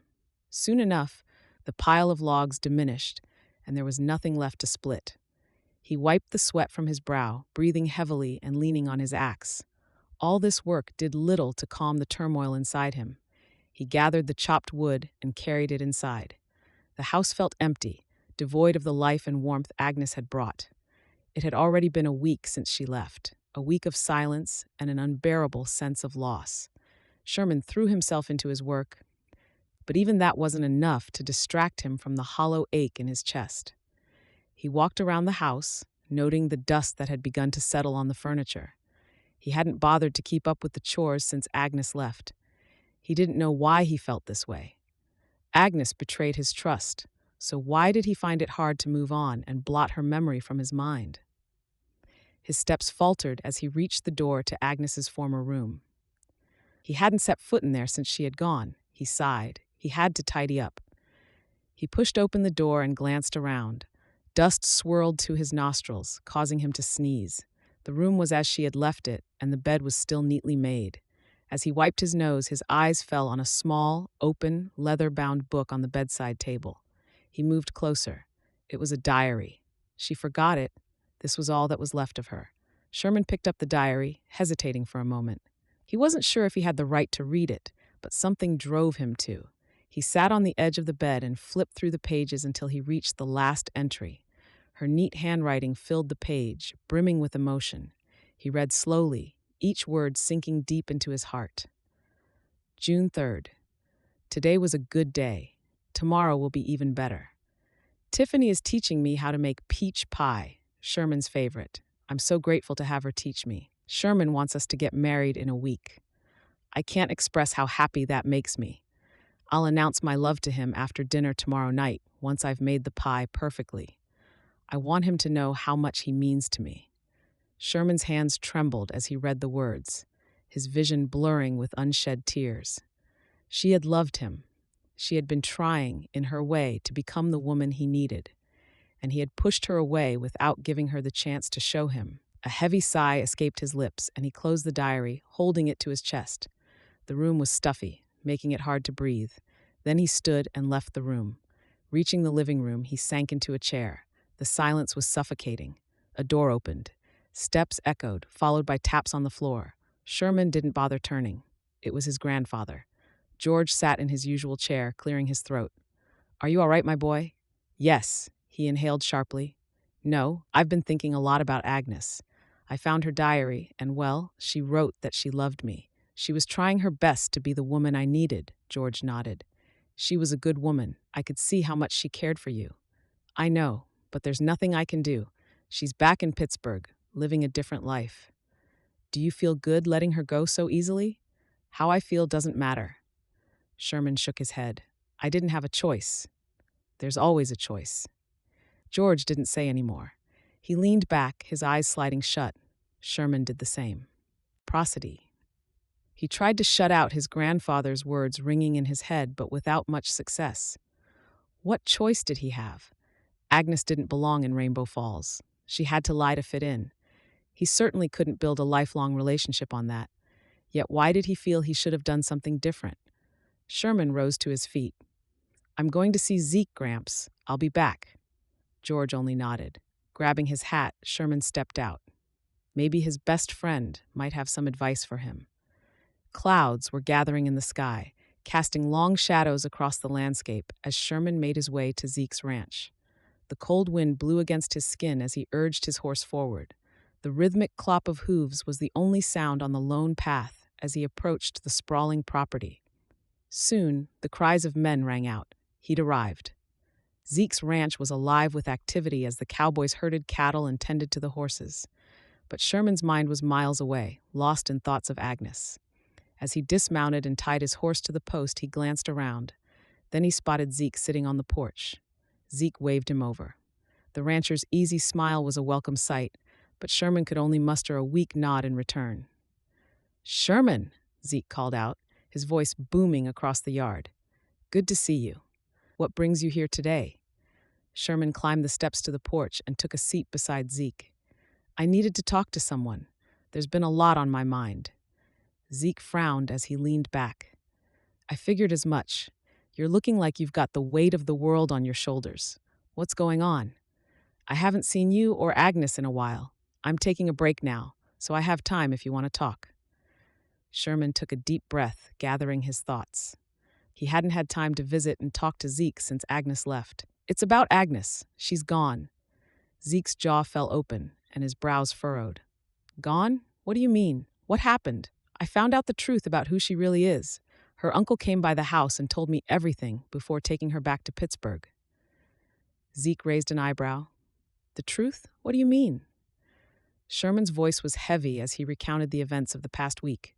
S1: Soon enough, the pile of logs diminished, and there was nothing left to split. He wiped the sweat from his brow, breathing heavily and leaning on his axe. All this work did little to calm the turmoil inside him. He gathered the chopped wood and carried it inside. The house felt empty, devoid of the life and warmth Agnes had brought. It had already been a week since she left, a week of silence and an unbearable sense of loss. Sherman threw himself into his work, but even that wasn't enough to distract him from the hollow ache in his chest. He walked around the house, noting the dust that had begun to settle on the furniture. He hadn't bothered to keep up with the chores since Agnes left. He didn't know why he felt this way. Agnes betrayed his trust, so why did he find it hard to move on and blot her memory from his mind? His steps faltered as he reached the door to Agnes's former room. He hadn't set foot in there since she had gone. He sighed. He had to tidy up. He pushed open the door and glanced around. Dust swirled to his nostrils, causing him to sneeze. The room was as she had left it, and the bed was still neatly made. As he wiped his nose, his eyes fell on a small, open, leather-bound book on the bedside table. He moved closer. It was a diary. She forgot it. This was all that was left of her. Sherman picked up the diary, hesitating for a moment. He wasn't sure if he had the right to read it, but something drove him to. He sat on the edge of the bed and flipped through the pages until he reached the last entry. Her neat handwriting filled the page, brimming with emotion. He read slowly, each word sinking deep into his heart. June 3rd. Today was a good day. Tomorrow will be even better. Tiffany is teaching me how to make peach pie, Sherman's favorite. I'm so grateful to have her teach me. Sherman wants us to get married in a week. I can't express how happy that makes me. I'll announce my love to him after dinner tomorrow night, once I've made the pie perfectly. I want him to know how much he means to me. Sherman's hands trembled as he read the words, his vision blurring with unshed tears. She had loved him. She had been trying, in her way, to become the woman he needed. and he had pushed her away without giving her the chance to show him. A heavy sigh escaped his lips, and he closed the diary, holding it to his chest. The room was stuffy, making it hard to breathe. Then he stood and left the room. Reaching the living room, he sank into a chair. The silence was suffocating. A door opened. Steps echoed, followed by taps on the floor. Sherman didn't bother turning. It was his grandfather. George sat in his usual chair, clearing his throat. "Are you all right, my boy?" "Yes," he inhaled sharply. "No, I've been thinking a lot about Agnes. I found her diary, and well, she wrote that she loved me. She was trying her best to be the woman I needed," George nodded. "She was a good woman. I could see how much she cared for you." "I know, but there's nothing I can do. She's back in Pittsburgh, living a different life." "Do you feel good letting her go so easily?" "How I feel doesn't matter." Sherman shook his head. "I didn't have a choice." "There's always a choice." George didn't say any more. He leaned back, his eyes sliding shut. Sherman did the same. Prosody. He tried to shut out his grandfather's words ringing in his head, but without much success. What choice did he have? Agnes didn't belong in Rainbow Falls. She had to lie to fit in. He certainly couldn't build a lifelong relationship on that. Yet why did he feel he should have done something different? Sherman rose to his feet. "I'm going to see Zeke, Gramps. I'll be back." George only nodded. Grabbing his hat, Sherman stepped out. Maybe his best friend might have some advice for him. Clouds were gathering in the sky, casting long shadows across the landscape as Sherman made his way to Zeke's ranch. The cold wind blew against his skin as he urged his horse forward. The rhythmic clop of hooves was the only sound on the lone path as he approached the sprawling property. Soon, the cries of men rang out. He'd arrived. Zeke's ranch was alive with activity as the cowboys herded cattle and tended to the horses. But Sherman's mind was miles away, lost in thoughts of Agnes. As he dismounted and tied his horse to the post, he glanced around. Then he spotted Zeke sitting on the porch. Zeke waved him over. The rancher's easy smile was a welcome sight, but Sherman could only muster a weak nod in return. "Sherman," Zeke called out, his voice booming across the yard. "Good to see you. What brings you here today?" Sherman climbed the steps to the porch and took a seat beside Zeke. "I needed to talk to someone. There's been a lot on my mind." Zeke frowned as he leaned back. "I figured as much. You're looking like you've got the weight of the world on your shoulders. What's going on?" "I haven't seen you or Agnes in a while. I'm taking a break now, so I have time if you want to talk." Sherman took a deep breath, gathering his thoughts. He hadn't had time to visit and talk to Zeke since Agnes left. "It's about Agnes. She's gone." Zeke's jaw fell open, and his brows furrowed. "Gone? What do you mean? What happened? I found out the truth about who she really is. Her uncle came by the house and told me everything before taking her back to Pittsburgh." Zeke raised an eyebrow. "The truth? What do you mean?" Sherman's voice was heavy as he recounted the events of the past week.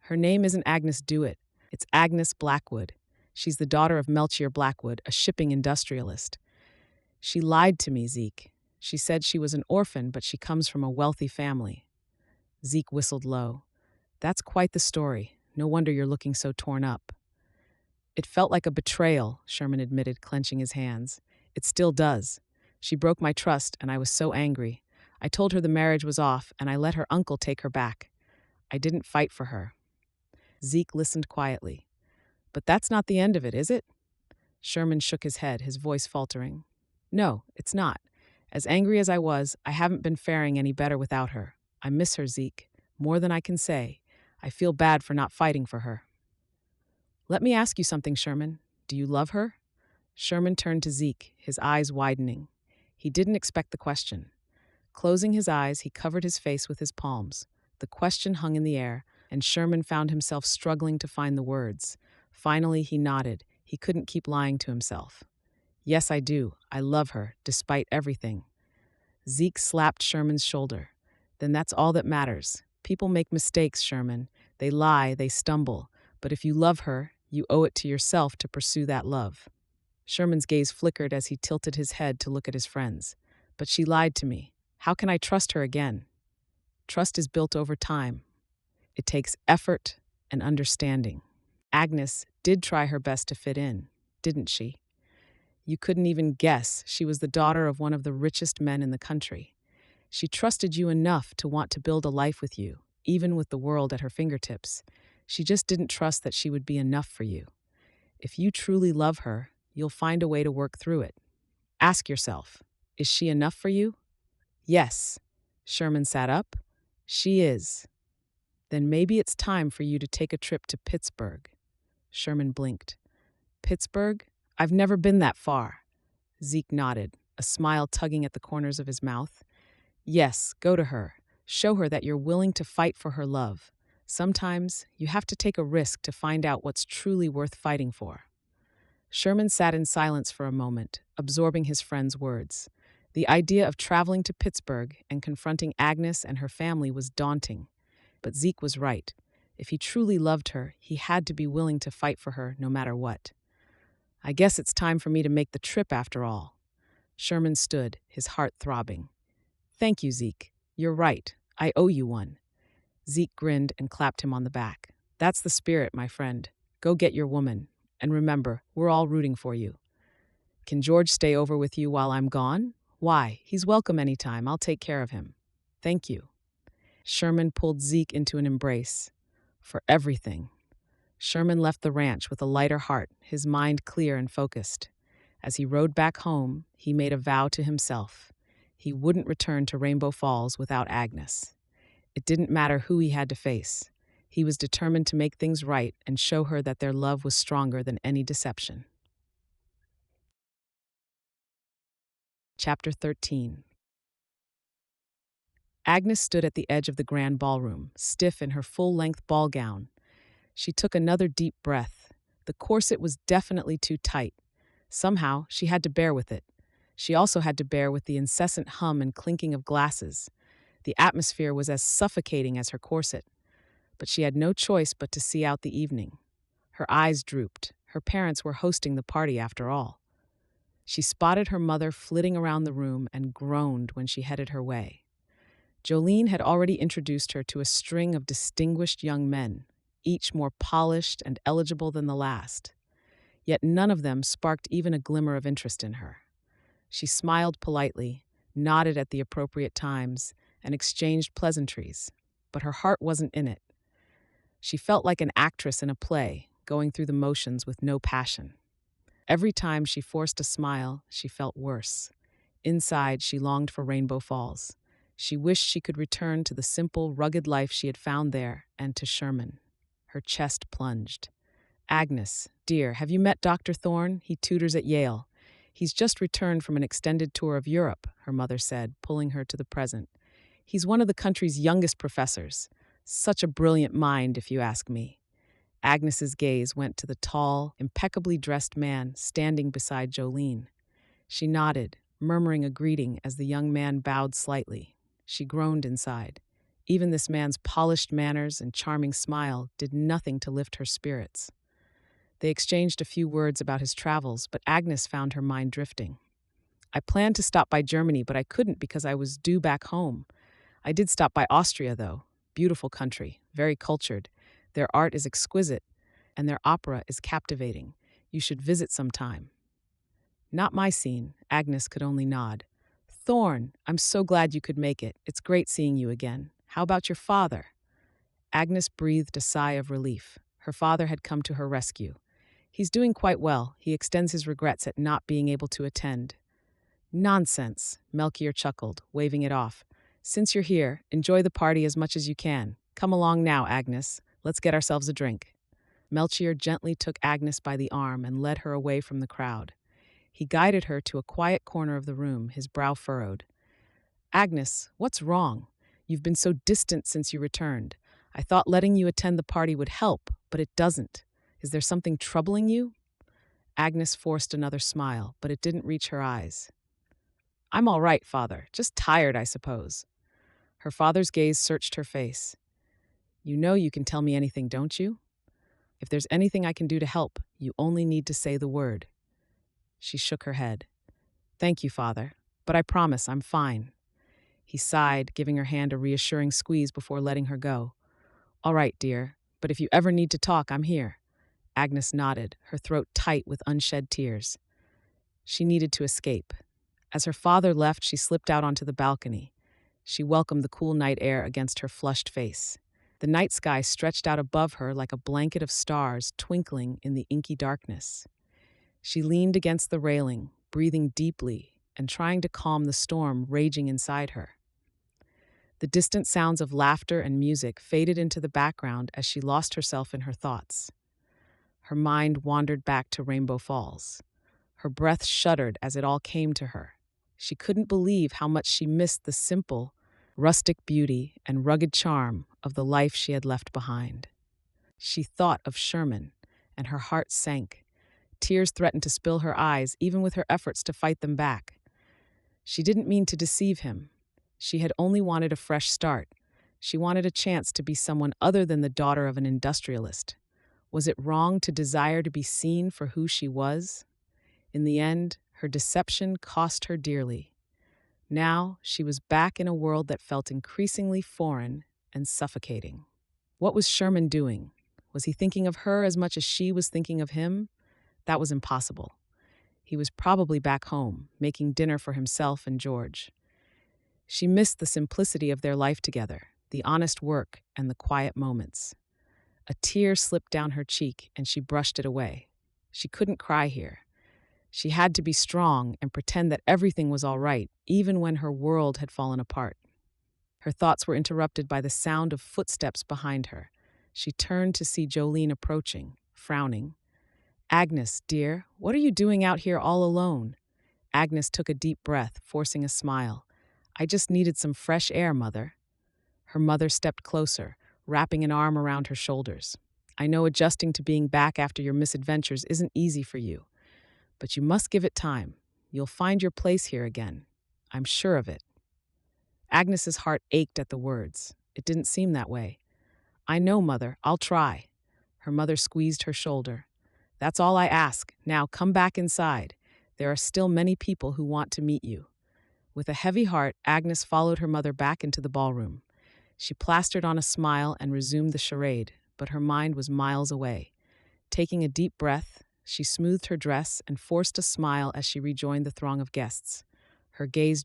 S1: "Her name isn't Agnes Dewitt. It's Agnes Blackwood. She's the daughter of Melchior Blackwood, a shipping industrialist. She lied to me, Zeke. She said she was an orphan, but she comes from a wealthy family." Zeke whistled low. "That's quite the story. No wonder you're looking so torn up." "It felt like a betrayal," Sherman admitted, clenching his hands. "It still does. She broke my trust, and I was so angry. I told her the marriage was off, and I let her uncle take her back. I didn't fight for her." Zeke listened quietly. "But that's not the end of it, is it?" Sherman shook his head, his voice faltering. "No, it's not. As angry as I was, I haven't been faring any better without her. I miss her, Zeke, more than I can say. I feel bad for not fighting for her." "Let me ask you something, Sherman. Do you love her?" Sherman turned to Zeke, his eyes widening. He didn't expect the question. Closing his eyes, he covered his face with his palms. The question hung in the air, and Sherman found himself struggling to find the words. Finally, he nodded. He couldn't keep lying to himself. "Yes, I do. I love her, despite everything." Zeke slapped Sherman's shoulder. "Then that's all that matters. People make mistakes, Sherman. They lie, they stumble. But if you love her, you owe it to yourself to pursue that love." Sherman's gaze flickered as he tilted his head to look at his friends. "But she lied to me. How can I trust her again?" "Trust is built over time. It takes effort and understanding." "Agnes did try her best to fit in, didn't she?" You couldn't even guess she was the daughter of one of the richest men in the country. She trusted you enough to want to build a life with you, even with the world at her fingertips. She just didn't trust that she would be enough for you. If you truly love her, you'll find a way to work through it. Ask yourself, is she enough for you? Yes. Sherman sat up. She is. Then maybe it's time for you to take a trip to Pittsburgh. Sherman blinked. Pittsburgh? I've never been that far. Zeke nodded, a smile tugging at the corners of his mouth. Yes, go to her. Show her that you're willing to fight for her love. Sometimes you have to take a risk to find out what's truly worth fighting for. Sherman sat in silence for a moment, absorbing his friend's words. The idea of traveling to Pittsburgh and confronting Agnes and her family was daunting. But Zeke was right. If he truly loved her, he had to be willing to fight for her no matter what. I guess it's time for me to make the trip after all. Sherman stood, his heart throbbing. Thank you, Zeke. You're right. I owe you one. Zeke grinned and clapped him on the back. That's the spirit, my friend. Go get your woman. And remember, we're all rooting for you. Can George stay over with you while I'm gone? Why, he's welcome anytime. I'll take care of him. Thank you. Sherman pulled Zeke into an embrace. For everything. Sherman left the ranch with a lighter heart, his mind clear and focused. As he rode back home, he made a vow to himself. He wouldn't return to Rainbow Falls without Agnes. It didn't matter who he had to face. He was determined to make things right and show her that their love was stronger than any deception. Chapter 13. Agnes stood at the edge of the grand ballroom, stiff in her full-length ball gown. She took another deep breath. The corset was definitely too tight. Somehow, she had to bear with it. She also had to bear with the incessant hum and clinking of glasses. The atmosphere was as suffocating as her corset. But she had no choice but to see out the evening. Her eyes drooped. Her parents were hosting the party after all. She spotted her mother flitting around the room and groaned when she headed her way. Jolene had already introduced her to a string of distinguished young men, each more polished and eligible than the last. Yet none of them sparked even a glimmer of interest in her. She smiled politely, nodded at the appropriate times, and exchanged pleasantries, but her heart wasn't in it. She felt like an actress in a play, going through the motions with no passion. Every time she forced a smile, she felt worse. Inside, she longed for Rainbow Falls. She wished she could return to the simple, rugged life she had found there and to Sherman. Her chest plunged. Agnes, dear, have you met Dr. Thorne? He tutors at Yale. He's just returned from an extended tour of Europe, her mother said, pulling her to the present. He's one of the country's youngest professors. Such a brilliant mind, if you ask me. Agnes's gaze went to the tall, impeccably dressed man standing beside Jolene. She nodded, murmuring a greeting as the young man bowed slightly. She groaned inside. Even this man's polished manners and charming smile did nothing to lift her spirits. They exchanged a few words about his travels, but Agnes found her mind drifting. I planned to stop by Germany, but I couldn't because I was due back home. I did stop by Austria, though. Beautiful country, very cultured. Their art is exquisite, and their opera is captivating. You should visit sometime. Not my scene, Agnes could only nod. Thorne, I'm so glad you could make it. It's great seeing you again. How about your father? Agnes breathed a sigh of relief. Her father had come to her rescue. He's doing quite well. He extends his regrets at not being able to attend. Nonsense, Melchior chuckled, waving it off. Since you're here, enjoy the party as much as you can. Come along now, Agnes. Let's get ourselves a drink. Melchior gently took Agnes by the arm and led her away from the crowd. He guided her to a quiet corner of the room, his brow furrowed. Agnes, what's wrong? You've been so distant since you returned. I thought letting you attend the party would help, but it doesn't. Is there something troubling you? Agnes forced another smile, but it didn't reach her eyes. I'm all right, Father. Just tired, I suppose. Her father's gaze searched her face. You know you can tell me anything, don't you? If there's anything I can do to help, you only need to say the word. She shook her head. Thank you, Father, but I promise I'm fine. He sighed, giving her hand a reassuring squeeze before letting her go. All right, dear, but if you ever need to talk, I'm here. Agnes nodded, her throat tight with unshed tears. She needed to escape. As her father left, she slipped out onto the balcony. She welcomed the cool night air against her flushed face. The night sky stretched out above her like a blanket of stars twinkling in the inky darkness. She leaned against the railing, breathing deeply and trying to calm the storm raging inside her. The distant sounds of laughter and music faded into the background as she lost herself in her thoughts. Her mind wandered back to Rainbow Falls. Her breath shuddered as it all came to her. She couldn't believe how much she missed the simple, rustic beauty and rugged charm of the life she had left behind. She thought of Sherman, and her heart sank. Tears threatened to spill her eyes, even with her efforts to fight them back. She didn't mean to deceive him. She had only wanted a fresh start. She wanted a chance to be someone other than the daughter of an industrialist. Was it wrong to desire to be seen for who she was? In the end, her deception cost her dearly. Now, she was back in a world that felt increasingly foreign and suffocating. What was Sherman doing? Was he thinking of her as much as she was thinking of him? That was impossible. He was probably back home, making dinner for himself and George. She missed the simplicity of their life together, the honest work and the quiet moments. A tear slipped down her cheek and she brushed it away. She couldn't cry here. She had to be strong and pretend that everything was all right, even when her world had fallen apart. Her thoughts were interrupted by the sound of footsteps behind her. She turned to see Jolene approaching, frowning. "Agnes, dear, what are you doing out here all alone?" Agnes took a deep breath, forcing a smile. "I just needed some fresh air, Mother." Her mother stepped closer, wrapping an arm around her shoulders. "I know adjusting to being back after your misadventures isn't easy for you, but you must give it time. You'll find your place here again. I'm sure of it." Agnes's heart ached at the words. It didn't seem that way. "I know, Mother. I'll try." Her mother squeezed her shoulder. "That's all I ask. Now come back inside. There are still many people who want to meet you." With a heavy heart, Agnes followed her mother back into the ballroom. She plastered on a smile and resumed the charade, but her mind was miles away. Taking a deep breath, she smoothed her dress and forced a smile as she rejoined the throng of guests. Her gaze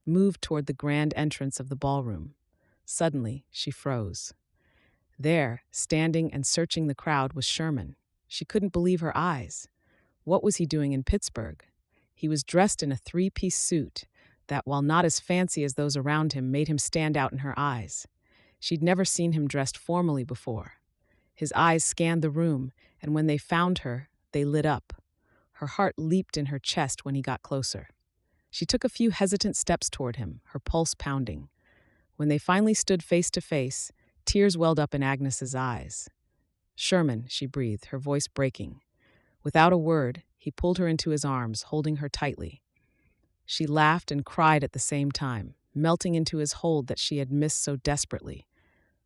S1: moved toward the grand entrance of the ballroom. Suddenly, she froze. There, standing and searching the crowd, was Sherman. She couldn't believe her eyes. What was he doing in Pittsburgh? He was dressed in a three-piece suit that, while not as fancy as those around him, made him stand out in her eyes. She'd never seen him dressed formally before. His eyes scanned the room, and when they found her, they lit up. Her heart leaped in her chest when he got closer. She took a few hesitant steps toward him, her pulse pounding. When they finally stood face to face, tears welled up in Agnes's eyes. "Sherman," she breathed, her voice breaking. Without a word, he pulled her into his arms, holding her tightly. She laughed and cried at the same time, melting into his hold that she had missed so desperately.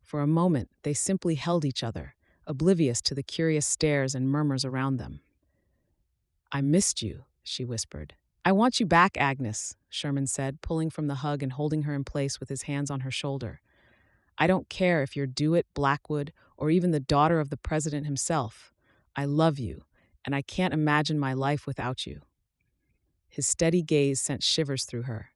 S1: For a moment, they simply held each other, oblivious to the curious stares and murmurs around them. "I missed you," she whispered. "I want you back, Agnes," Sherman said, pulling from the hug and holding her in place with his hands on her shoulder. "I don't care if you're Dewitt, Blackwood, or even the daughter of the president himself. I love you, and I can't imagine my life without you." His steady gaze sent shivers through her.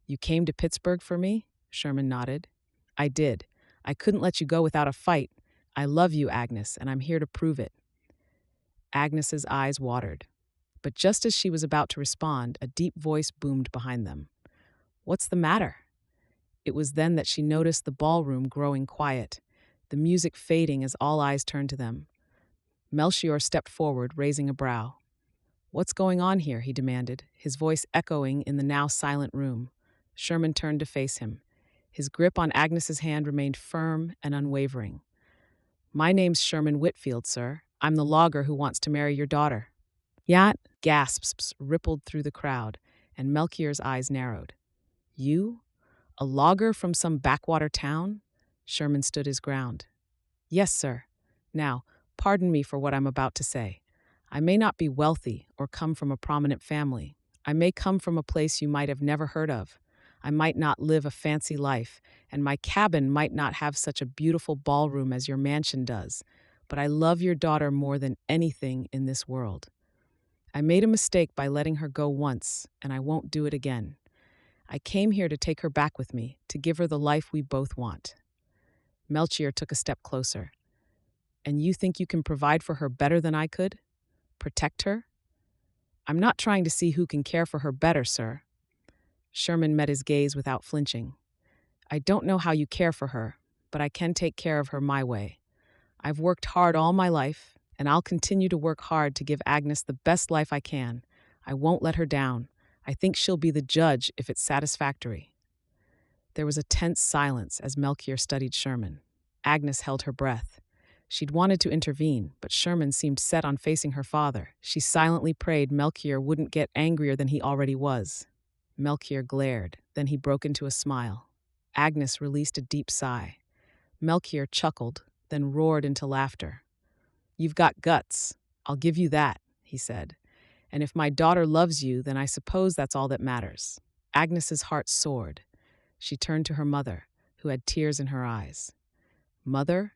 S1: "You came to Pittsburgh for me?" Sherman nodded. "I did. I couldn't let you go without a fight. I love you, Agnes, and I'm here to prove it." Agnes's eyes watered. But just as she was about to respond, a deep voice boomed behind them. "What's the matter?" It was then that she noticed the ballroom growing quiet, the music fading as all eyes turned to them. Melchior stepped forward, raising a brow. "What's going on here?" he demanded, his voice echoing in the now silent room. Sherman turned to face him. His grip on Agnes's hand remained firm and unwavering. "My name's Sherman Whitfield, sir. I'm the logger who wants to marry your daughter." "Yat!" Gasps rippled through the crowd, and Melchior's eyes narrowed. "You? A logger from some backwater town?" Sherman stood his ground. "Yes, sir. Now, pardon me for what I'm about to say. I may not be wealthy or come from a prominent family. I may come from a place you might have never heard of. I might not live a fancy life, and my cabin might not have such a beautiful ballroom as your mansion does, but I love your daughter more than anything in this world." I made a mistake by letting her go once, and I won't do it again. I came here to take her back with me, to give her the life we both want." Melchior took a step closer. "And you think you can provide for her better than I could? Protect her?" "I'm not trying to see who can care for her better, sir." Sherman met his gaze without flinching. "I don't know how you care for her, but I can take care of her my way. I've worked hard all my life, and I'll continue to work hard to give Agnes the best life I can. I won't let her down. I think she'll be the judge if it's satisfactory." There was a tense silence as Melchior studied Sherman. Agnes held her breath. She'd wanted to intervene, but Sherman seemed set on facing her father. She silently prayed Melchior wouldn't get angrier than he already was. Melchior glared, then he broke into a smile. Agnes released a deep sigh. Melchior chuckled, then roared into laughter. "You've got guts. I'll give you that," he said. "And if my daughter loves you, then I suppose that's all that matters." Agnes's heart soared. She turned to her mother, who had tears in her eyes. "Mother?"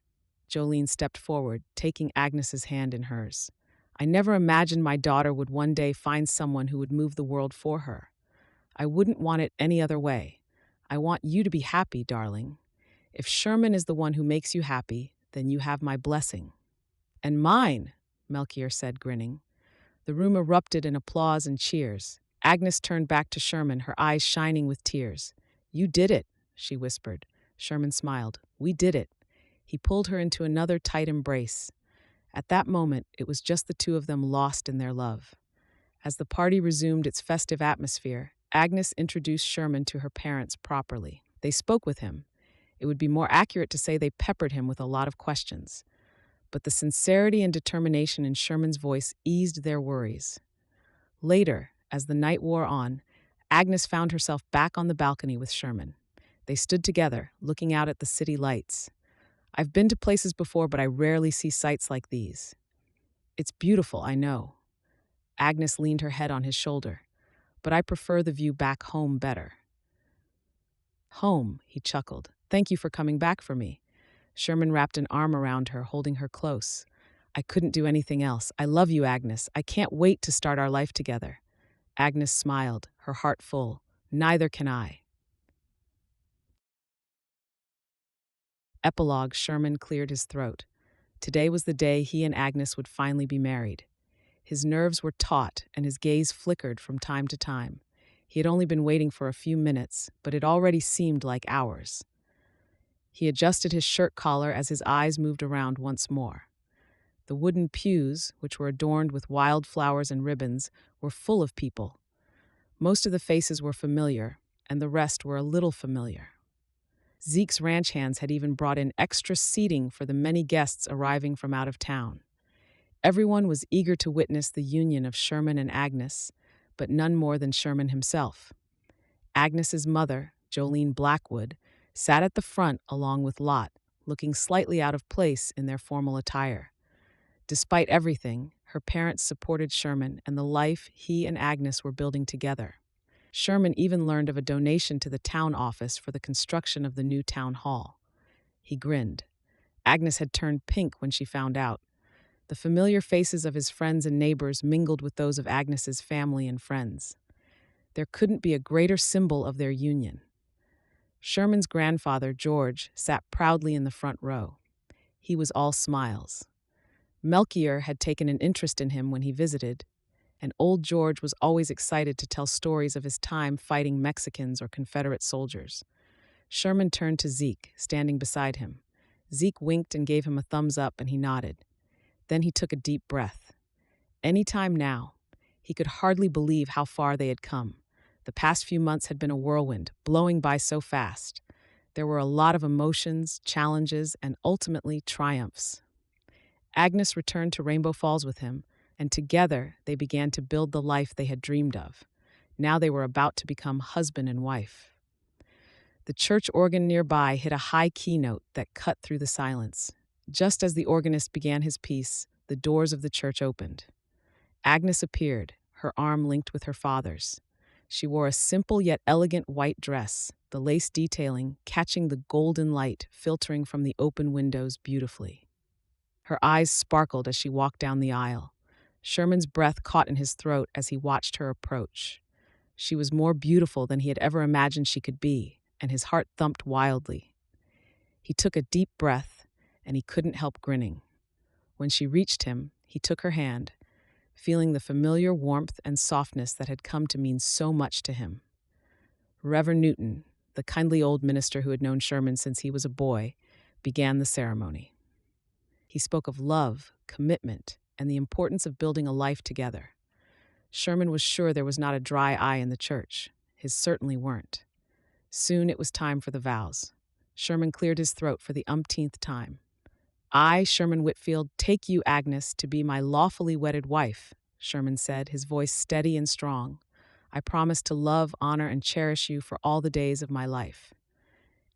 S1: Jolene stepped forward, taking Agnes's hand in hers. "I never imagined my daughter would one day find someone who would move the world for her. I wouldn't want it any other way. I want you to be happy, darling. If Sherman is the one who makes you happy, then you have my blessing." "And mine," Melchior said, grinning. The room erupted in applause and cheers. Agnes turned back to Sherman, her eyes shining with tears. "You did it," she whispered. Sherman smiled. "We did it." He pulled her into another tight embrace. At that moment, it was just the two of them lost in their love. As the party resumed its festive atmosphere, Agnes introduced Sherman to her parents properly. They spoke with him. It would be more accurate to say they peppered him with a lot of questions. But the sincerity and determination in Sherman's voice eased their worries. Later, as the night wore on, Agnes found herself back on the balcony with Sherman. They stood together, looking out at the city lights. "I've been to places before, but I rarely see sights like these." "It's beautiful, I know." Agnes leaned her head on his shoulder. "But I prefer the view back home better." "Home," he chuckled. "Thank you for coming back for me." Sherman wrapped an arm around her, holding her close. "I couldn't do anything else. I love you, Agnes. I can't wait to start our life together." Agnes smiled, her heart full. "Neither can I." Epilogue. Sherman cleared his throat. Today was the day he and Agnes would finally be married. His nerves were taut, and his gaze flickered from time to time. He had only been waiting for a few minutes, but it already seemed like hours. He adjusted his shirt collar as his eyes moved around once more. The wooden pews, which were adorned with wild flowers and ribbons, were full of people. Most of the faces were familiar, and the rest were a little familiar. Zeke's ranch hands had even brought in extra seating for the many guests arriving from out of town. Everyone was eager to witness the union of Sherman and Agnes, but none more than Sherman himself. Agnes's mother, Jolene Blackwood, sat at the front along with Lot, looking slightly out of place in their formal attire. Despite everything, her parents supported Sherman and the life he and Agnes were building together. Sherman even learned of a donation to the town office for the construction of the new town hall. He grinned. Agnes had turned pink when she found out. The familiar faces of his friends and neighbors mingled with those of Agnes's family and friends. There couldn't be a greater symbol of their union. Sherman's grandfather, George, sat proudly in the front row. He was all smiles. Melchior had taken an interest in him when he visited, and old George was always excited to tell stories of his time fighting Mexicans or Confederate soldiers. Sherman turned to Zeke, standing beside him. Zeke winked and gave him a thumbs up, and he nodded. Then he took a deep breath. Any time now. He could hardly believe how far they had come. The past few months had been a whirlwind, blowing by so fast. There were a lot of emotions, challenges, and ultimately triumphs. Agnes returned to Rainbow Falls with him, and together they began to build the life they had dreamed of. Now they were about to become husband and wife. The church organ nearby hit a high key note that cut through the silence. Just as the organist began his piece, the doors of the church opened. Agnes appeared, her arm linked with her father's. She wore a simple yet elegant white dress, the lace detailing catching the golden light filtering from the open windows beautifully. Her eyes sparkled as she walked down the aisle. Sherman's breath caught in his throat as he watched her approach. She was more beautiful than he had ever imagined she could be, and his heart thumped wildly. He took a deep breath, and he couldn't help grinning. When she reached him, he took her hand, feeling the familiar warmth and softness that had come to mean so much to him. Reverend Newton, the kindly old minister who had known Sherman since he was a boy, began the ceremony. He spoke of love, commitment, and the importance of building a life together. Sherman was sure there was not a dry eye in the church. His certainly weren't. Soon it was time for the vows. Sherman cleared his throat for the umpteenth time. I, Sherman Whitfield, take you, Agnes, to be my lawfully wedded wife, Sherman said, his voice steady and strong. I promise to love, honor, and cherish you for all the days of my life.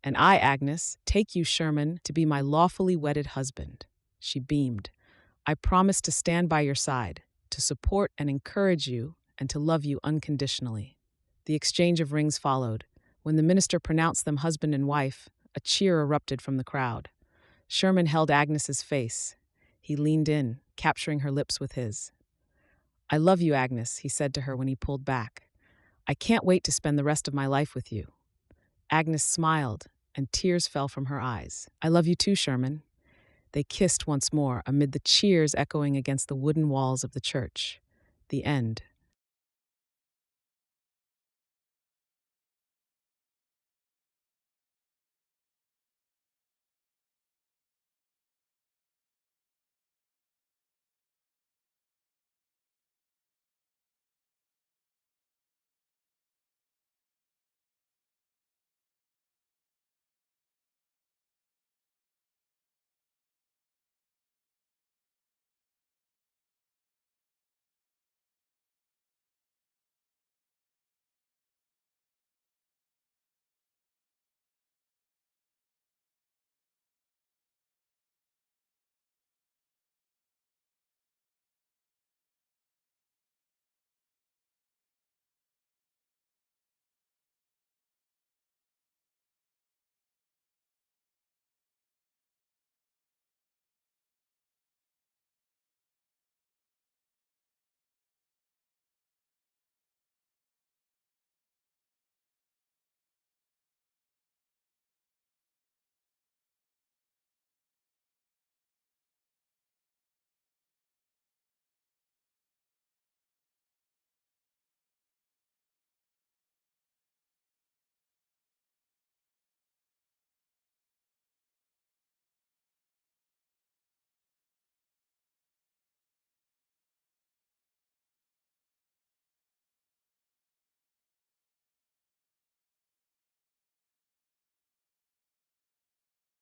S1: And I, Agnes, take you, Sherman, to be my lawfully wedded husband. She beamed. I promise to stand by your side, to support and encourage you, and to love you unconditionally. The exchange of rings followed. When the minister pronounced them husband and wife, a cheer erupted from the crowd. Sherman held Agnes's face. He leaned in, capturing her lips with his. I love you, Agnes, he said to her when he pulled back. I can't wait to spend the rest of my life with you. Agnes smiled, and tears fell from her eyes. I love you too, Sherman. They kissed once more amid the cheers echoing against the wooden walls of the church. The end.